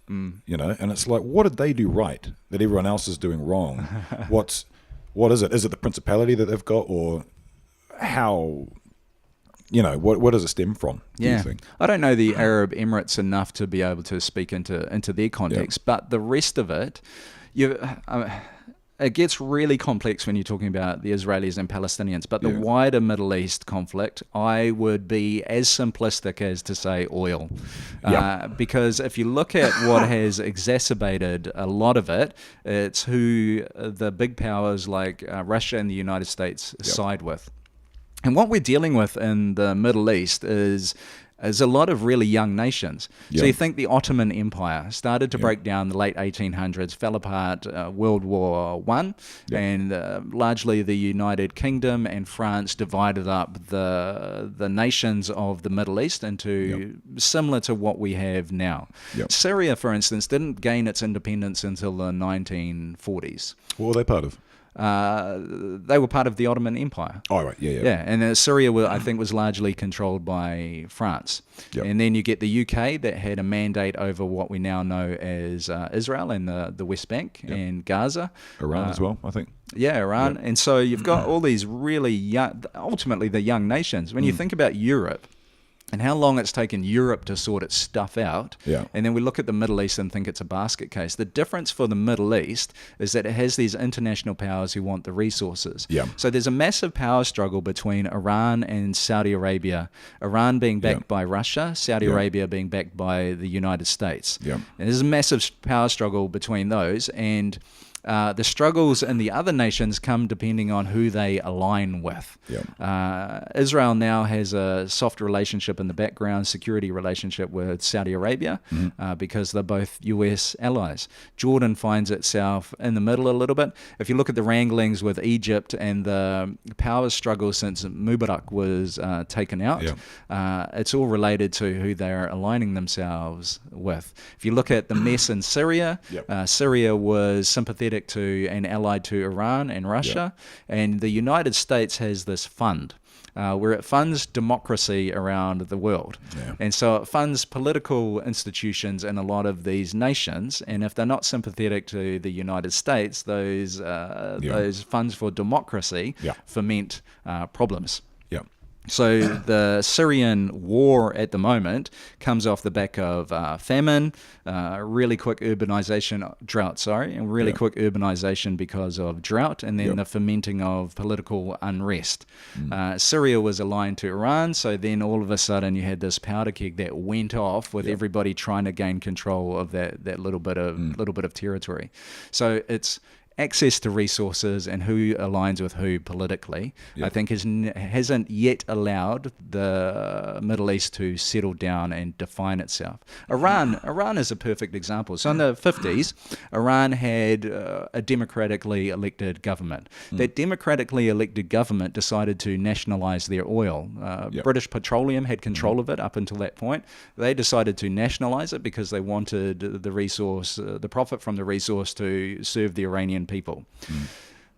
you know, and it's like, what did they do right that everyone else is doing wrong? What is it? Is it the principality that they've got, or how? You know, what does it stem from? Do you think? I don't know the Arab Emirates enough to be able to speak into their context, but the rest of it, it gets really complex when you're talking about the Israelis and Palestinians. But the wider Middle East conflict, I would be as simplistic as to say oil. Because if you look at what has exacerbated a lot of it, it's who the big powers like Russia and the United States side with. And what we're dealing with in the Middle East is a lot of really young nations. So you think the Ottoman Empire started to break down in the late 1800s, fell apart World War I, and largely the United Kingdom and France divided up the nations of the Middle East into similar to what we have now. Syria, for instance, didn't gain its independence until the 1940s. What were they part of? They were part of the Ottoman Empire. Oh, right, yeah. And Syria, I think, was largely controlled by France. And then you get the UK that had a mandate over what we now know as Israel and the West Bank and Gaza. Iran as well, I think. Yeah, Iran. And so you've got all these really young, ultimately the young nations. When you think about Europe, and how long it's taken Europe to sort its stuff out. And then we look at the Middle East and think it's a basket case. The difference for the Middle East is that it has these international powers who want the resources. So there's a massive power struggle between Iran and Saudi Arabia. Iran being backed by Russia, Saudi Arabia being backed by the United States. And there's a massive power struggle between those. And the struggles in the other nations come depending on who they align with. Israel now has a soft relationship in the background, security relationship with Saudi Arabia because they're both US allies. Jordan finds itself in the middle a little bit. If you look at the wranglings with Egypt and the power struggle since Mubarak was taken out, it's all related to who they're aligning themselves with. If you look at the mess in Syria, Syria was sympathetic to and allied to Iran and Russia, and the United States has this fund where it funds democracy around the world. And so it funds political institutions in a lot of these nations, and if they're not sympathetic to the United States, those funds for democracy foment problems. So the Syrian war at the moment comes off the back of famine, really quick urbanization, quick urbanization because of drought, and then the fermenting of political unrest. Syria was aligned to Iran, so then all of a sudden you had this powder keg that went off with everybody trying to gain control of that little bit of territory. So it's access to resources and who aligns with who politically, I think hasn't yet allowed the Middle East to settle down and define itself. Iran is a perfect example. So in the 50s, Iran had a democratically elected government. That democratically elected government decided to nationalize their oil. British Petroleum had control of it up until that point. They decided to nationalize it because they wanted the resource, the profit from the resource to serve the Iranian people.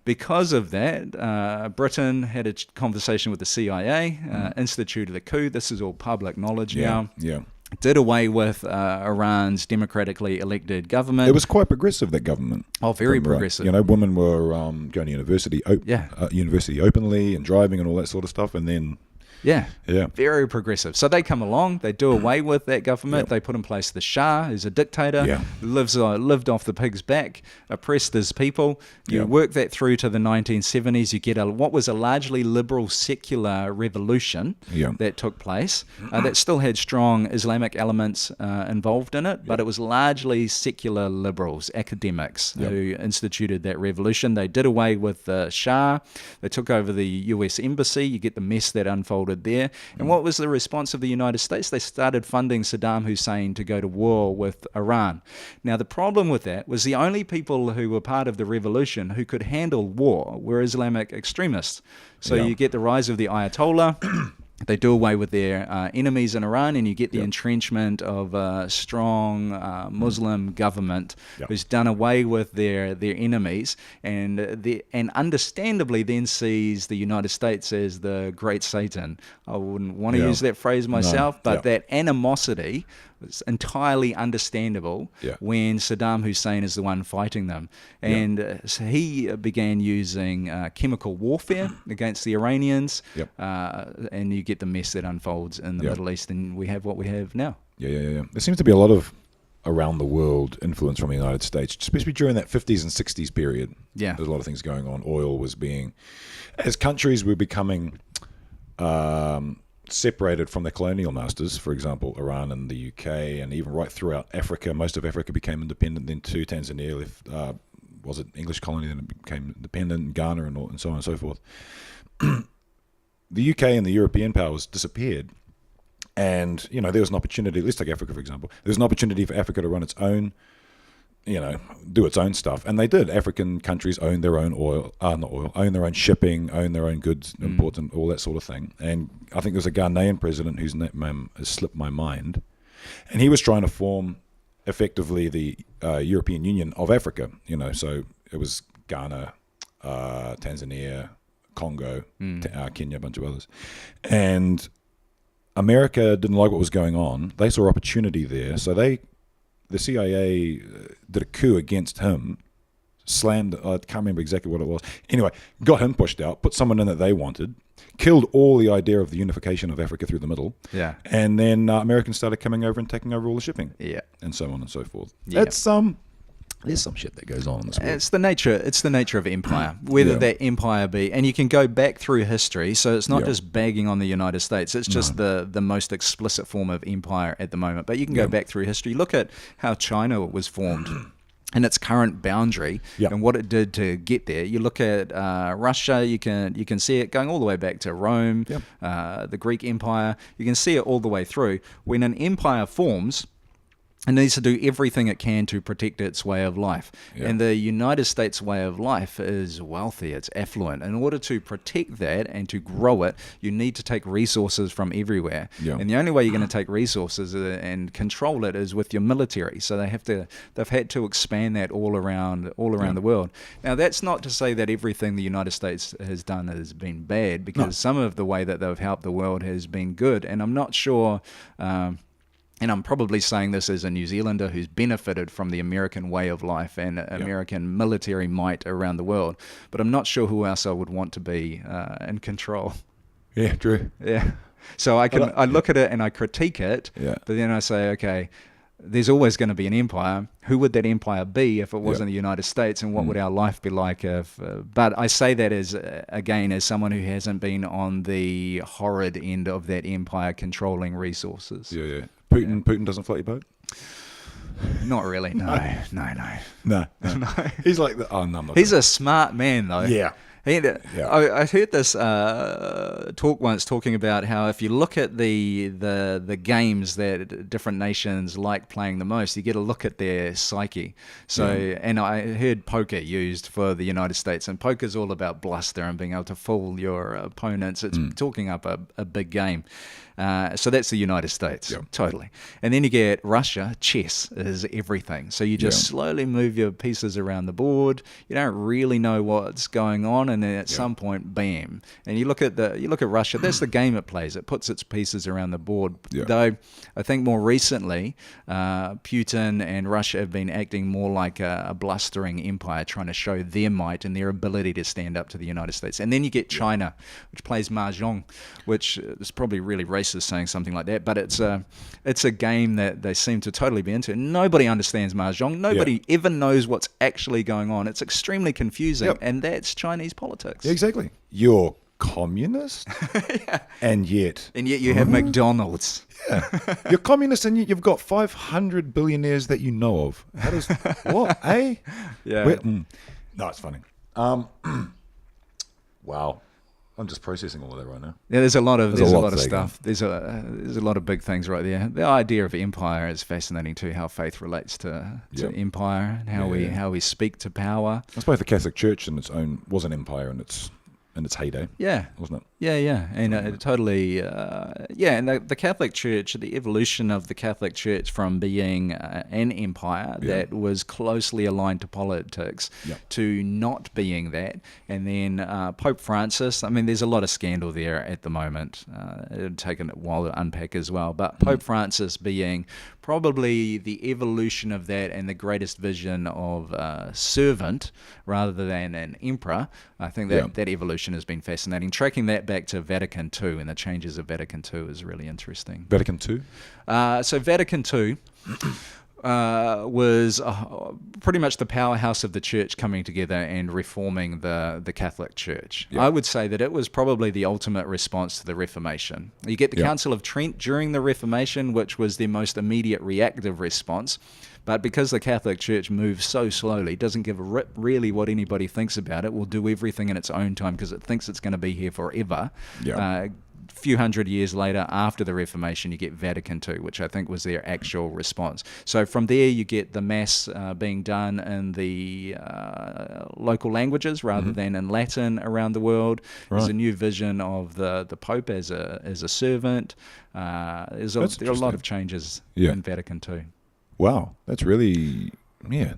Because of that, Britain had a conversation with the CIA, instituted a coup. This is all public knowledge now. Did away with Iran's democratically elected government. It was quite progressive, that government. Oh, very progressive. You know, women were going to university, university openly and driving and all that sort of stuff. And then Yeah. Yeah. Very progressive. So they come along, they do away with that government, they put in place the Shah, who's a dictator, lived off the pig's back, oppressed his people. You work that through to the 1970s, you get what was a largely liberal secular revolution that took place that still had strong Islamic elements involved in it, but it was largely secular liberals, academics who instituted that revolution. They did away with the Shah, they took over the US embassy, you get the mess that unfolded there. And what was the response of the United States? They started funding Saddam Hussein to go to war with Iran. Now, the problem with that was the only people who were part of the revolution who could handle war were Islamic extremists. So you get the rise of the Ayatollah. They do away with their enemies in Iran, and you get the entrenchment of a strong Muslim government who's done away with their enemies, and understandably then sees the United States as the great Satan. I wouldn't want to use that phrase myself, but that animosity was entirely understandable when Saddam Hussein is the one fighting them. And so he began using chemical warfare against the Iranians, and you get the mess that unfolds in the Middle East, and we have what we have now. There seems to be a lot of around the world influence from the United States, especially during that 50s and 60s period. There's a lot of things going on. Oil was being, as countries were becoming separated from their colonial masters, for example, Iran and the UK, and even right throughout Africa. Most of Africa became independent, then too. Tanzania left, was it English colony, then it became independent, and Ghana and so on and so forth. The UK and the European powers disappeared. And, there was an opportunity, let's take Africa, for example. There was an opportunity for Africa to run its own, do its own stuff. And they did. African countries own their own own their own shipping, own their own goods, imports, and all that sort of thing. And I think there's a Ghanaian president whose name has slipped my mind. And he was trying to form, effectively, the European Union of Africa. So it was Ghana, Tanzania, Congo, Kenya, a bunch of others. And America didn't like what was going on. They saw opportunity there. So the CIA did a coup against him, slammed, I can't remember exactly what it was. Anyway, got him pushed out, put someone in that they wanted, killed all the idea of the unification of Africa through the middle. And then Americans started coming over and taking over all the shipping. And so on and so forth. There's some shit that goes on in this world. It's the nature of empire, whether that empire be, and you can go back through history, so it's not just bagging on the United States, it's just the most explicit form of empire at the moment. But you can go back through history, look at how China was formed and its current boundary and what it did to get there. You look at Russia, you can see it going all the way back to Rome, the Greek Empire. You can see it all the way through. When an empire forms, it needs to do everything it can to protect its way of life. And the United States way of life is wealthy, it's affluent. In order to protect that and to grow it, you need to take resources from everywhere. And the only way you're going to take resources and control it is with your military. So they've had to expand that all around the world. Now, that's not to say that everything the United States has done has been bad, because some of the way that they've helped the world has been good. And I'm not sure... and I'm probably saying this as a New Zealander who's benefited from the American way of life and American military might around the world, but I'm not sure who else I would want to be in control. Yeah, true. So I look at it and I critique it, but then I say, okay, there's always going to be an empire. Who would that empire be if it wasn't the United States, and what would our life be like if... but I say that as someone who hasn't been on the horrid end of that empire controlling resources. Putin doesn't float your boat? Not really, no. He's like... He's a smart man, though. I heard this talk once talking about how if you look at the games that different nations like playing the most, you get a look at their psyche. So, and I heard poker used for the United States, and poker's all about bluster and being able to fool your opponents. It's talking up a big game. So that's the United States, totally. And then you get Russia. Chess is everything. So you just slowly move your pieces around the board. You don't really know what's going on, and then at some point, bam. And you look at Russia. That's the game it plays. It puts its pieces around the board. Though I think more recently, Putin and Russia have been acting more like a blustering empire, trying to show their might and their ability to stand up to the United States. And then you get China, which plays mahjong, which is probably really racist saying something like that, but it's a game that they seem to totally be into. Nobody understands mahjong. Nobody ever knows what's actually going on. It's extremely confusing, and that's Chinese politics. Yeah, exactly. You're communist, and yet you have McDonald's. Yeah, you're communist, and yet you've got 500 billionaires that you know of. How does what? Eh? Yeah. No, it's funny. Wow. I'm just processing all of that right now. Yeah, there's a lot of stuff. There's a lot of big things right there. The idea of empire is fascinating too. How faith relates to empire, and how we speak to power. I suppose the Catholic Church in its own was an empire in its heyday. Yeah, wasn't it? Yeah, and totally. And the Catholic Church, the evolution of the Catholic Church from being an empire that was closely aligned to politics to not being that, and then Pope Francis. I mean, there's a lot of scandal there at the moment. It'd taken a while to unpack as well, but Pope Francis being probably the evolution of that and the greatest vision of a servant rather than an emperor. I think that evolution has been fascinating. Tracking that back to Vatican II and the changes of Vatican II is really interesting. Vatican II? So Vatican II was pretty much the powerhouse of the church coming together and reforming the Catholic Church. I would say that it was probably the ultimate response to the Reformation. You get the Council of Trent during the Reformation, which was the most immediate reactive response. But because the Catholic Church moves so slowly, doesn't give a rip really what anybody thinks about it, will do everything in its own time because it thinks it's going to be here forever. A few hundred years later, after the Reformation, you get Vatican II, which I think was their actual response. So from there, you get the Mass being done in the local languages rather than in Latin around the world. There's a new vision of the Pope as a servant. There are a lot of changes in Vatican II. Wow, that's really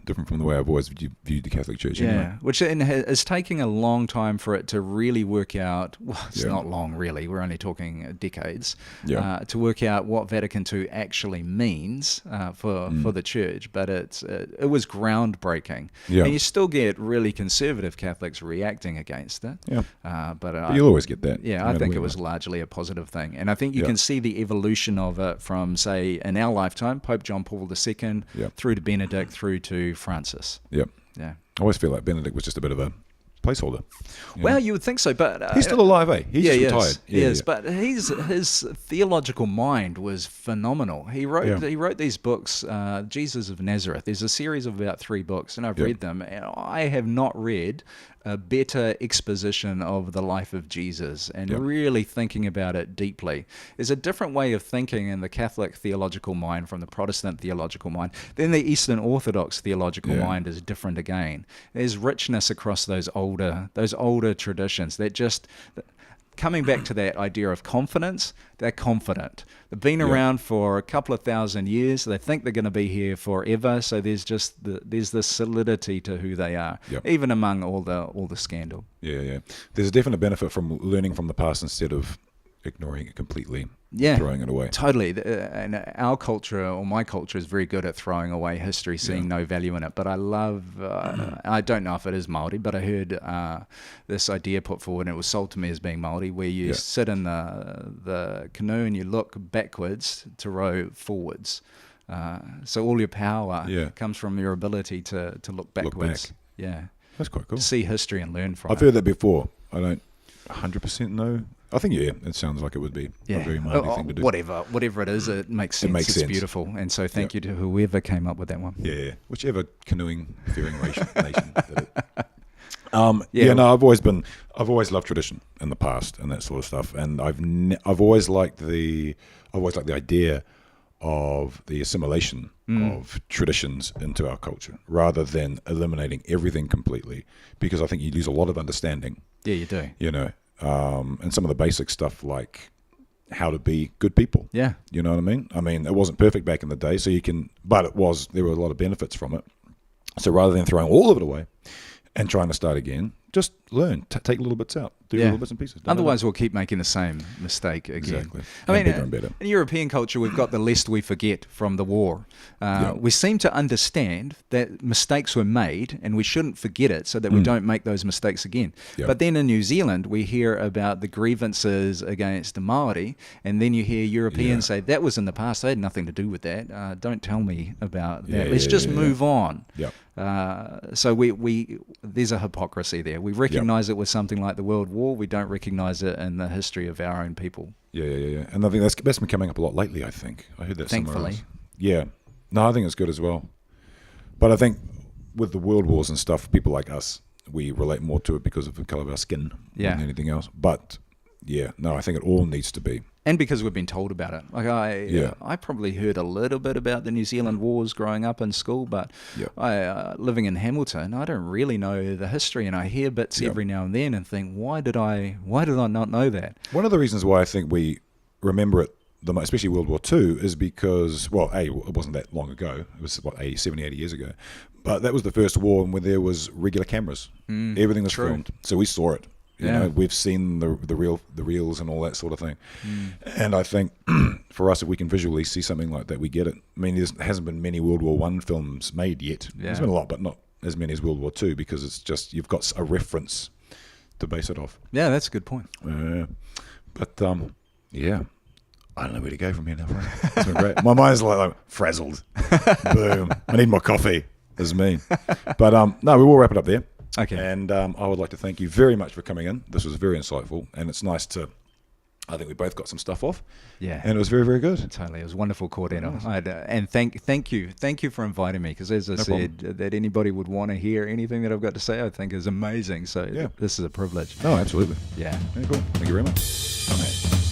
different from the way I've always viewed the Catholic Church. Anyway. Which is taking a long time for it to really work out. Well, it's not long, really. We're only talking decades to work out what Vatican II actually means for the Church. But it was groundbreaking, and you still get really conservative Catholics reacting against it. But you'll always get that. I think it was largely a positive thing, and I think you can see the evolution of it from, say, in our lifetime, Pope John Paul II, through to Benedict, through to Francis. I always feel like Benedict was just a bit of a placeholder. Well, you would think so, but he's still alive, eh? He's just retired. He is, but his theological mind was phenomenal. He wrote these books, Jesus of Nazareth. There's a series of about 3 books, and I've read them, and I have not read a better exposition of the life of Jesus and really thinking about it deeply. There's a different way of thinking in the Catholic theological mind from the Protestant theological mind. Then the Eastern Orthodox theological mind is different again. There's richness across those older traditions that just... Coming back to that idea of confidence, they're confident. They've been around for a couple of thousand years. They think they're going to be here forever. So there's just there's this solidity to who they are, even among all the scandal. There's a definite benefit from learning from the past instead of ignoring it completely, throwing it away. Totally. And our culture, or my culture, is very good at throwing away history, seeing no value in it. But I love, I don't know if it is Māori, but I heard this idea put forward, and it was sold to me as being Māori, where you sit in the canoe and you look backwards to row forwards. So all your power comes from your ability to look backwards. That's quite cool. To see history and learn from it. I've heard that before. I don't 100% know. I think it sounds like it would be a very Māori thing to do. Whatever it is, it makes sense. It's beautiful, and so thank you to whoever came up with that one. Whichever canoeing fearing nation did it. I've always loved tradition in the past and that sort of stuff, and I've always liked the idea of the assimilation of traditions into our culture rather than eliminating everything completely, because I think you lose a lot of understanding. Yeah, you do. And some of the basic stuff like how to be good people. Yeah. You know what I mean? I mean, it wasn't perfect back in the day, so but there were a lot of benefits from it. So rather than throwing all of it away and trying to start again, just learn, take little bits out, do little bits and pieces. Otherwise, we'll keep making the same mistake again. Exactly. I mean, bigger and better. In European culture, we've got the lest we forget from the war. We seem to understand that mistakes were made and we shouldn't forget it so that we don't make those mistakes again. Yep. But then in New Zealand, we hear about the grievances against the Maori, and then you hear Europeans say, that was in the past, they had nothing to do with that. Don't tell me about that. Let's just move on. Yep. So we there's a hypocrisy there. We recognize it with something like the World War. We don't recognize it in the history of our own people. Yeah. And I think that's been coming up a lot lately, I think. I heard that somewhere else. Thankfully. Yeah. No, I think it's good as well. But I think with the world wars and stuff, people like us, we relate more to it because of the colour of our skin than anything else. But, I think it all needs to be. And because we've been told about it. Like I probably heard a little bit about the New Zealand wars growing up in school, but living in Hamilton, I don't really know the history, and I hear bits every now and then and think, why did I not know that? One of the reasons why I think we remember it the most, especially World War II, is because, well, it wasn't that long ago. It was, 70, 80 years ago. But that was the first war where there was regular cameras. Everything was filmed. So we saw it. You know, we've seen the reels and all that sort of thing. And I think for us, if we can visually see something like that, we get it. I mean, there hasn't been many World War I films made yet. There's been a lot, but not as many as World War II, because it's just, you've got a reference to base it off. Yeah, that's a good point. But I don't know where to go from here now, Frank. It's been great. My mind's like frazzled. Boom. I need more coffee. This is me. But no, we will wrap it up there. Okay. And I would like to thank you very much for coming in. This was very insightful, and it's nice to, I think we both got some stuff off. Yeah. And it was very, very good. Totally. It was wonderful, Cordero. And thank you for inviting me, because as I said, that anybody would want to hear anything that I've got to say, I think is amazing. So this is a privilege. Oh, absolutely. Yeah. Cool. Thank you very much. Okay.